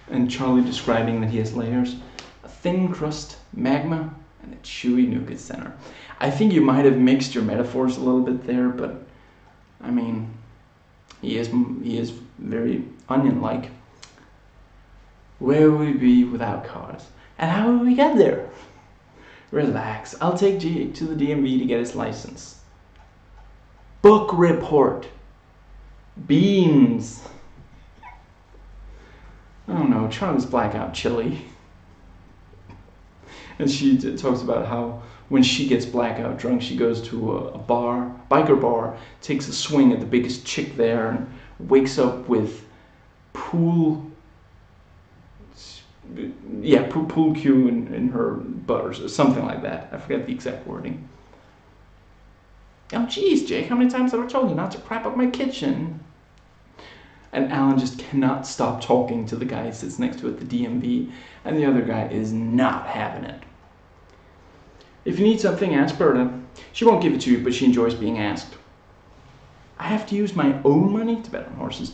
And Charlie describing that he has layers, a thin crust, magma, and a chewy nougat center. I think you might have mixed your metaphors a little bit there, but I mean, he is very onion-like. Where would we be without cars? And how would we get there? Relax, I'll take Jake to the DMV to get his license. Book report. Beans. Oh no, Charlie's blackout chilly. And she talks about how when she gets blackout drunk, she goes to a bar, biker bar, takes a swing at the biggest chick there, and wakes up with pool cue in her butt or something like that. I forget the exact wording. Oh geez, Jake, how many times have I told you not to crap up my kitchen? And Alan just cannot stop talking to the guy he sits next to at the DMV, and the other guy is not having it. If you need something, ask Berta. She won't give it to you, but she enjoys being asked. I have to use my own money to bet on horses.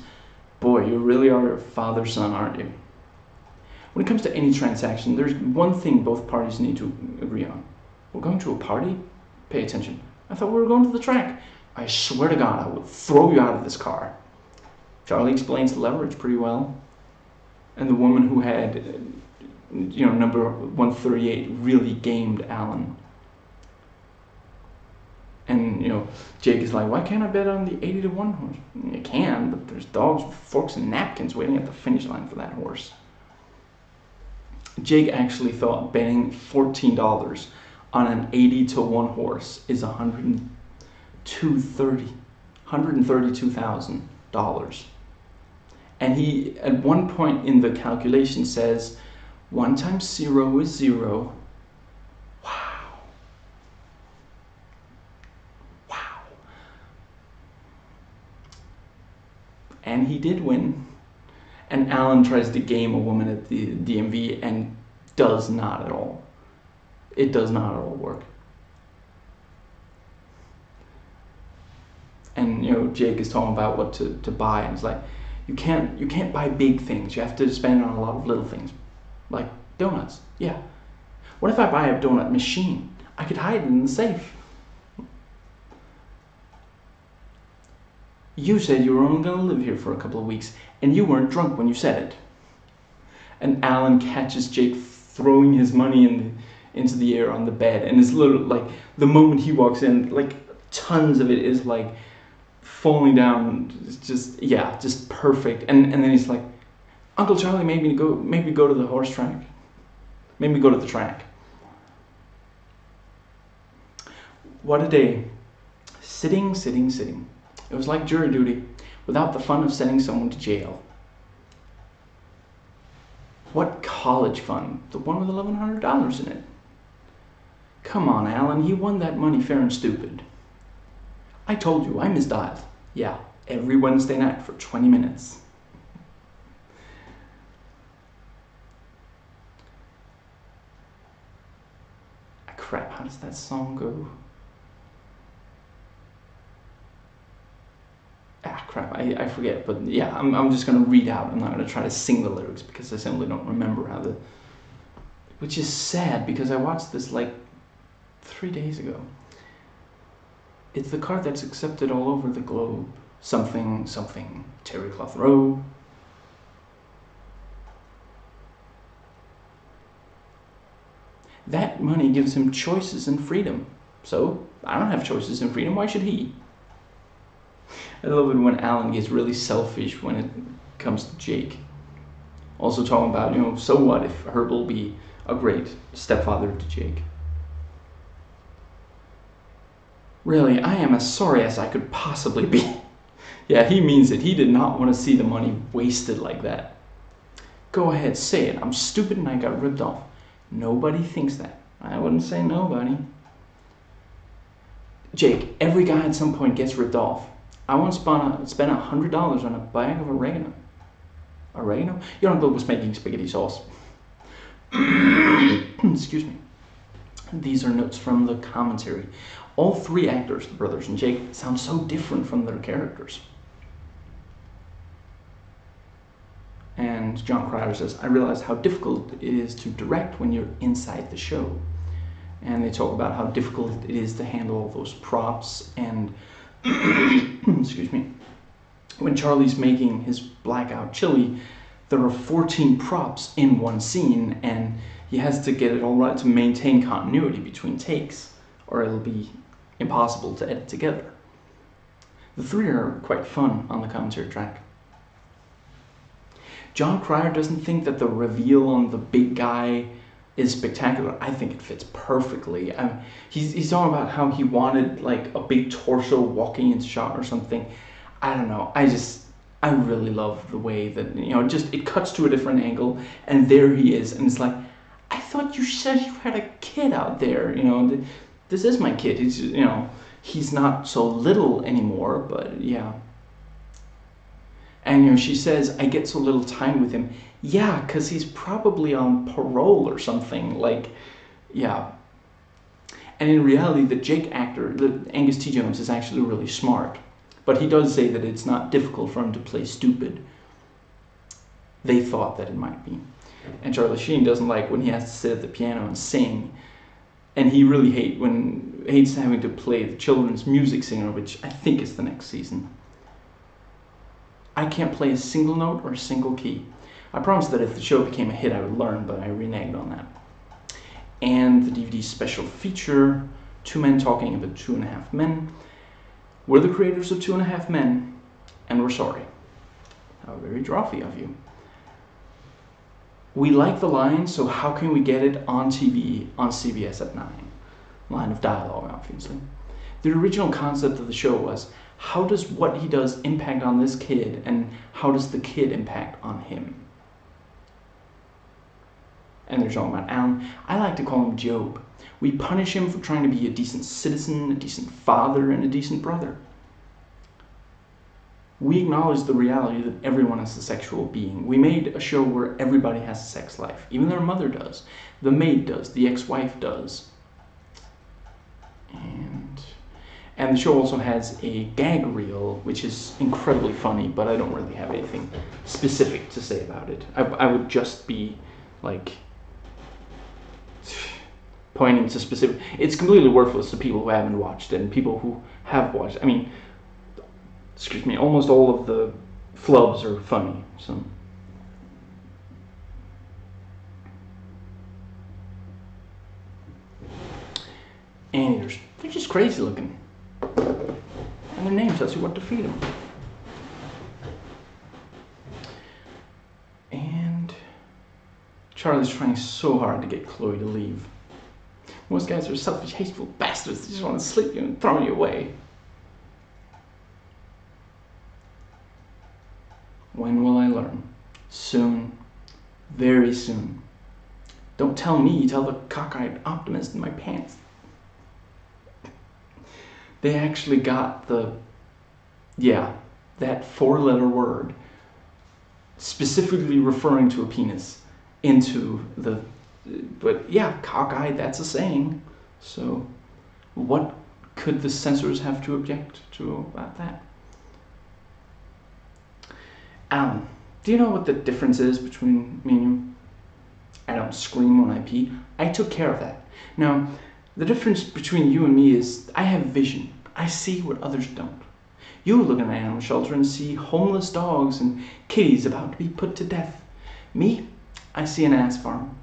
Boy, you really are a father's son, aren't you? When it comes to any transaction, there's one thing both parties need to agree on. We're going to a party? Pay attention. I thought we were going to the track. I swear to God, I will throw you out of this car. Charlie explains leverage pretty well. And the woman who had, number 138 really gamed Alan. And, Jake is like, why can't I bet on the 80 to 1 horse? You can, but there's dogs with forks and napkins waiting at the finish line for that horse. Jake actually thought betting $14 on an 80 to 1 horse is $132,000. And he, at one point in the calculation, says, 1 times 0 is 0. Wow. Wow. And he did win. And Alan tries to game a woman at the DMV and does not at all. It does not at all work. And Jake is talking about what to buy, and it's like, you can't buy big things. You have to spend on a lot of little things, like donuts. Yeah. What if I buy a donut machine? I could hide it in the safe. You said you were only going to live here for a couple of weeks, and you weren't drunk when you said it. And Alan catches Jake throwing his money into the air on the bed, and it's literally like the moment he walks in, like tons of it is like falling down. It's just perfect. And then he's like, Uncle Charlie made me go to the horse track. Made me go to the track. What a day. Sitting. It was like jury duty, without the fun of sending someone to jail. college fund, the one with $1,100 in it. Come on, Alan, he won that money fair and stupid. I told you, I misdialed. Yeah, every Wednesday night for 20 minutes. Crap, how does that song go? Ah, crap, I forget, but yeah, I'm just going to read out. I'm not going to try to sing the lyrics because I simply don't remember how the... Which is sad because I watched this like 3 days ago. It's the card that's accepted all over the globe. Something, something, terry cloth robe. That money gives him choices and freedom. So, I don't have choices and freedom, why should he? I love it when Alan gets really selfish when it comes to Jake. Also talking about, you know, so what if Herb will be a great stepfather to Jake? Really, I am as sorry as I could possibly be. Yeah, he means it. He did not want to see the money wasted like that. Go ahead, say it. I'm stupid and I got ripped off. Nobody thinks that. I wouldn't say nobody. Jake, every guy at some point gets ripped off. I once spent $100 on a bag of oregano. Oregano? Your uncle was making spaghetti sauce. Excuse me. These are notes from the commentary. All three actors, the brothers and Jake, sound so different from their characters. And John Cryer says, I realized how difficult it is to direct when you're inside the show. And they talk about how difficult it is to handle all those props and excuse me, when Charlie's making his blackout chili, there are 14 props in one scene and he has to get it all right to maintain continuity between takes or it'll be impossible to edit together. The three are quite fun on the commentary track. John Cryer doesn't think that the reveal on the big guy is spectacular. I think it fits perfectly. He's talking about how he wanted like a big torso walking in shot or something. I don't know. I really love the way that, you know, just it cuts to a different angle and there he is and it's like, I thought you said you had a kid out there, you know. This is my kid. He's, you know, he's not so little anymore, but yeah. And, you know, she says, I get so little time with him. Yeah, because he's probably on parole or something. Like, yeah. And in reality, the Jake actor, the Angus T. Jones, is actually really smart. But he does say that it's not difficult for him to play stupid. They thought that it might be. And Charlie Sheen doesn't like when he has to sit at the piano and sing. And he really hates having to play the children's music singer, which I think is the next season. I can't play a single note or a single key. I promised that if the show became a hit I would learn, but I reneged on that. And the DVD special feature, Two Men Talking About 2.5 Men. We're the creators of 2.5 Men, and we're sorry. How very drawfy of you. We like the line, so how can we get it on TV on CBS at 9? Line of dialogue, obviously. The original concept of the show was, how does what he does impact on this kid, and how does the kid impact on him? And they're talking about Alan. I like to call him Job. We punish him for trying to be a decent citizen, a decent father, and a decent brother. We acknowledge the reality that everyone is a sexual being. We made a show where everybody has a sex life. Even their mother does. The maid does. The ex-wife does. And the show also has a gag reel, which is incredibly funny, but I don't really have anything specific to say about it. I would just be, like, pointing to specific... It's completely worthless to people who haven't watched it, and people who have watched it. I mean, excuse me, almost all of the flubs are funny, so... Anteaters. They're just crazy looking. And their name tells you what to feed them. And Charlie's trying so hard to get Chloe to leave. Most guys are selfish, hateful bastards. They just want to sleep you and throw you away. When will I learn? Soon. Very soon. Don't tell me, tell the cockeyed optimist in my pants. They actually got that 4-letter word specifically referring to a penis into the, but yeah, cockeyed, that's a saying. So what could the censors have to object to about that? Alan, do you know what the difference is between me and you? I don't scream when I pee. I took care of that. Now, the difference between you and me is I have vision. I see what others don't. You look in an animal shelter and see homeless dogs and kitties about to be put to death. Me, I see an ass farm.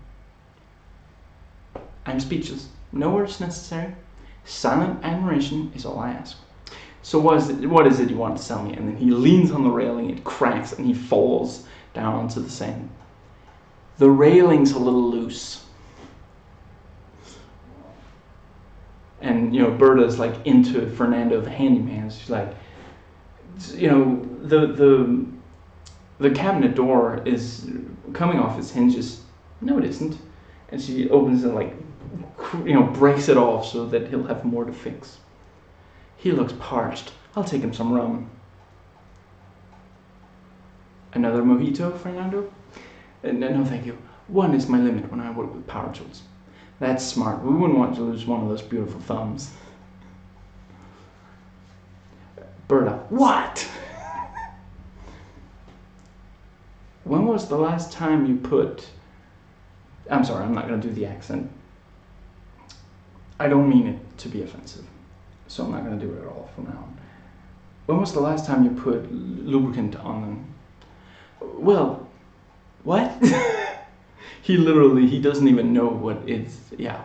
I'm speechless. No words necessary. Silent admiration is all I ask. So what is it you want to tell me? And then he leans on the railing, it cracks, and he falls down onto the sand. The railing's a little loose. And, Berta's like into Fernando the handyman. She's like, the cabinet door is coming off its hinges. No, it isn't. And she opens it, like, breaks it off so that he'll have more to fix. He looks parched. I'll take him some rum. Another mojito, Fernando? No, thank you. One is my limit when I work with power tools. That's smart. We wouldn't want to lose one of those beautiful thumbs. Berta, what? When was the last time you put... I'm sorry, I'm not going to do the accent. I don't mean it to be offensive, so I'm not going to do it at all from now on. When was the last time you put lubricant on them? Well, what? He doesn't even know what it's, yeah.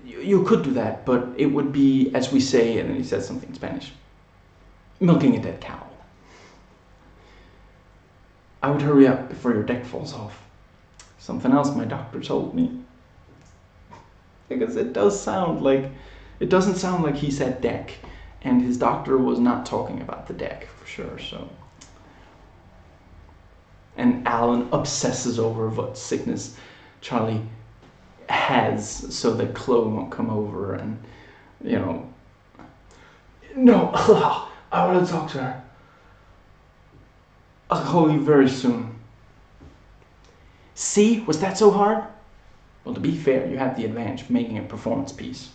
You could do that, but it would be, as we say, and then he says something in Spanish, milking a dead cow. I would hurry up before your deck falls off. Something else my doctor told me. Because it doesn't sound like he said deck, and his doctor was not talking about the deck for sure, so. And Alan obsesses over what sickness Charlie has so that Chloe won't come over, and, no, I want to talk to her. I'll call you very soon. See, was that so hard? Well, to be fair, you have the advantage of making a performance piece.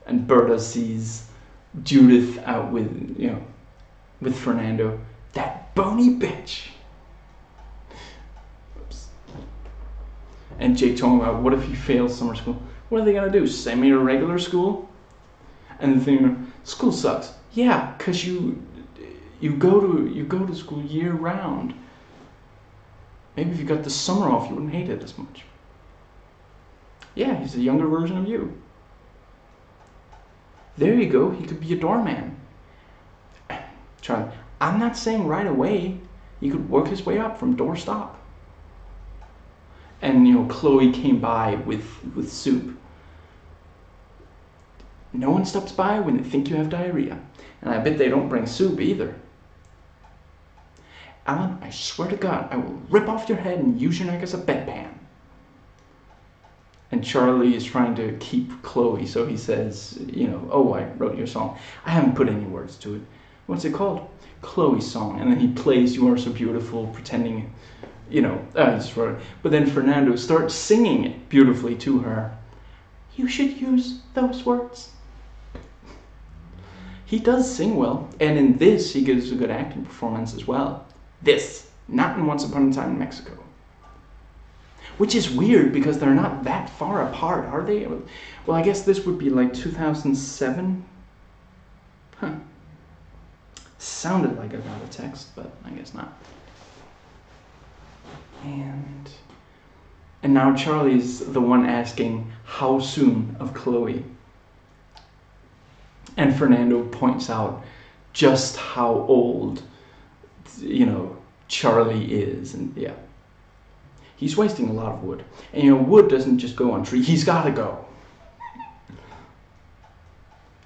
And Berta sees Judith out with Fernando. That bony bitch. Oops. And Jake talking about, what if he fails summer school? What are they gonna do? Send me to regular school? And the thing, school sucks. Yeah, cause you go to school year round. Maybe if you got the summer off, you wouldn't hate it as much. Yeah, he's a younger version of you. There you go, he could be a doorman. Charlie, I'm not saying right away. He could work his way up from doorstop. And, Chloe came by with soup. No one stops by when they think you have diarrhea. And I bet they don't bring soup either. Alan, I swear to God, I will rip off your head and use your neck as a bedpan. And Charlie is trying to keep Chloe, so he says, oh, I wrote your song. I haven't put any words to it. What's it called? Chloe's song. And then he plays You Are So Beautiful, pretending, but then Fernando starts singing it beautifully to her. You should use those words. He does sing well, and in this, he gives a good acting performance as well. This, not in Once Upon a Time in Mexico. Which is weird because they're not that far apart, are they? Well, I guess this would be like 2007. Huh. Sounded like I got a text, but I guess not. And now Charlie's the one asking how soon of Chloe. And Fernando points out just how old, Charlie is, and yeah. He's wasting a lot of wood. And wood doesn't just go on tree, he's gotta go.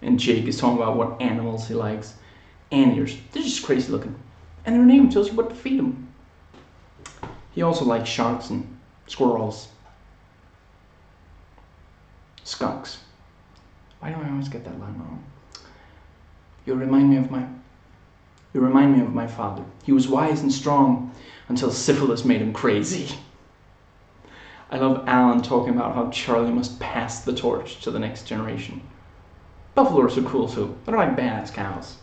And Jake is talking about what animals he likes. Anteaters, they're just crazy looking. And their name tells you what to feed them. He also likes sharks and squirrels. Skunks. Why do I always get that line wrong? You remind me of my father. He was wise and strong until syphilis made him crazy. I love Alan talking about how Charlie must pass the torch to the next generation. Buffaloes are cool too, but I like badass cows.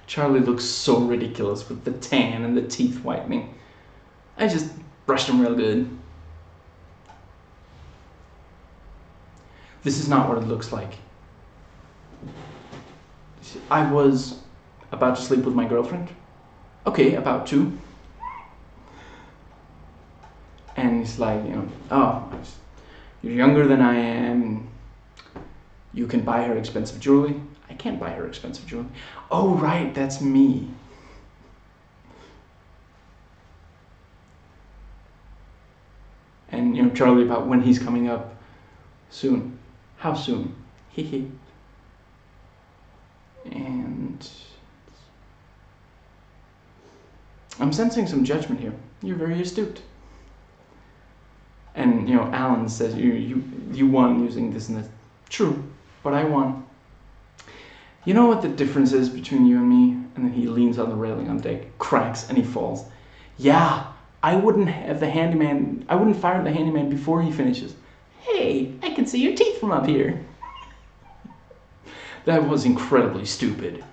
Charlie looks so ridiculous with the tan and the teeth whitening. I just brushed him real good. This is not what it looks like. I was about to sleep with my girlfriend. Okay, about to. And he's like, oh, you're younger than I am. You can buy her expensive jewelry. I can't buy her expensive jewelry. Oh, right, that's me. And, Charlie about when he's coming up soon. How soon? Hehe. And I'm sensing some judgment here. You're very astute. And, Alan says, you won using this and this. True, but I won. You know what the difference is between you and me? And then he leans on the railing on deck, cracks, and he falls. Yeah, I wouldn't fire the handyman before he finishes. Hey, I can see your teeth from up here. That was incredibly stupid.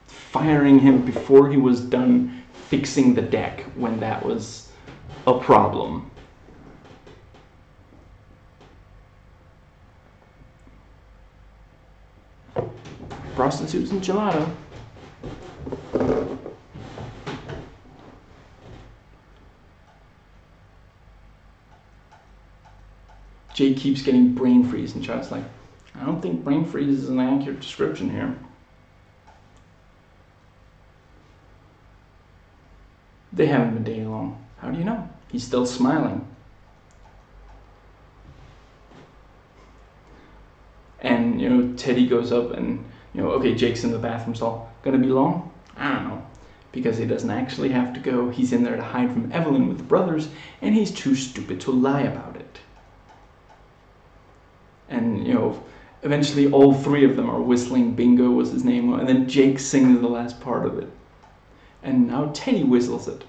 Firing him before he was done fixing the deck when that was a problem. Prostitutes and Gelato. Jake keeps getting brain freeze, and Charlie's like, I don't think brain freeze is an accurate description here. They haven't been dating long. How do you know? He's still smiling. And, Teddy goes up and, okay, Jake's in the bathroom stall. Gonna be long? I don't know. Because he doesn't actually have to go. He's in there to hide from Evelyn with the brothers, and he's too stupid to lie about it. And, eventually all three of them are whistling Bingo was his name, and then Jake sings the last part of it. And now Teddy whistles it.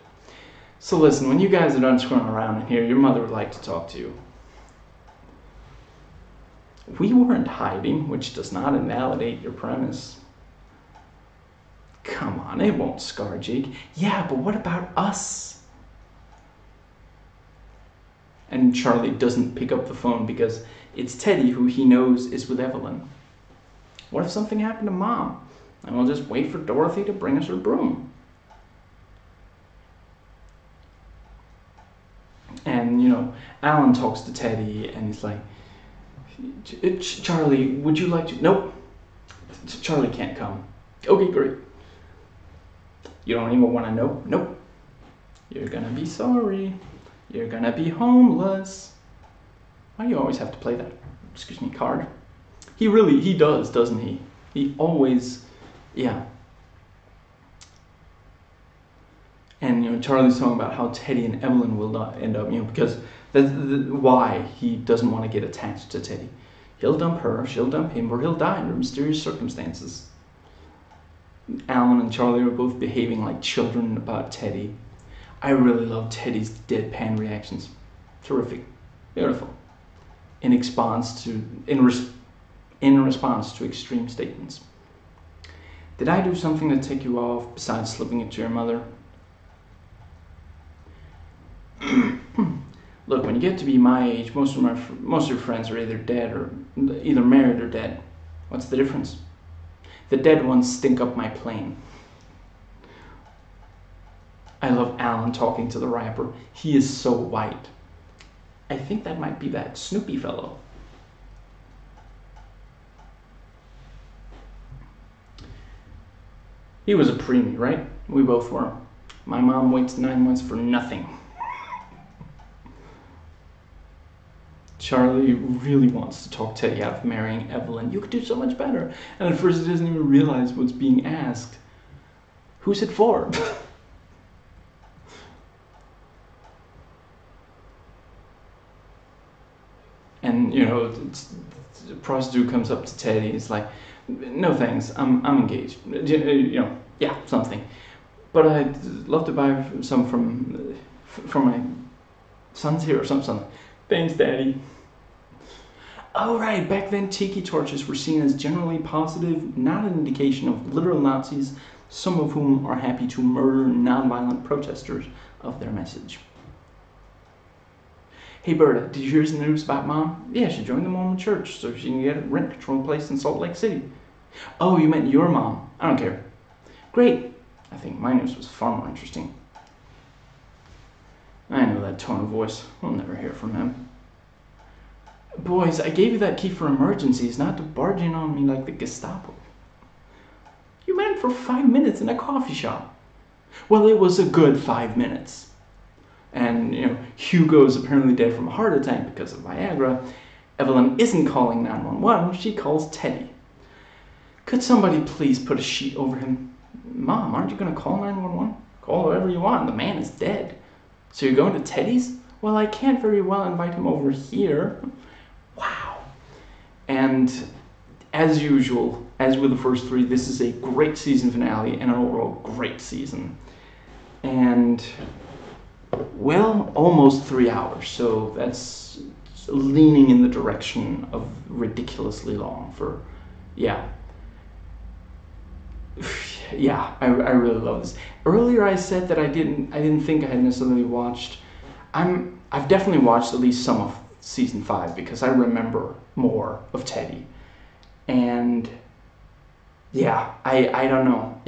So listen, when you guys are done screwing around in here, your mother would like to talk to you. We weren't hiding, which does not invalidate your premise. Come on, it won't scar Jake. Yeah, but what about us? And Charlie doesn't pick up the phone because it's Teddy, who he knows is with Evelyn. What if something happened to Mom? And we'll just wait for Dorothy to bring us her broom. And, Alan talks to Teddy, and he's like, Charlie, would you like to... Nope. Charlie can't come. Okay, great. You don't even want to know? Nope. You're gonna be sorry. You're gonna be homeless. Why do you always have to play that, card? He does, doesn't he? He always, yeah. And, Charlie's talking about how Teddy and Evelyn will not end up, because that's why he doesn't want to get attached to Teddy. He'll dump her, she'll dump him, or he'll die under mysterious circumstances. Alan and Charlie are both behaving like children about Teddy. I really love Teddy's deadpan reactions. Terrific. Beautiful. In response to extreme statements. Did I do something to tick you off besides slipping it to your mother? Look, when you get to be my age, most of your friends are either married or dead. What's the difference? The dead ones stink up my plane. I love Alan talking to the rapper. He is so white. I think that might be that Snoopy fellow. He was a preemie, right? We both were. My mom waits 9 months for nothing. Charlie really wants to talk Teddy out of marrying Evelyn. You could do so much better. And at first he doesn't even realize what's being asked. Who's it for? And a prostitute comes up to Teddy and is like, "No thanks, I'm engaged. Yeah, something. But I'd love to buy some from my son's here or something." "Thanks, Daddy." Oh right, back then tiki torches were seen as generally positive, not an indication of literal Nazis, some of whom are happy to murder non-violent protesters of their message. "Hey Berta, did you hear the news about Mom?" "Yeah, she joined the Mormon church so she can get a rent control place in Salt Lake City." "Oh, you meant your mom. I don't care." "Great." I think my news was far more interesting. I know that tone of voice. We'll never hear from him. "Boys, I gave you that key for emergencies, not to barge in on me like the Gestapo." "You met him for 5 minutes in a coffee shop." "Well, it was a good 5 minutes. And, Hugo's apparently dead from a heart attack because of Viagra. Evelyn isn't calling 911, she calls Teddy. Could somebody please put a sheet over him?" "Mom, aren't you going to call 911? Call whoever you want, the man is dead." "So you're going to Teddy's?" "Well, I can't very well invite him over here." Wow. And as usual, as with the first three, this is a great season finale and an overall great season. And, well, almost 3 hours, so that's leaning in the direction of ridiculously long for, yeah, I really love this. Earlier I said that I didn't think I had necessarily watched. I've definitely watched at least some of season 5 because I remember more of Teddy, and yeah, I don't know.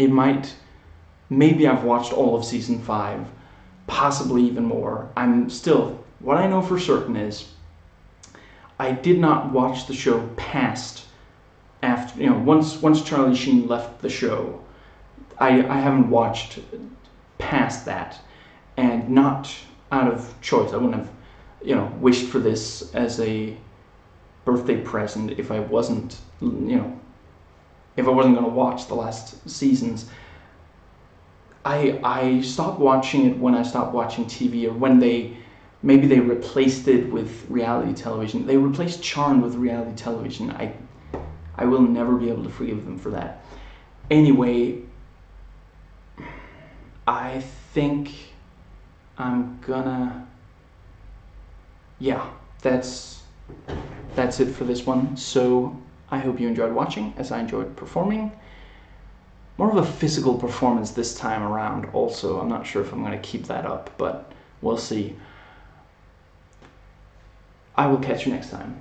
Maybe I've watched all of season 5, possibly even more. What I know for certain is I did not watch the show past after, once Charlie Sheen left the show. I haven't watched past that, and not out of choice. I wouldn't have, wished for this as a birthday present if I wasn't, if I wasn't going to watch the last seasons. I stopped watching it when I stopped watching TV, or when maybe they replaced it with reality television. They replaced Charmed with reality television. I will never be able to forgive them for that. Anyway, I think I'm gonna, yeah, that's it for this one. So I hope you enjoyed watching, as I enjoyed performing. More of a physical performance this time around also. I'm not sure if I'm going to keep that up, but we'll see. I will catch you next time.